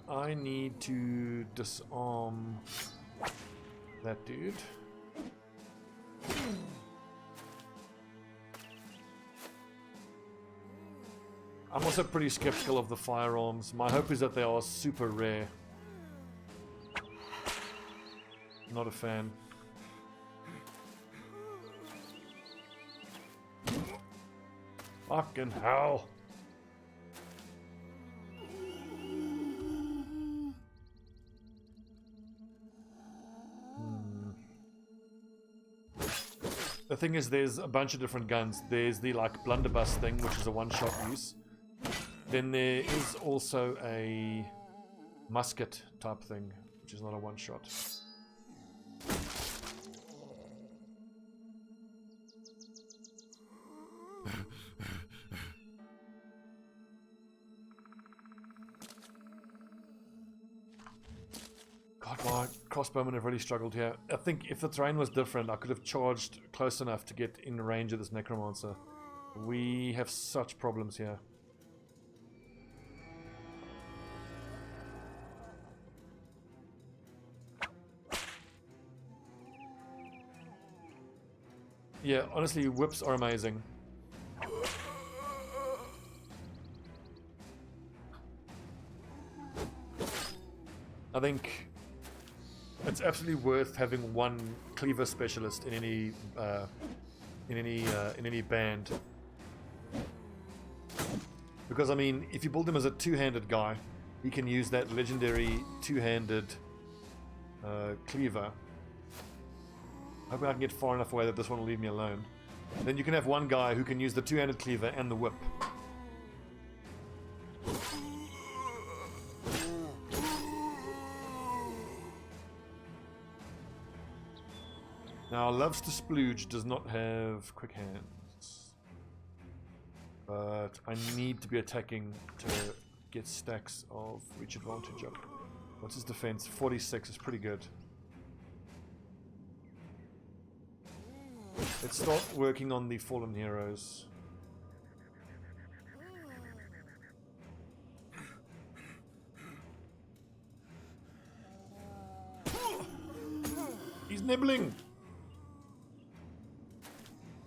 I need to disarm that dude. I'm also pretty skeptical of the firearms. My hope is that they are super rare. Not a fan. Fucking hell. The thing is, there's a bunch of different guns. There's the like blunderbuss thing, which is a one-shot use. Then there is also a musket type thing, which is not a one-shot. God, my crossbowmen have really struggled here. I think if the terrain was different, I could have charged close enough to get in range of this necromancer. We have such problems here. Yeah, honestly, whips are amazing. I think it's absolutely worth having one cleaver specialist in any band, because I mean, if you build him as a two-handed guy, he can use that legendary two-handed cleaver. Hoping I can get far enough away that this one will leave me alone. Then you can have one guy who can use the two-handed cleaver and the whip. Now, Loves to Splooge does not have quick hands. But I need to be attacking to get stacks of reach advantage up. What's his defense? 46 is pretty good. Let's start working on the fallen heroes. He's nibbling!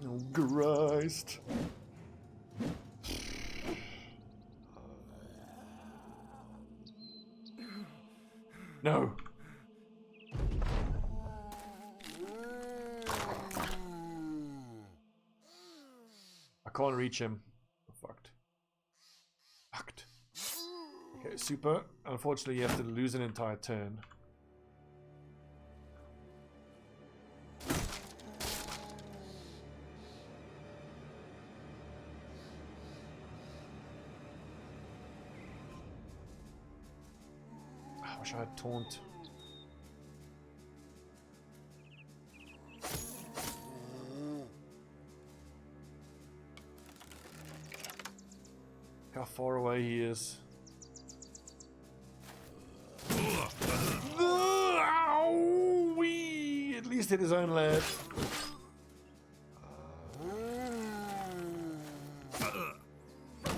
Oh, Christ. No! I can't reach him. Fucked. Fucked. Okay, super. Unfortunately, you have to lose an entire turn. I wish I had taunt. How far away he is. Ow-wee! At least hit his own lad.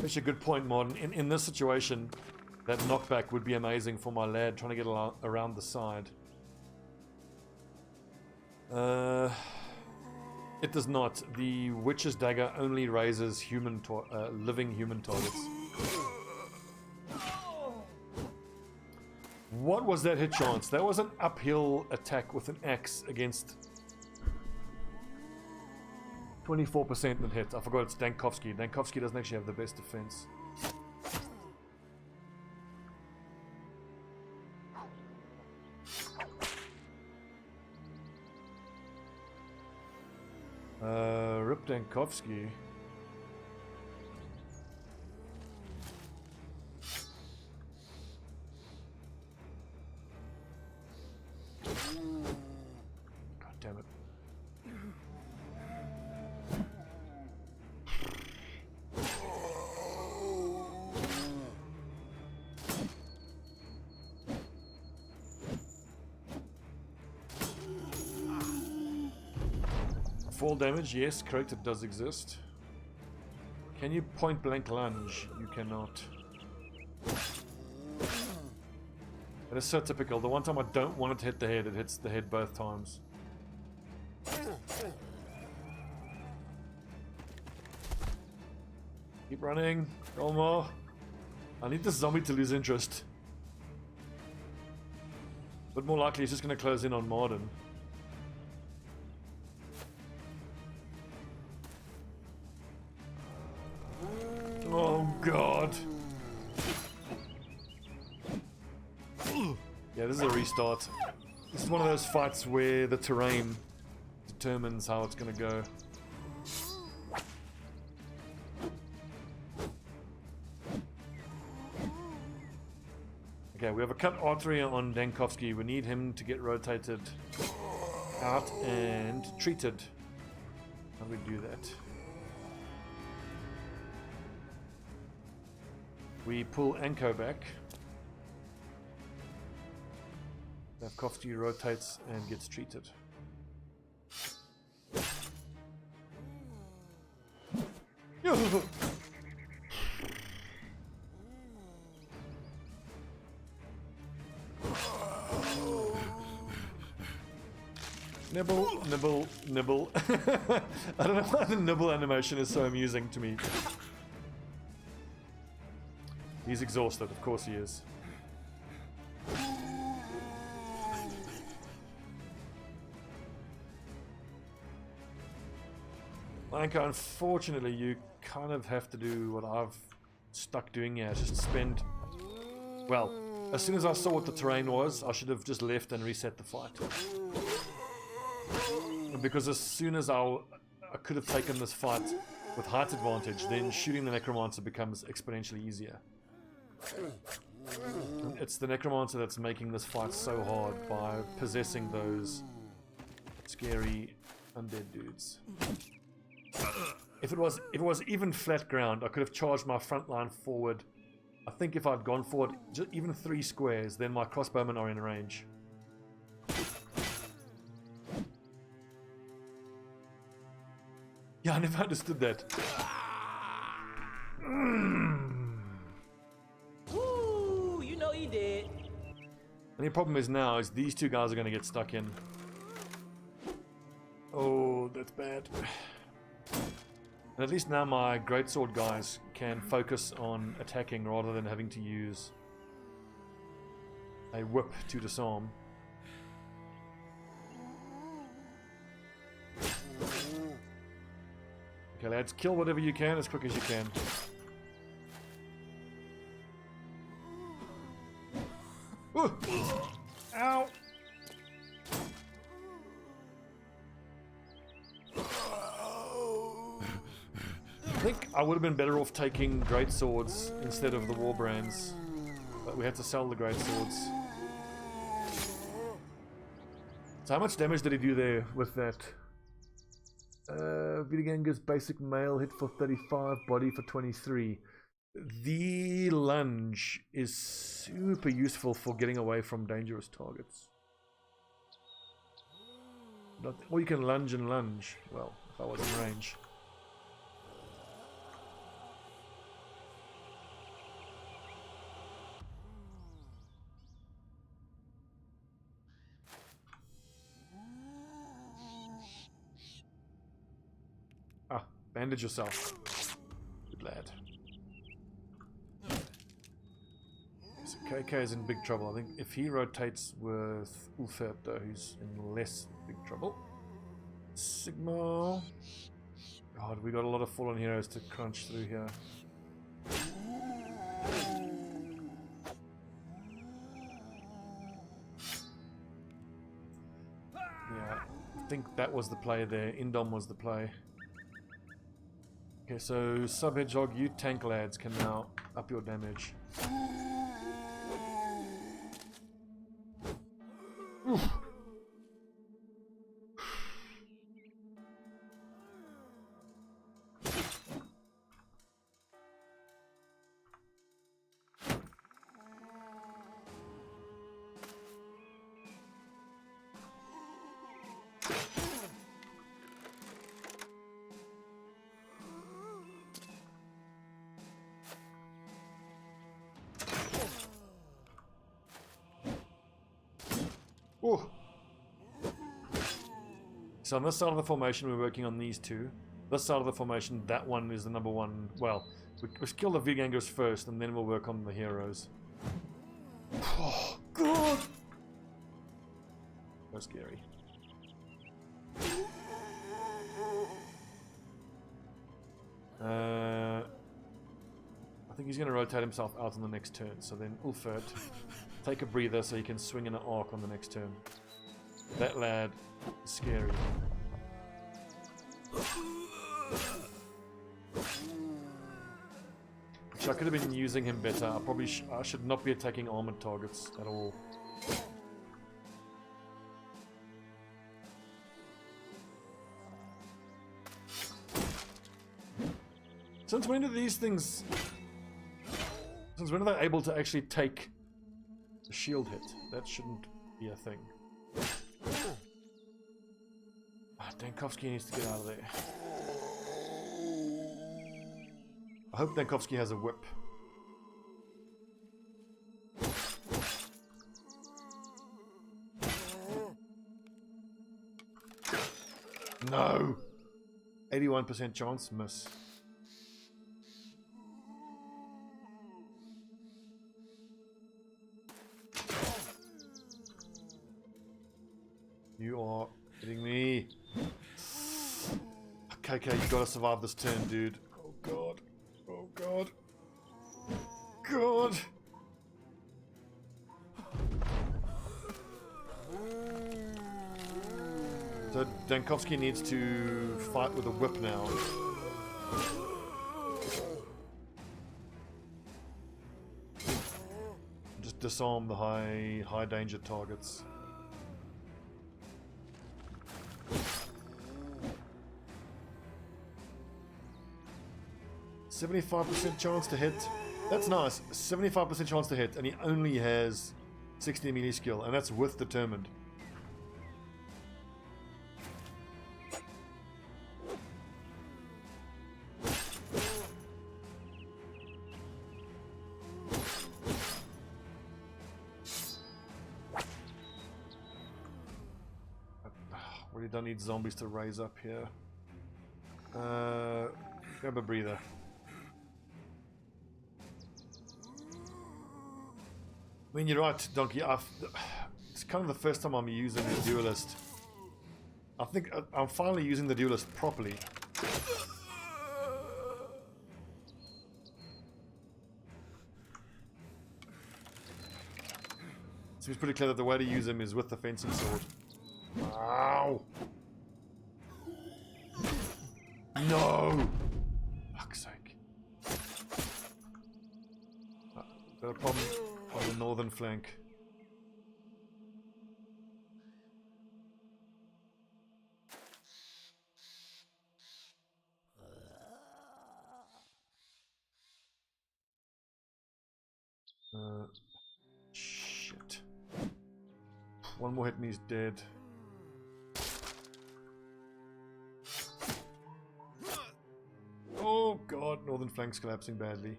That's a good point, Modern. In this situation, that knockback would be amazing for my lad trying to get around the side. It does not. The Witch's Dagger only raises living human targets. What was that hit chance? That was an uphill attack with an axe against 24% that hit. I forgot it's Dankovsky. Dankovsky doesn't actually have the best defense. Rip Dankovsky. God damn it. Fall damage, yes, correct, it does exist. Can you point blank lunge? You cannot. That's so typical. The one time I don't want it to hit the head, it hits the head both times. Keep running. Olmo. I need this zombie to lose interest. But more likely he's just going to close in on Marden. Oh god. Yeah, this is a restart. This is one of those fights where the terrain determines how it's going to go. Okay, we have a cut artery on Dankovsky. We need him to get rotated out and treated. How do we do that? We pull Anko back. Dankovsky rotates and gets treated. Nibble, nibble, nibble. I don't know why the nibble animation is so amusing to me. He's exhausted, of course he is. Lanka, unfortunately, you kind of have to do what I've stuck doing here. Just spend... Well, as soon as I saw what the terrain was, I should have just left and reset the fight. Because as soon as I could have taken this fight with height advantage, then shooting the Necromancer becomes exponentially easier. It's the Necromancer that's making this fight so hard by possessing those scary undead dudes. If it was even flat ground, I could have charged my front line forward. I think if I'd gone forward just even 3 squares, then my crossbowmen are in range. Yeah, I never understood that. Ooh, you know you did. And the problem is now is these two guys are going to get stuck in. Oh, that's bad. And at least now my greatsword guys can focus on attacking rather than having to use a whip to disarm. Okay, lads, kill whatever you can as quick as you can. Ooh. Ow! I think I would have been better off taking great swords instead of the war brands, but we had to sell the great swords. So how much damage did he do there with that? Vidiganga's basic male hit for 35, body for 23. The lunge is super useful for getting away from dangerous targets. Or you can lunge and lunge. Well, if I was in range. Ah, bandage yourself. Good lad. So KK is in big trouble. I think if he rotates with Ulfert though, he's in less big trouble. Sigma. God, we got a lot of fallen heroes to crunch through here. Yeah, I think that was the play there. Indom was the play. Okay, so Sub-Hedgehog, you tank lads can now up your damage. Oof. Oh. So on this side of the formation, we're working on these two. This side of the formation, that one is the number one. Well, we'll kill the V-gangers first, and then we'll work on the heroes. Oh, God! So scary. I think he's going to rotate himself out on the next turn. So then Ulfert, take a breather so he can swing in an arc on the next turn. That lad is scary. I could have been using him better. I should not be attacking armored targets at all. Since when are these things... Since when are they able to actually take a shield hit? That shouldn't be a thing. Dankovsky needs to get out of there. I hope Dankovsky has a whip. No! 81% chance, miss. You are kidding me. Okay, you gotta survive this turn, dude. Oh god. Oh god. God. So Dankovsky needs to fight with a whip now. Just disarm the high danger targets. 75% chance to hit. That's nice. 75% chance to hit, and he only has 60 melee skill, and that's with determined. Really don't need zombies to raise up here. Grab a breather. I mean, you're right, Donkey. It's kind of the first time I'm using the duelist. I think I'm finally using the duelist properly. Seems pretty clear that the way to use him is with the fencing sword. Ow! No! Fuck's sake. Got a problem on the northern flank. Shit. One more hit and he's dead. Oh god, northern flank's collapsing badly.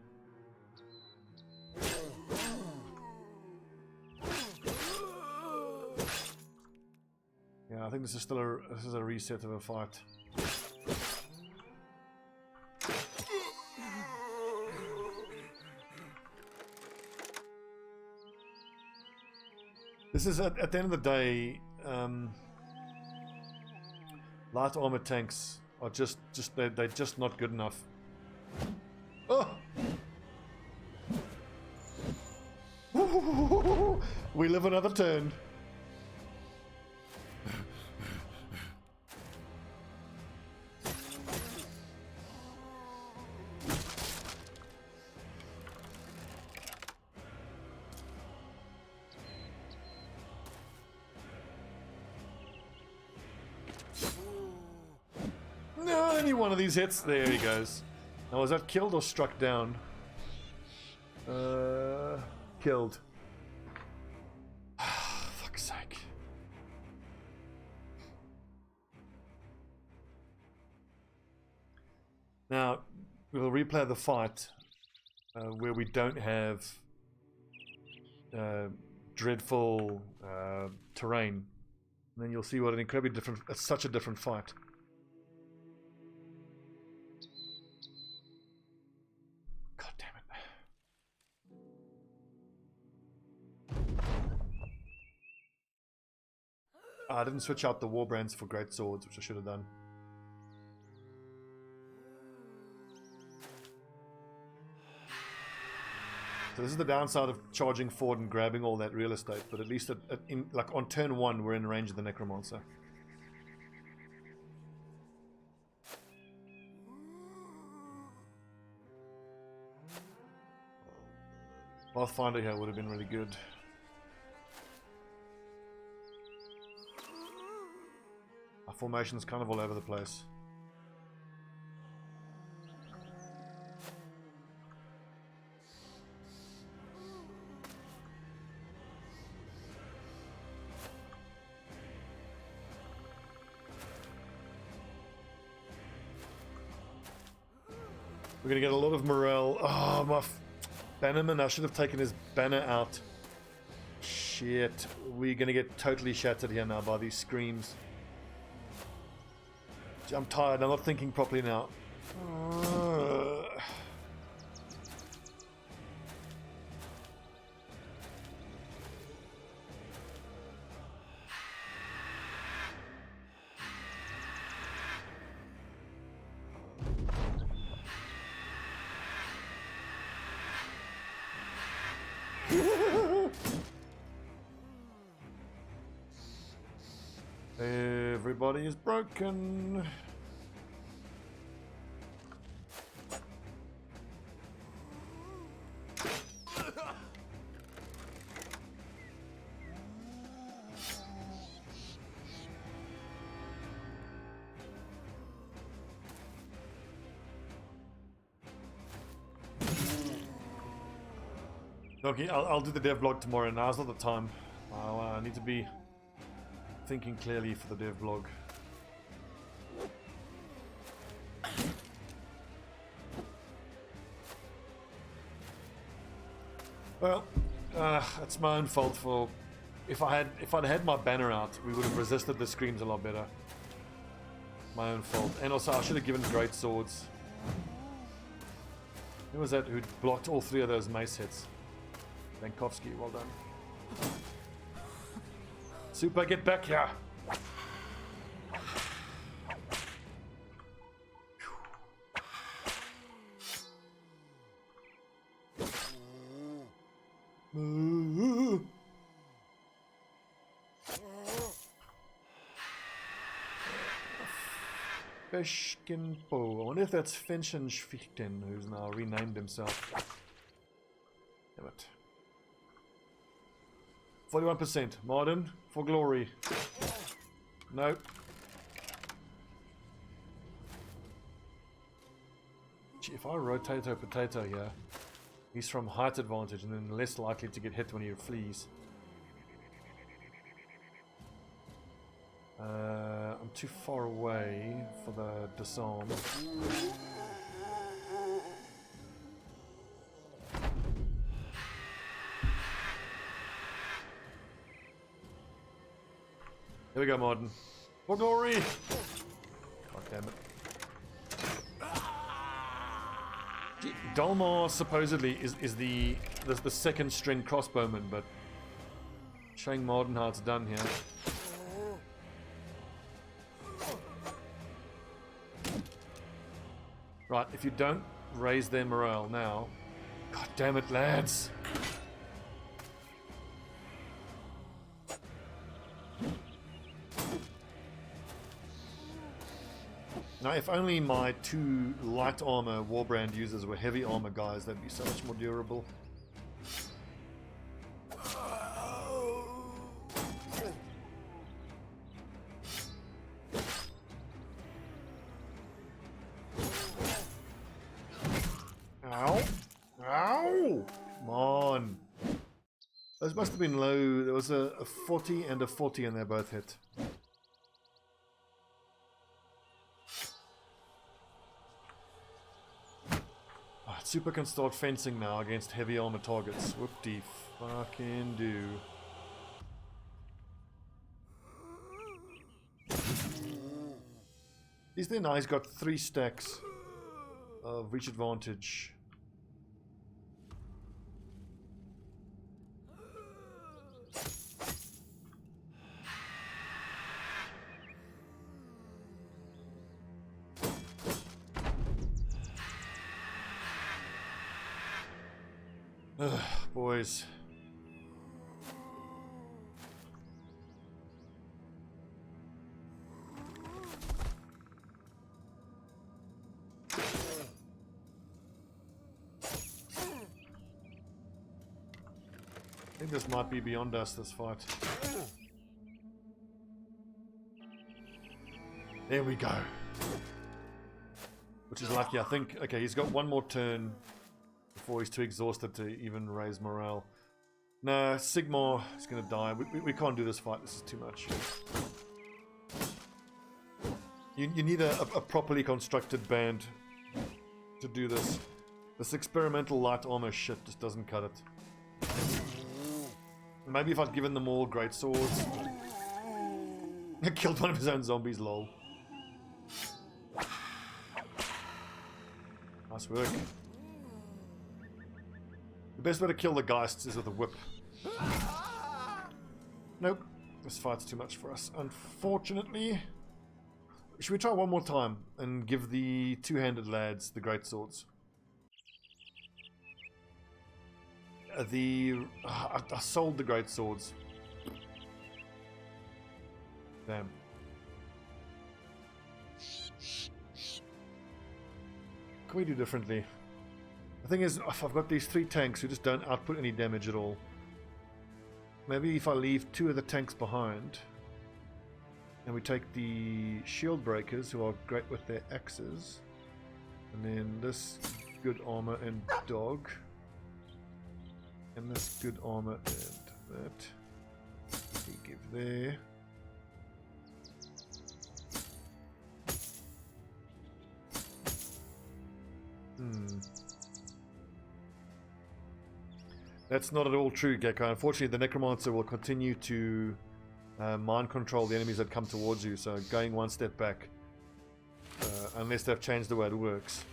Yeah, I think this is still a reset of a fight. This is at the end of the day, light armor tanks are they're just not good enough. Oh! We live another turn. No, only one of these hits. There he goes. Now, was that killed or struck down? Killed. Fuck's sake. Now, we'll replay the fight where we don't have dreadful terrain. And then you'll see what an incredibly different, such a different fight. God damn it. I didn't switch out the war brands for great swords, which I should have done. So this is the downside of charging forward and grabbing all that real estate, but at least like on turn 1 we're in range of the necromancer. Pathfinder here would have been really good. Our formation is kind of all over the place. We're gonna get a lot of morale. Oh, my Bannerman, I should have taken his banner out. Shit, we're gonna get totally shattered here now by these screams. I'm tired, I'm not thinking properly now. Everybody is broken. Okay, I'll do the dev blog tomorrow. Now's not the time. I need to be thinking clearly for the dev blog. Well, it's my own fault for if I'd had my banner out, we would have resisted the screams a lot better. My own fault. And also I should have given great swords. Who was that who blocked all 3 of those mace hits? Bankovsky, well done. Super, get back here! Beshkinpo. I wonder if that's Fenschenschwichten, who's now renamed himself. Damn it. 41%. Modern for glory. No. Gee, if I rotate a potato here, he's from height advantage and then less likely to get hit when he flees. I'm too far away for the disarm. Here we go, Martin. For glory! God damn it. Dalmar supposedly is the second string crossbowman, but showing Martin how it's done here. Right, if you don't raise their morale now... God damn it, lads! Now, if only my 2 light armor warbrand users were heavy armor guys, that'd be so much more durable. Ow! Ow! Come on! Those must have been low. There was a 40 and a 40 and they both hit. Super can start fencing now against heavy armor targets. Whoop-de fucking do. He's there now. He's got 3 stacks of reach advantage. Ugh, boys. I think this might be beyond us, this fight. There we go. Which is lucky, I think. Okay, he's got one more turn before he's too exhausted to even raise morale. No, Sigmar is going to die. We can't do this fight. This is too much. You need a properly constructed band to do this. This experimental light armor shit just doesn't cut it. Maybe if I'd given them all great swords. He killed one of his own zombies, lol. Nice work. The best way to kill the Geists is with a whip. Nope. This fight's too much for us, unfortunately. Should we try one more time and give the two-handed lads the great swords? I sold the great swords. Damn. What can we do differently? The thing is, I've got these 3 tanks who just don't output any damage at all. Maybe if I leave 2 of the tanks behind, and we take the shield breakers, who are great with their axes, and then this good armor and dog. And this good armor and that we give there. That's not at all true, Gecko. Unfortunately, the Necromancer will continue to mind control the enemies that come towards you, so going one step back, unless they've changed the way it works,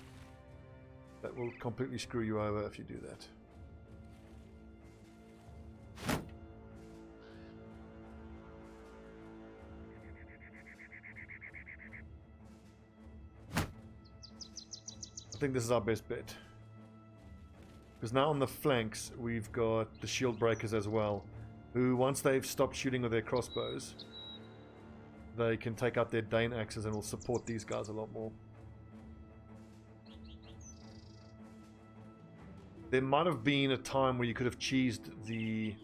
that will completely screw you over if you do that. I think this is our best bet. Because now on the flanks, we've got the shield breakers as well, who once they've stopped shooting with their crossbows, they can take out their Dane axes and will support these guys a lot more. There might have been a time where you could have cheesed the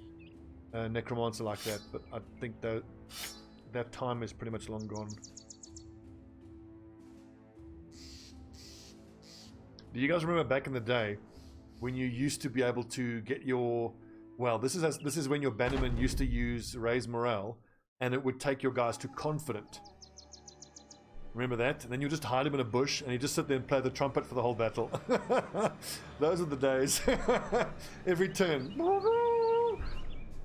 Necromancer like that, but I think that time is pretty much long gone. Do you guys remember back in the day when you used to be able to get your... Well, this is when your bannerman used to use raise morale, and it would take your guys to confident. Remember that? And then you just hide him in a bush, and you just sit there and play the trumpet for the whole battle. Those are the days. Every turn.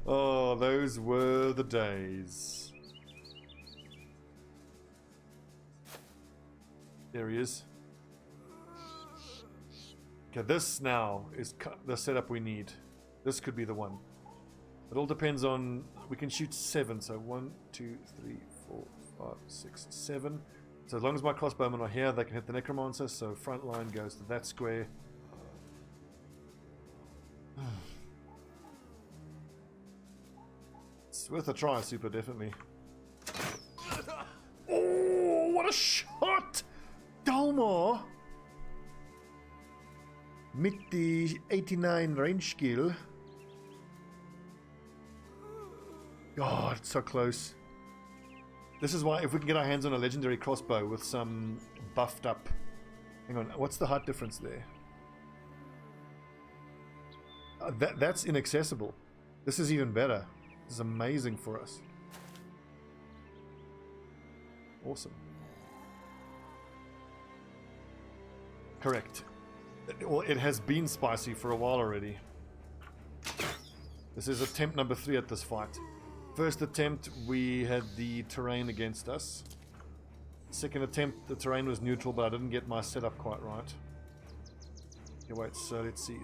Oh, those were the days. There he is. Okay, this now is the setup we need. This could be the one. It all depends on... We can shoot 7, so 1, 2, 3, 4, 5, 6, 7. So as long as my crossbowmen are here, they can hit the Necromancer, so front line goes to that square. It's worth a try, super, definitely. Oh, what a shot! Dalmor! Mit die 89 range skill. God, it's so close. This is why if we can get our hands on a legendary crossbow with some buffed up... Hang on, what's the height difference there? That's inaccessible. This is even better. This is amazing for us. Awesome. Correct. Well, it has been spicy for a while already. This is attempt number 3 at this fight. First attempt, we had the terrain against us. Second attempt, the terrain was neutral, but I didn't get my setup quite right. Okay, wait, so let's see.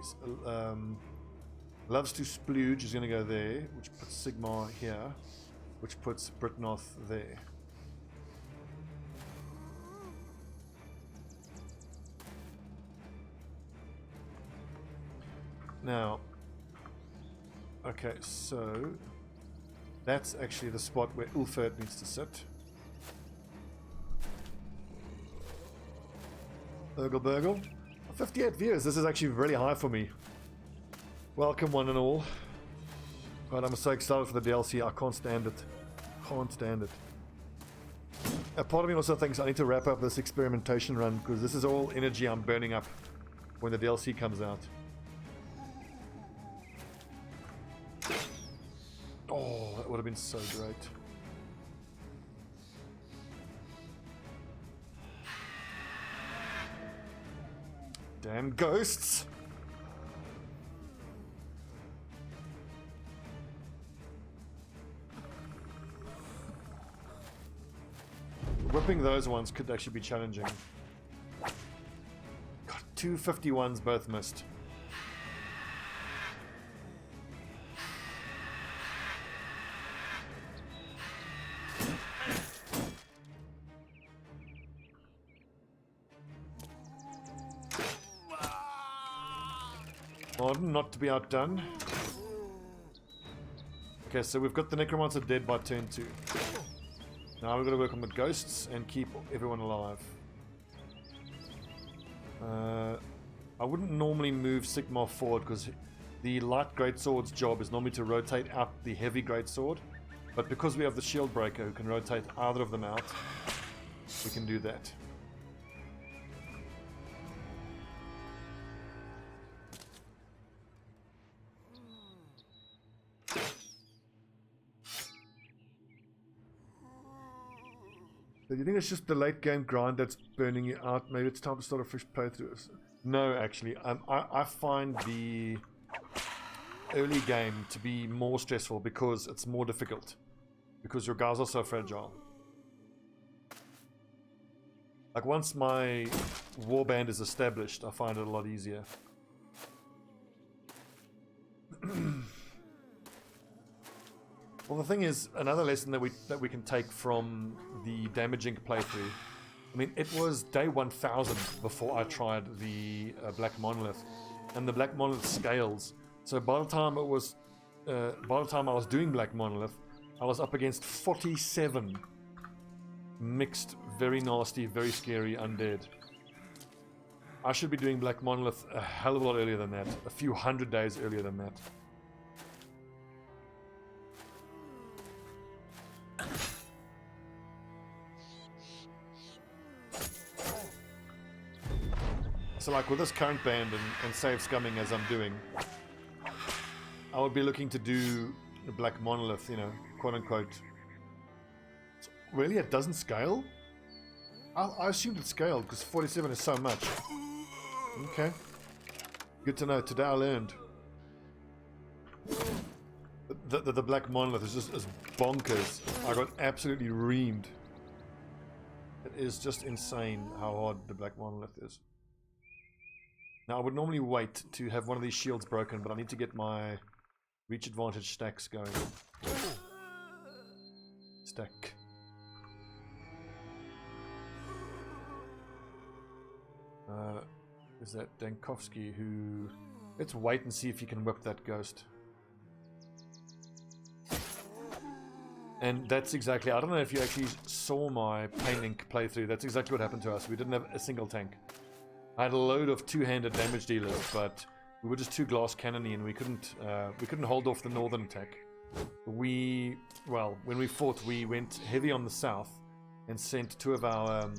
Loves to splooge is going to go there, which puts Sigmar here, which puts Britnoth there. Now, okay, so that's actually the spot where Ulfert needs to sit. Burgle Burgle. 58 views, this is actually really high for me. Welcome one and all. God, I'm so excited for the DLC, I can't stand it. Can't stand it. A part of me also thinks I need to wrap up this experimentation run, because this is all energy I'm burning up when the DLC comes out. Oh, that would have been so great. Damn ghosts! Whipping those ones could actually be challenging. God, 251s both missed. Not to be outdone. Okay, so we've got the Necromancer dead by turn 2. Now we've got to work on the ghosts and keep everyone alive. I wouldn't normally move Sigmar forward because the light greatsword's job is normally to rotate out the heavy greatsword, but because we have the shield breaker who can rotate either of them out, we can do that. Do you think it's just the late game grind that's burning you out? Maybe it's time to start a fresh playthrough. No, actually, I find the early game to be more stressful because it's more difficult. Because your guys are so fragile. Like once my warband is established, I find it a lot easier. Well, the thing is, another lesson that we can take from the Damaging playthrough. I mean, it was day 1000 before I tried the Black Monolith, and the Black Monolith scales. So by the time I was doing Black Monolith, I was up against 47 mixed, very nasty, very scary undead. I should be doing Black Monolith a hell of a lot earlier than that, a few hundred days earlier than that. So like with this current band and save scumming as I'm doing, I would be looking to do the Black Monolith, you know, quote unquote. So really, it doesn't scale? I assumed it scaled because 47 is so much. Okay. Good to know. Today I learned. The Black Monolith is just as bonkers. I got absolutely reamed. It is just insane how hard the Black Monolith is. Now I would normally wait to have one of these shields broken, but I need to get my reach advantage stacks going. Stack. Is that Dankovsky who... Let's wait and see if he can whip that ghost. And that's exactly... I don't know if you actually saw my Pain Inc. playthrough. That's exactly what happened to us. We didn't have a single tank. I had a load of two-handed damage dealers, but we were just too glass cannony and we couldn't hold off the northern attack. Well, when we fought, we went heavy on the south and sent two of our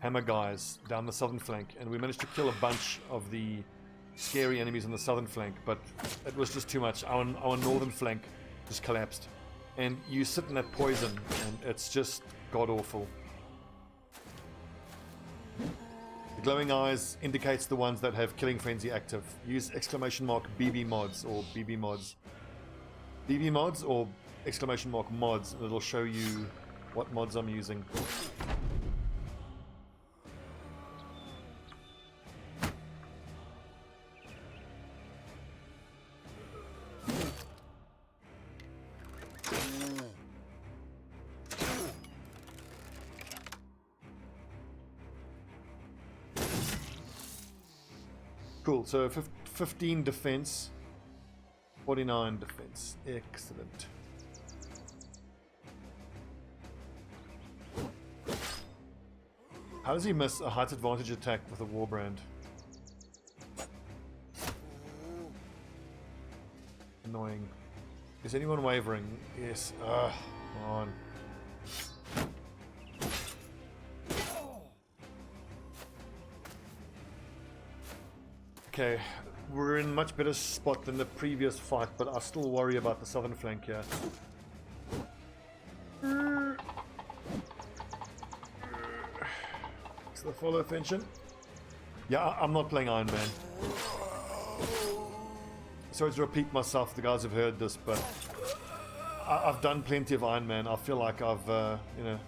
hammer guys down the southern flank, and we managed to kill a bunch of the scary enemies on the southern flank, but it was just too much. Our northern flank just collapsed. And you sit in that poison, and it's just god-awful. The glowing eyes indicates the ones that have Killing Frenzy active. Use !BB mods or BB mods. BB mods or !mods, and it'll show you what mods I'm using. Cool, so 15 defense, 49 defense. Excellent. How does he miss a height advantage attack with a Warbrand? Annoying. Is anyone wavering? Yes. Ugh, come on. Okay, we're in much better spot than the previous fight, but I still worry about the southern flank here. Is the full attention? Yeah, I'm not playing Iron Man. Sorry to repeat myself, the guys have heard this, but I've done plenty of Iron Man. I feel like I've, you know,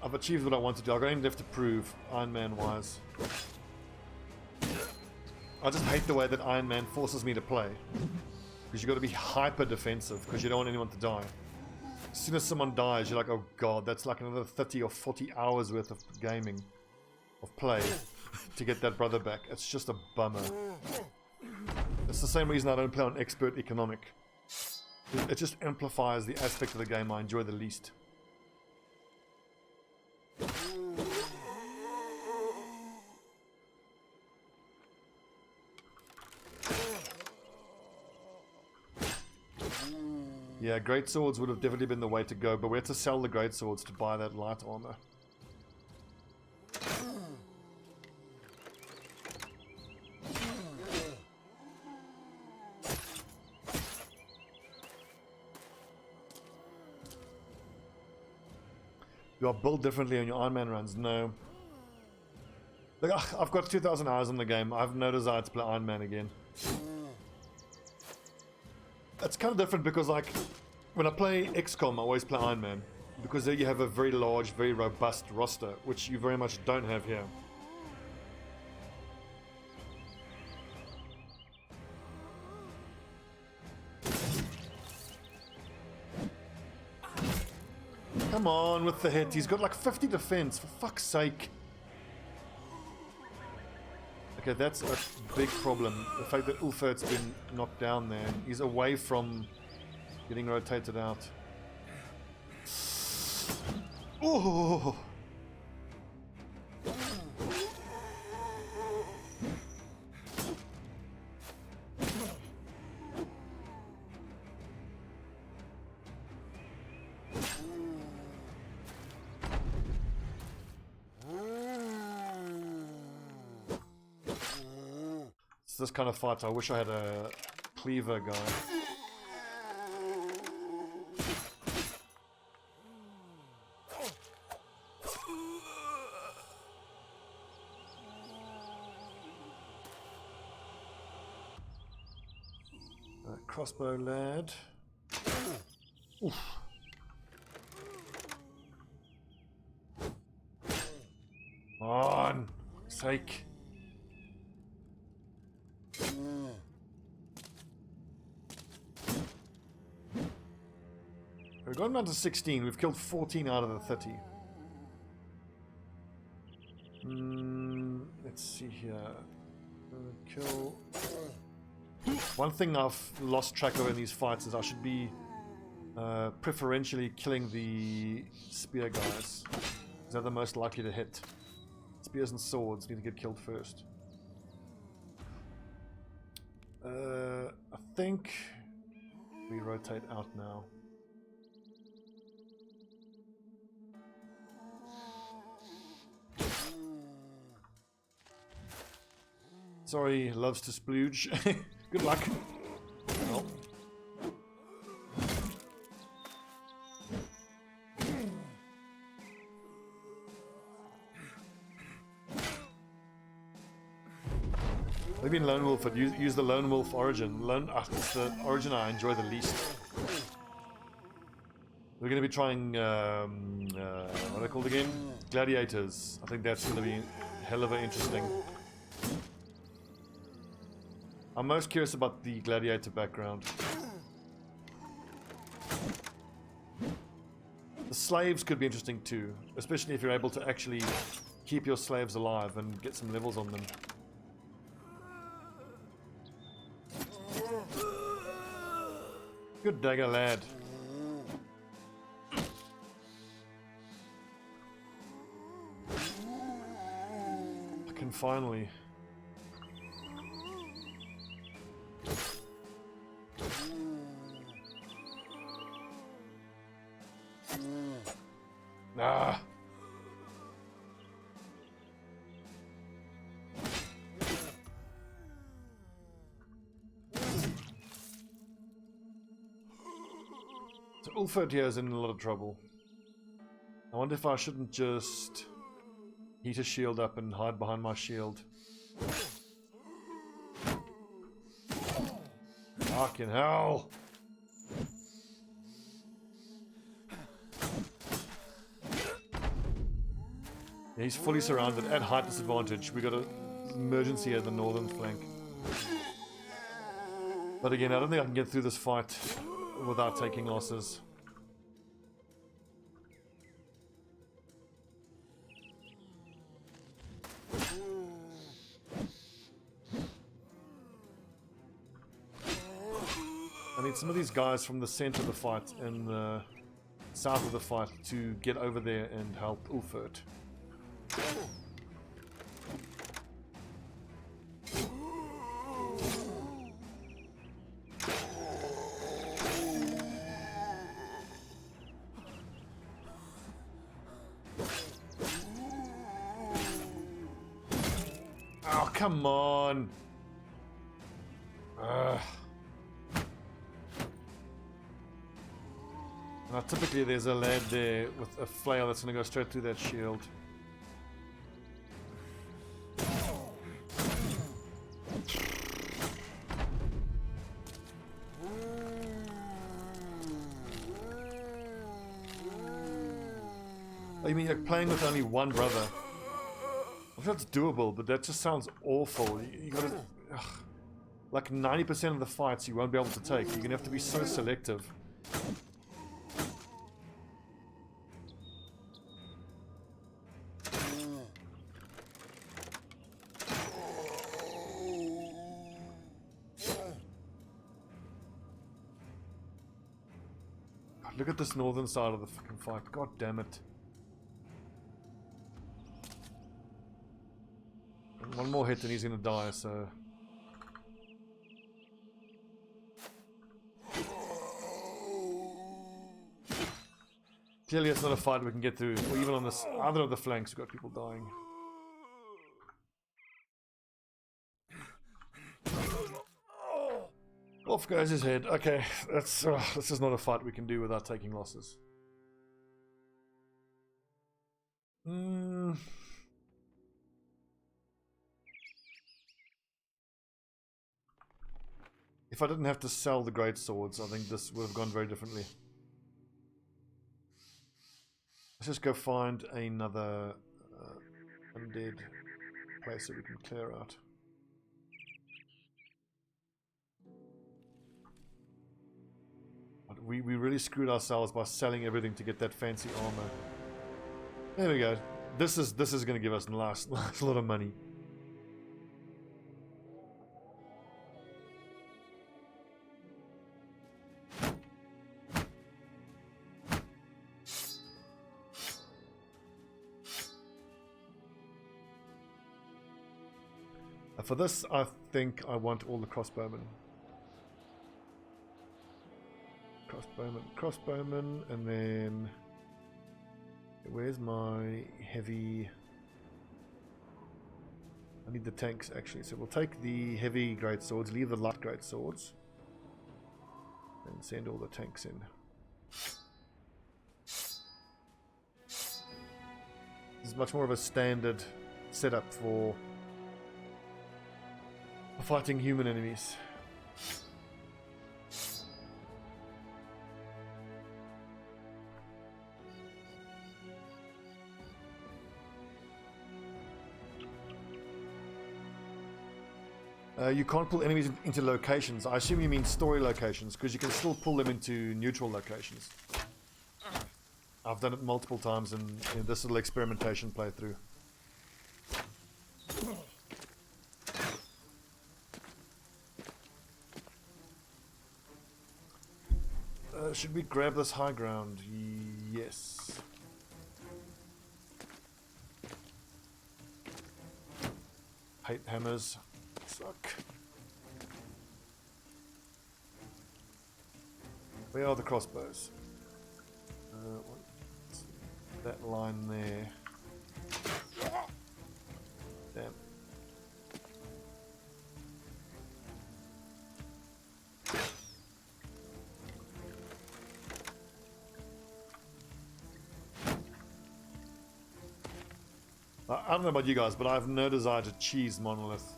I've achieved what I want to do. I've got anything left to prove, Iron Man wise. I just hate the way that Iron Man forces me to play. Because you've got to be hyper defensive, because you don't want anyone to die. As soon as someone dies, you're like, oh god, that's like another 30 or 40 hours worth of gaming, of play, to get that brother back. It's just a bummer. It's the same reason I don't play on Expert Economic. It just amplifies the aspect of the game I enjoy the least. Yeah, great swords would have definitely been the way to go, but we had to sell the great swords to buy that light armor. You are built differently on your Iron Man runs? No. Look, I've got 2,000 hours on the game. I have no desire to play Iron Man again. It's kind of different because, like, when I play XCOM, I always play Iron Man. Because there you have a very large, very robust roster, which you very much don't have here. Come on with the hit. He's got like 50 defense, for fuck's sake. Okay, that's a big problem. The fact that Ulfert's been knocked down there. He's away from getting rotated out. Oh! This kind of fight, I wish I had a cleaver guy. Crossbow lad. Oof. Come on, sake. We've gone down to 16. We've killed 14 out of the 30. Let's see here. Kill. One thing I've lost track of in these fights is I should be preferentially killing the spear guys. They're the most likely to hit. Spears and swords need to get killed first. I think we rotate out now. Sorry, loves to splooge. Good luck. Oh. Maybe in Lone Wolf, I'd use the Lone Wolf origin. It's the origin I enjoy the least. We're going to be trying, what are they called again? Gladiators. I think that's going to be hell of a interesting. I'm most curious about the gladiator background. The slaves could be interesting too, especially if you're able to actually keep your slaves alive and get some levels on them. Good dagger, lad. I can finally. Ah. So Ulfert here is in a lot of trouble. I wonder if I shouldn't just heat a shield up and hide behind my shield. Fucking hell! Yeah, he's fully surrounded at height disadvantage. We got an emergency at the northern flank. But again, I don't think I can get through this fight without taking losses. I need some of these guys from the center of the fight and the south of the fight to get over there and help Ulfert. Oh, come on! Now, typically there's a lad there with a flail that's going to go straight through that shield. Oh, you mean like playing with only one brother? I'm sure it's doable, but that just sounds awful. You gotta... Ugh. Like 90% of the fights you won't be able to take. You're gonna have to be so selective. Look at this northern side of the fucking fight. God damn it. One more hit and he's gonna die, so... Clearly it's not a fight we can get through, or even on this either of the flanks we've got people dying. Off goes his head. Okay, that's this is not a fight we can do without taking losses. If I didn't have to sell the great swords, I think this would have gone very differently. Let's just go find another undead place that we can clear out. But we really screwed ourselves by selling everything to get that fancy armor. There we go. This is going to give us a lot of money. For this, I think I want all the crossbowmen. Crossbowmen, and then... Where's my heavy... I need the tanks, actually. So we'll take the heavy great swords, leave the light great swords, and send all the tanks in. This is much more of a standard setup for fighting human enemies. You can't pull enemies into locations. I assume you mean story locations, because you can still pull them into neutral locations. I've done it multiple times in this little experimentation playthrough. Should we grab this high ground? Yes. Hate hammers. Suck. Where are the crossbows? That line there. Damn. I don't know about you guys, but I have no desire to cheese Monolith.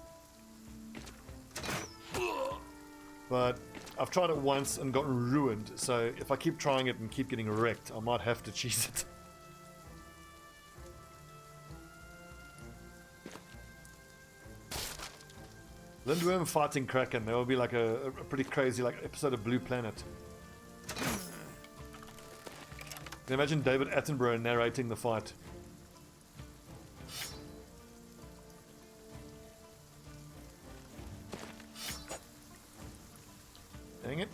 But I've tried it once and gotten ruined, so if I keep trying it and keep getting wrecked, I might have to cheese it. Lindworm fighting Kraken, that would be like a pretty crazy like episode of Blue Planet. Can you imagine David Attenborough narrating the fight? Dang it.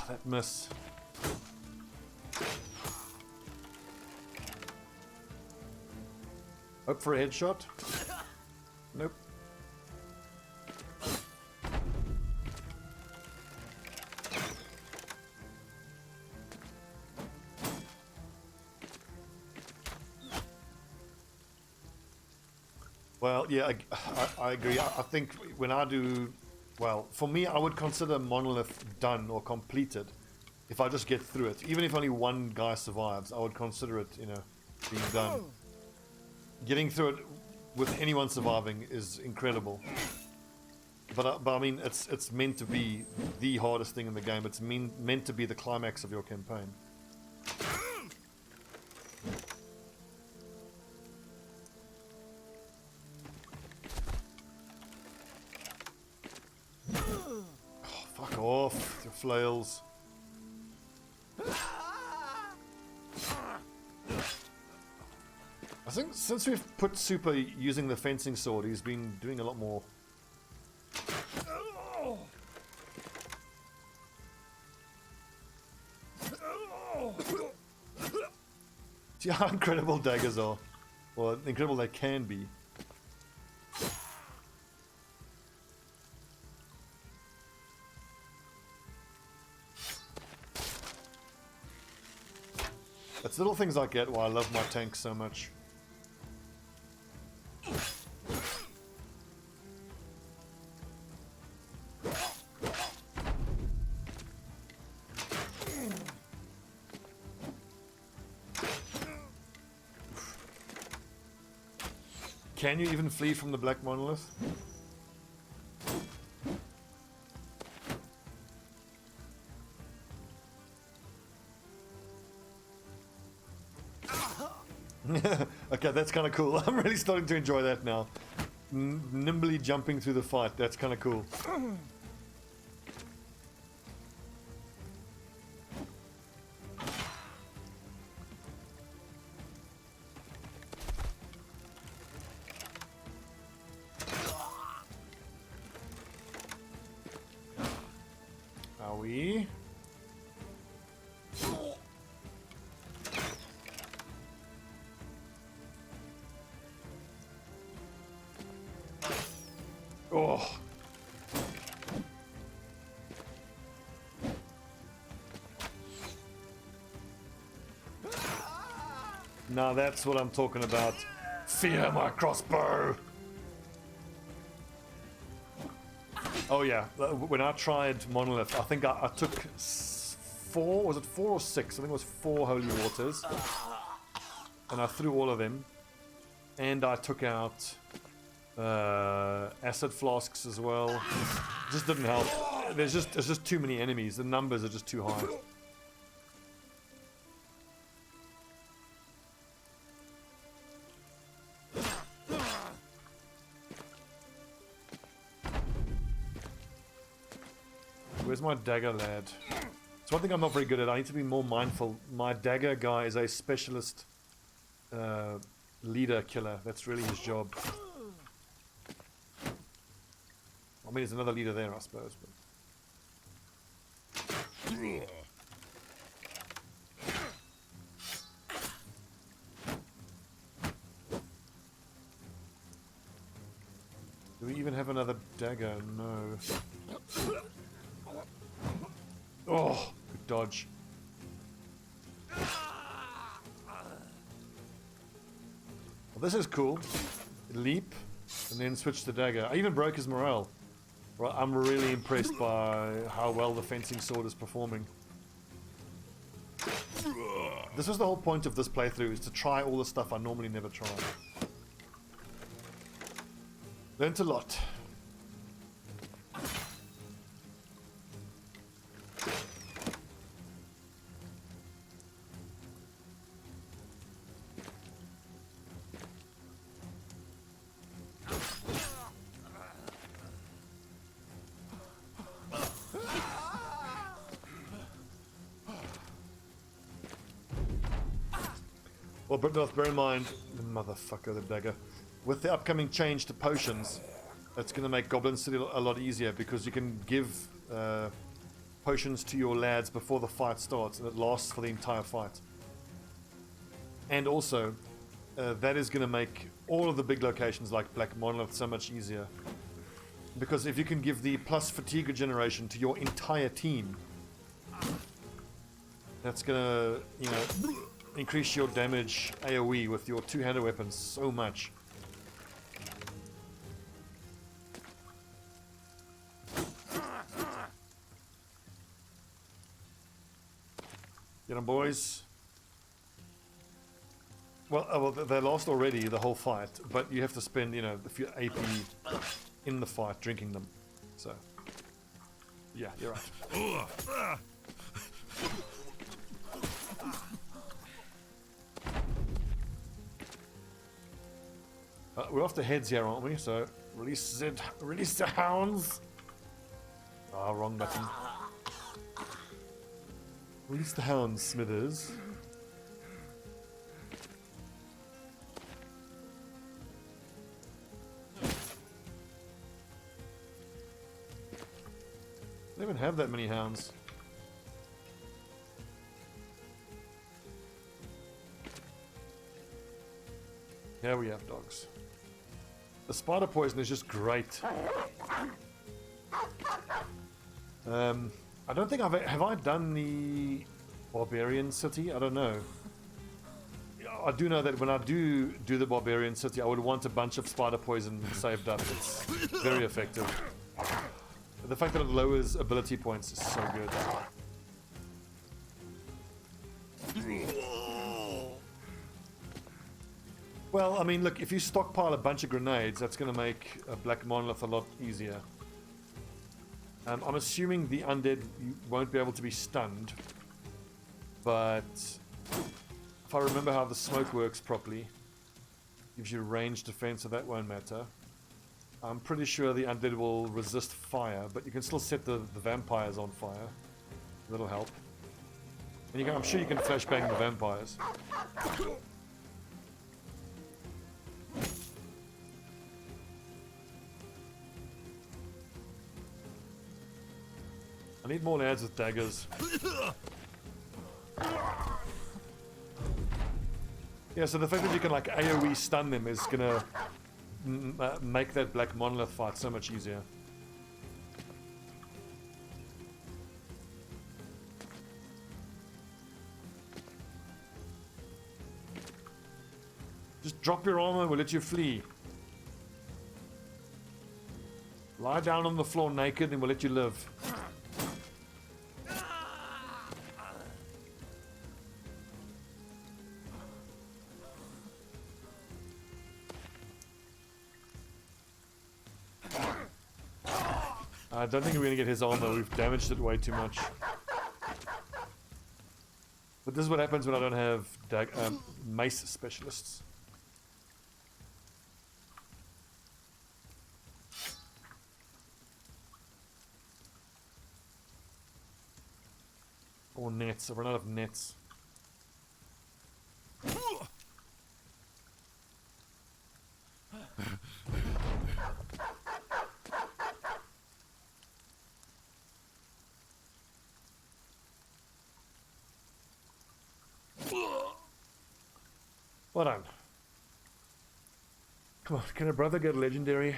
That miss. Hope for a headshot. Nope. Well, yeah, I agree. I think when I do, well, for me, I would consider Monolith done or completed if I just get through it. Even if only one guy survives, I would consider it, you know, being done. Getting through it with anyone surviving is incredible. But I mean, it's meant to be the hardest thing in the game. It's meant to be the climax of your campaign. Fuck off, your flails. I think since we've put Super using the fencing sword, he's been doing a lot more. See how incredible daggers are. Well, incredible they can be. It's little things like that why I love my tank so much. Can you even flee from the Black Monolith? Okay, that's kind of cool. I'm really starting to enjoy that now. Nimbly jumping through the fight, that's kind of cool. Are we? Oh. Now that's what I'm talking about. Fear my crossbow. Oh yeah, when I tried Monolith, I think I took 4, was it 4 or 6? I think it was 4 holy waters. And I threw all of them. And I took out acid flasks as well. Just didn't help. There's just too many enemies. The numbers are just too high. Where's my dagger lad? It's one thing I'm not very good at. I need to be more mindful. My dagger guy is a specialist leader killer. That's really his job. I mean, there's another leader there, I suppose. But... Do we even have another dagger? No. Oh, good dodge. Well, this is cool. Leap, and then switch to dagger. I even broke his morale. Well, I'm really impressed by how well the fencing sword is performing. This was the whole point of this playthrough, is to try all the stuff I normally never try. Learned a lot. Well, Britnoth, bear in mind, motherfucker, the dagger. With the upcoming change to potions, it's going to make Goblin City a lot easier, because you can give potions to your lads before the fight starts, and it lasts for the entire fight. And also, that is going to make all of the big locations like Black Monolith so much easier. Because if you can give the plus fatigue regeneration to your entire team, that's going to, you know, increase your damage AoE with your two-handed weapons so much. Get them, boys. Well, they lost already the whole fight, but you have to spend, you know, a few AP in the fight drinking them. So, yeah, you're right. We're off to heads here, aren't we? So, release the hounds. Ah, wrong button. Release the hounds, Smithers. They don't even have that many hounds. Here we have dogs. The spider poison is just great. I don't think have I done the Barbarian City? I don't know. I do know that when I do the Barbarian City, I would want a bunch of spider poison saved up. It's very effective. The fact that it lowers ability points is so good. Well, I mean, look, if you stockpile a bunch of grenades, that's going to make a Black Monolith a lot easier. I'm assuming the undead won't be able to be stunned, but if I remember how the smoke works properly, gives you range defense, so that won't matter. I'm pretty sure the undead will resist fire, but you can still set the vampires on fire. That'll help. And I'm sure you can flashbang the vampires. I need more lads with daggers. Yeah, so the fact that you can like AoE stun them is gonna make that Black Monolith fight so much easier. Just drop your armor, we'll let you flee. Lie down on the floor naked and we'll let you live. I don't think we're going to get his armor, we've damaged it way too much. But this is what happens when I don't have mace specialists. Or nets. I've run out of nets. Well done. Come on, can a brother get legendary?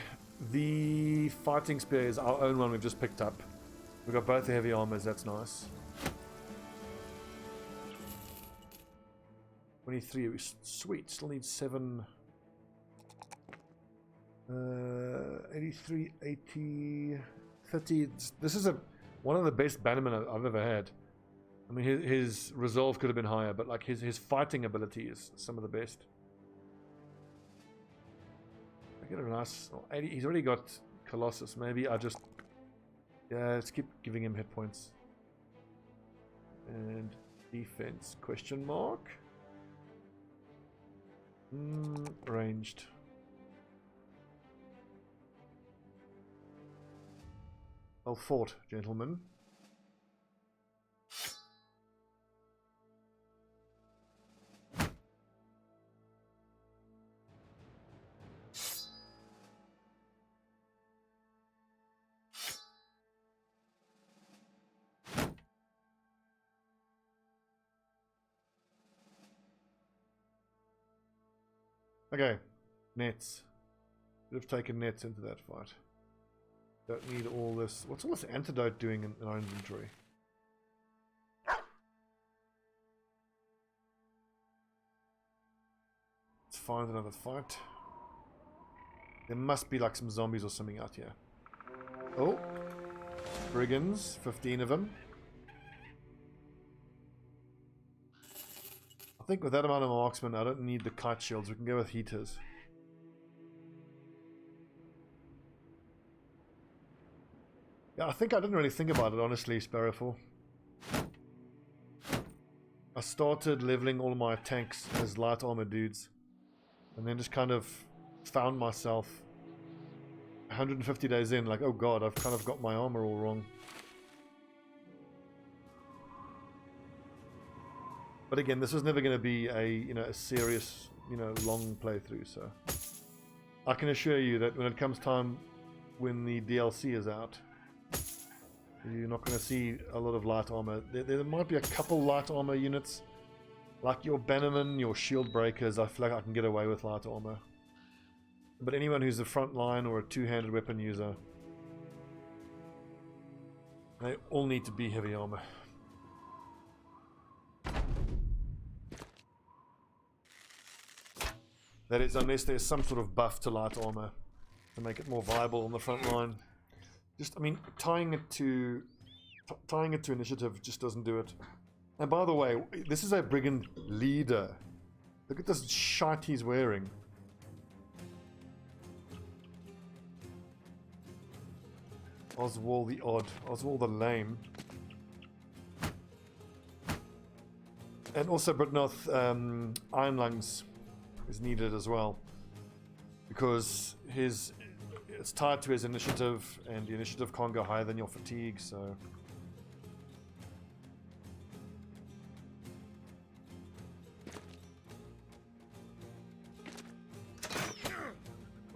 The fighting spear is our own one we've just picked up. We've got both the heavy armors, that's nice. 23, sweet, still need 7. 83, 80, 30. This is one of the best bannermen I've ever had. I mean, his resolve could have been higher, but like his fighting ability is some of the best. I get a nice 80. He's already got Colossus. Maybe I just, yeah, let's keep giving him hit points. And defense question mark. Ranged. Well fought, gentlemen. Okay, nets. Should have taken nets into that fight. Don't need all this. What's all this antidote doing in our inventory? Let's find another fight. There must be like some zombies or something out here. Oh, brigands, 15 of them. I think with that amount of marksmen, I don't need the kite shields. We can go with heaters. Yeah, I think I didn't really think about it, honestly, Sparrowful. I started leveling all my tanks as light armor dudes. And then just kind of found myself 150 days in, like, oh god, I've kind of got my armor all wrong. But again, this was never going to be a serious, long playthrough, so I can assure you that when it comes time when the DLC is out, you're not going to see a lot of light armor. There might be a couple light armor units, like your bannermen, your shield breakers. I feel like I can get away with light armor. But anyone who's a front line or a two-handed weapon user, they all need to be heavy armor. That is, unless there's some sort of buff to light armor to make it more viable on the front line. Just, I mean, tying it to initiative just doesn't do it. And by the way, this is a brigand leader. Look at this shite he's wearing. Oswald the odd, Oswald the lame. And also Britnoth Iron Lungs is needed as well, because it's tied to his initiative, and the initiative can't go higher than your fatigue, so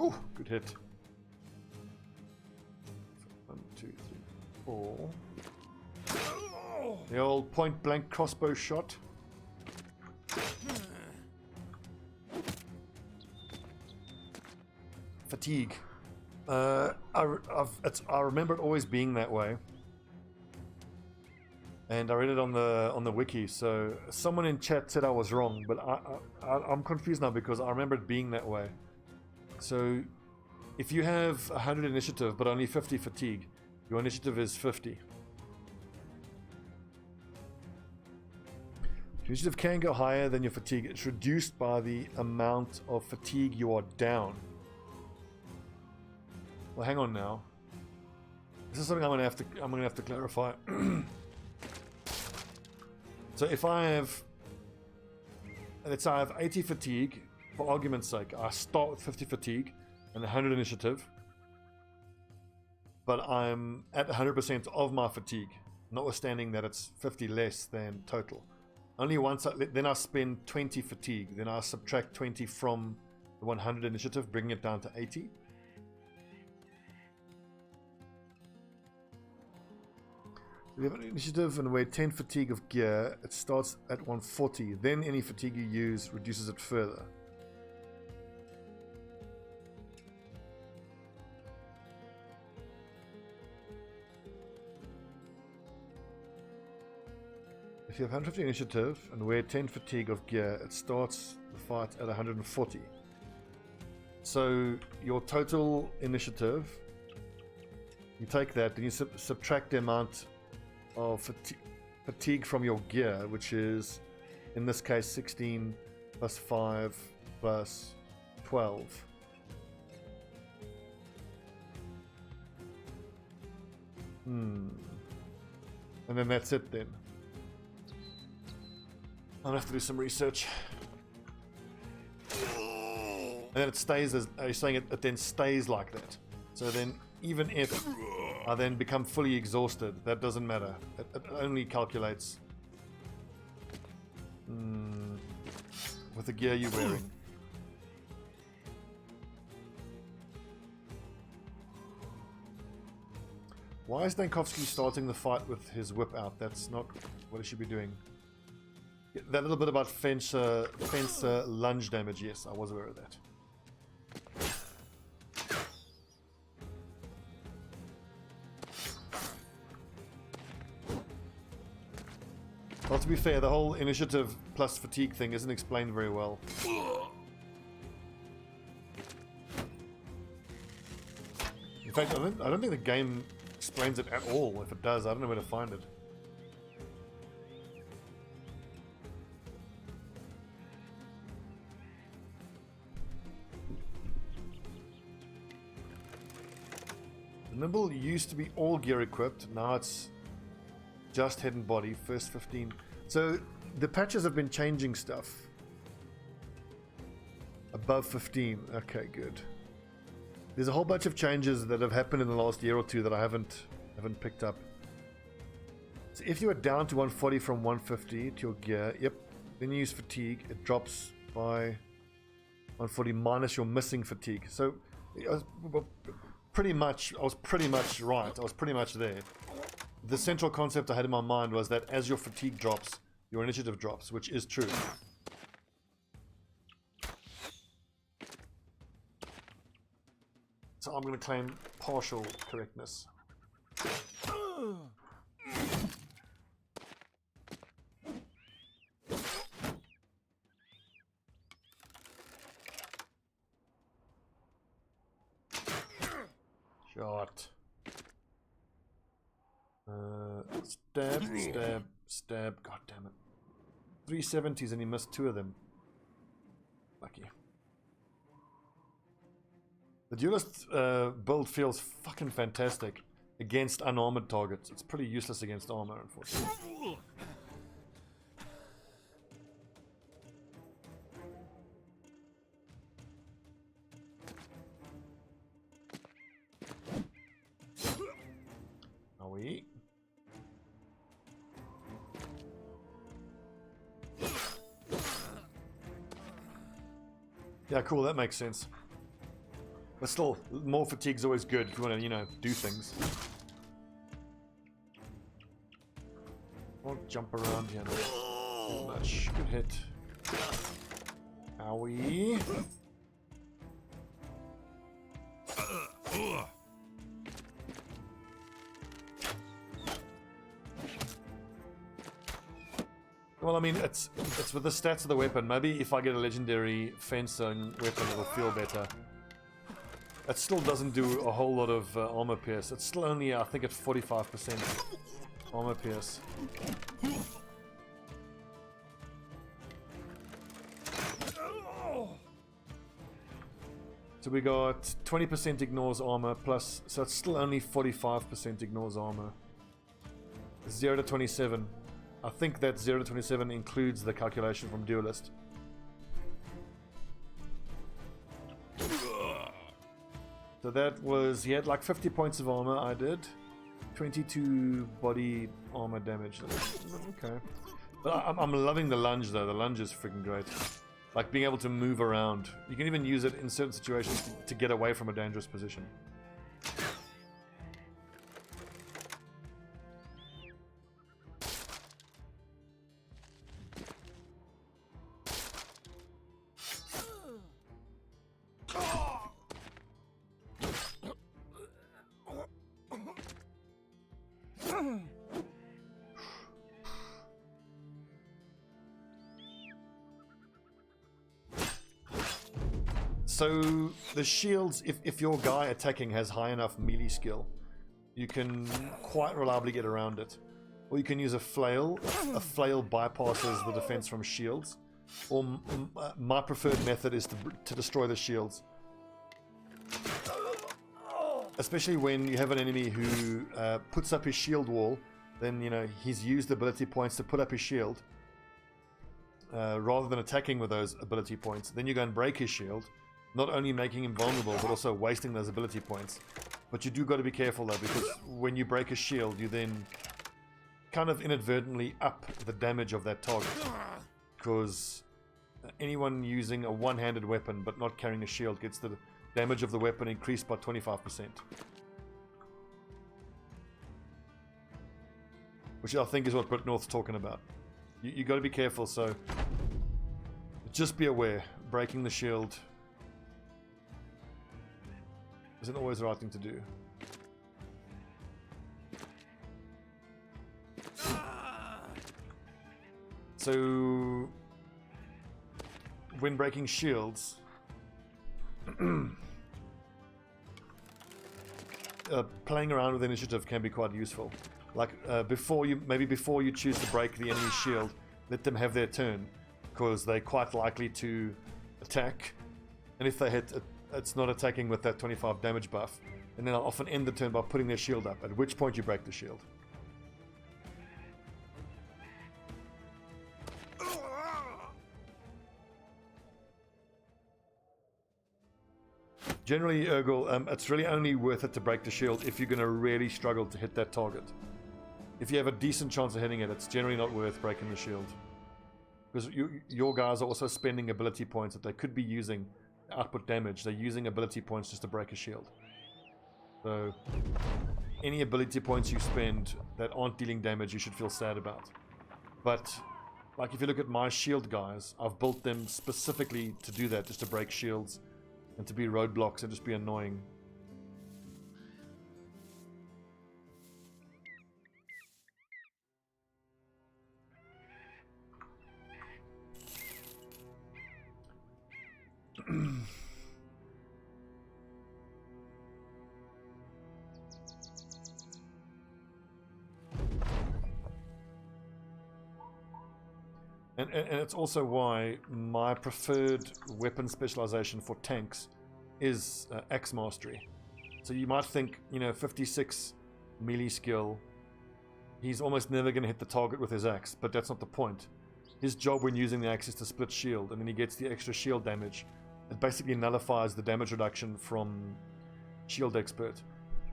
ooh, good hit. 1, 2, 3, 4. The old point blank crossbow shot. Fatigue. I remember it always being that way, and I read it on the wiki. So someone in chat said I was wrong, but I'm confused now because I remember it being that way. So if you have 100 initiative but only 50 fatigue, your initiative is 50. Your initiative can go higher than your fatigue. It's reduced by the amount of fatigue you are down. Well, hang on now. This is something I'm gonna have to clarify. So if I have, let's say I have 80 fatigue, for argument's sake, I start with 50 fatigue and 100 initiative, but I'm at 100% of my fatigue. notwithstanding that it's 50 less than total. Only once, then I spend 20 fatigue, then I subtract 20 from the 100 initiative, bringing it down to 80. We have an initiative and wear 10 fatigue of gear. It starts at 140. Then any fatigue you use reduces it further. If you have 150 initiative and wear 10 fatigue of gear, it starts the fight at 140. So your total initiative, you take that, then you subtract the amount of fatigue from your gear, which is in this case 16 plus 5 plus 12. And then that's it then. I'll have to do some research. And then it stays as, are you saying it then stays like that? So then even if I then become fully exhausted, that doesn't matter. It only calculates with the gear you're wearing. Why is Dankovsky starting the fight with his whip out? That's not what he should be doing. That little bit about fencer lunge damage, yes, I was aware of that. Well, to be fair, the whole initiative plus fatigue thing isn't explained very well. In fact, I don't think the game explains it at all. If it does, I don't know where to find it. The Nimble used to be all gear equipped, now it's just head and body, first 15. So the patches have been changing stuff. Above 15, okay, good. There's a whole bunch of changes that have happened in the last year or two that I haven't picked up. So if you are down to 140 from 150 to your gear, yep, then you use fatigue, it drops by 140 minus your missing fatigue. So pretty much, I was pretty much right. I was pretty much there. The central concept I had in my mind was that as your fatigue drops, your initiative drops, which is true. So I'm going to claim partial correctness. Shot. Stab. God damn it. 370s and he missed 2 of them. Lucky. The duelist build feels fucking fantastic against unarmored targets. It's pretty useless against armor, unfortunately. Are we? Yeah, cool, that makes sense. But still, more fatigue's always good if you want to, you know, do things. Won't jump around here too much. Good hit. Owie. Well, I mean, it's with the stats of the weapon. Maybe if I get a legendary fencing weapon, it'll feel better. It still doesn't do a whole lot of armor pierce. It's still only, I think, at 45% armor pierce. So we got 20% ignores armor plus, so it's still only 45% ignores armor. 0 to 27. I think that 0 to 27 includes the calculation from Duelist. So that was, he had like 50 points of armor, I did. 22 body armor damage. Okay. But I'm loving the lunge though. The lunge is freaking great. Like being able to move around. You can even use it in certain situations to get away from a dangerous position. So the shields, if your guy attacking has high enough melee skill, you can quite reliably get around it. Or you can use a flail. A flail bypasses the defense from shields. Or my preferred method is to destroy the shields. Especially when you have an enemy who puts up his shield wall, then you know he's used ability points to put up his shield. Rather than attacking with those ability points, then you go and break his shield. Not only making him vulnerable, but also wasting those ability points. But you do got to be careful though, because when you break a shield, you then kind of inadvertently up the damage of that target. Because anyone using a one-handed weapon but not carrying a shield gets the damage of the weapon increased by 25%. Which I think is what Britnorth's talking about. You got to be careful, so just be aware. Breaking the shield isn't always the right thing to do. So, when breaking shields, playing around with initiative can be quite useful. Like before you choose to break the enemy's shield, let them have their turn, because they're quite likely to attack, and if they hit, it's not attacking with that 25 damage buff, and then I'll often end the turn by putting their shield up, at which point you break the shield. Generally, Urgel, it's really only worth it to break the shield if you're going to really struggle to hit that target. If you have a decent chance of hitting it, it's generally not worth breaking the shield. Because your guys are also spending ability points that they could be using to output damage. They're using ability points just to break a shield. So, any ability points you spend that aren't dealing damage, you should feel sad about. But, like if you look at my shield guys, I've built them specifically to do that, just to break shields and to be roadblocks and just be annoying. And it's also why my preferred weapon specialization for tanks is axe mastery. So you might think, 56 melee skill, he's almost never going to hit the target with his axe, but that's not the point. His job when using the axe is to split shield, and then he gets the extra shield damage. It basically nullifies the damage reduction from shield expert.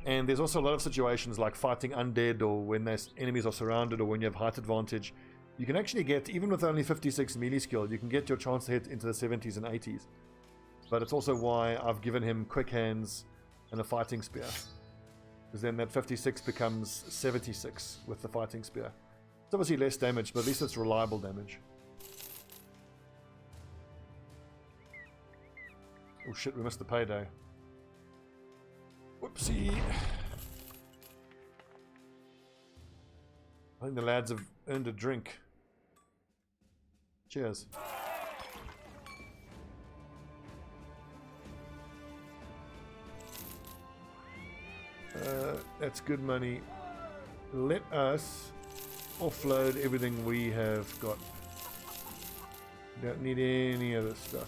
And there's also a lot of situations like fighting undead, or when there's enemies are surrounded, or when you have height advantage. You can actually get, even with only 56 melee skill, you can get your chance to hit into the 70s and 80s. But it's also why I've given him quick hands and a fighting spear. Because then that 56 becomes 76 with the fighting spear. It's obviously less damage, but at least it's reliable damage. Oh shit, we missed the payday. Whoopsie. I think the lads have earned a drink. Cheers. That's good money. Let us offload everything we have got. Don't need any other stuff.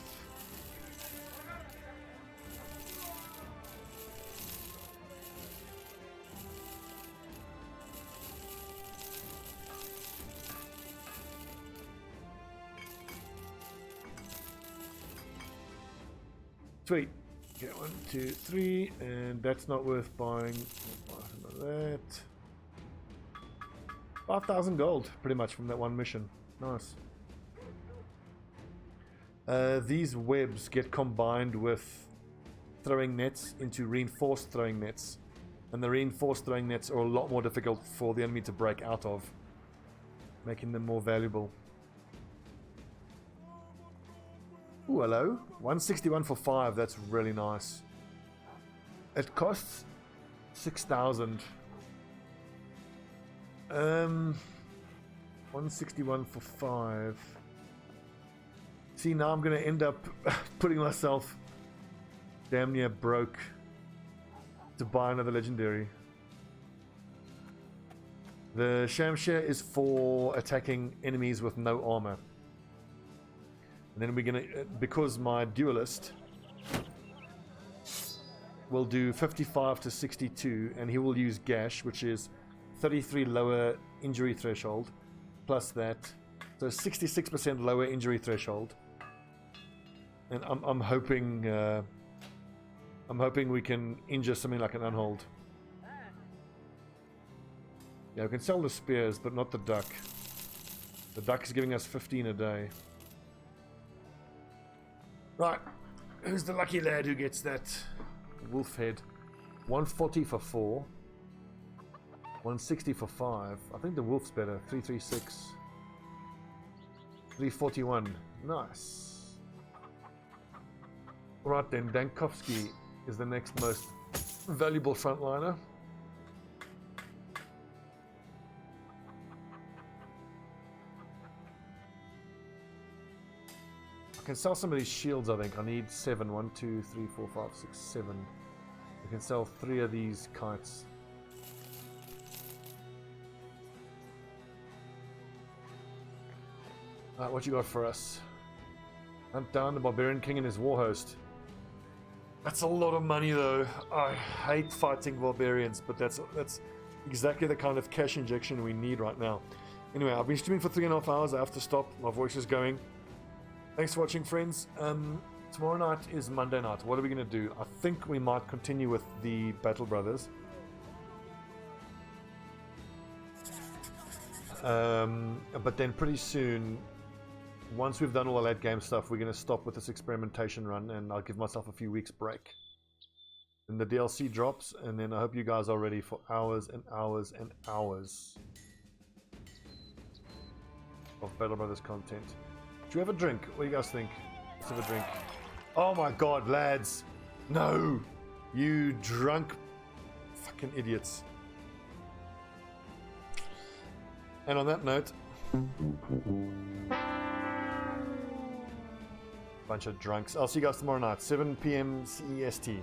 Sweet. Okay, 1, 2, 3, and that's not worth buying. I'll buy another that. 5,000 gold, pretty much, from that one mission. Nice. These webs get combined with throwing nets into reinforced throwing nets. And the reinforced throwing nets are a lot more difficult for the enemy to break out of, making them more valuable. Ooh, hello. 161 for 5, that's really nice. It costs 6,000. 161 for 5. See, now I'm going to end up putting myself damn near broke to buy another legendary. The Shamshir is for attacking enemies with no armor. And then we're going to, because my duelist will do 55 to 62, and he will use Gash, which is 33 lower injury threshold, plus that, so 66% lower injury threshold. And I'm hoping we can injure something like an unhold. Yeah, we can sell the spears, but not the duck. The duck is giving us 15 a day. Right, who's the lucky lad who gets that wolf head? 140 for 4. 160 for 5. I think the wolf's better. 336. 341. Nice. Right then, Dankovsky is the next most valuable frontliner. I can sell some of these shields, I think. I need 7. 1, 2, 3, 4, 5, 6, 7. I can sell 3 of these kites. Alright, what you got for us? Hunt down the Barbarian King and his war host. That's a lot of money though. I hate fighting barbarians, but that's exactly the kind of cash injection we need right now. Anyway, I've been streaming for 3.5 hours. I have to stop. My voice is going. Thanks for watching, friends. Tomorrow night is Monday night. What are we going to do? I think we might continue with the Battle Brothers. But then pretty soon, once we've done all the late game stuff, we're going to stop with this experimentation run, and I'll give myself a few weeks break. And the DLC drops, and then I hope you guys are ready for hours and hours and hours of Battle Brothers content. Do you have a drink? What do you guys think? Let's have a drink. Oh my god, lads! No! You drunk fucking idiots. And on that note, bunch of drunks. I'll see you guys tomorrow night, 7 PM CEST.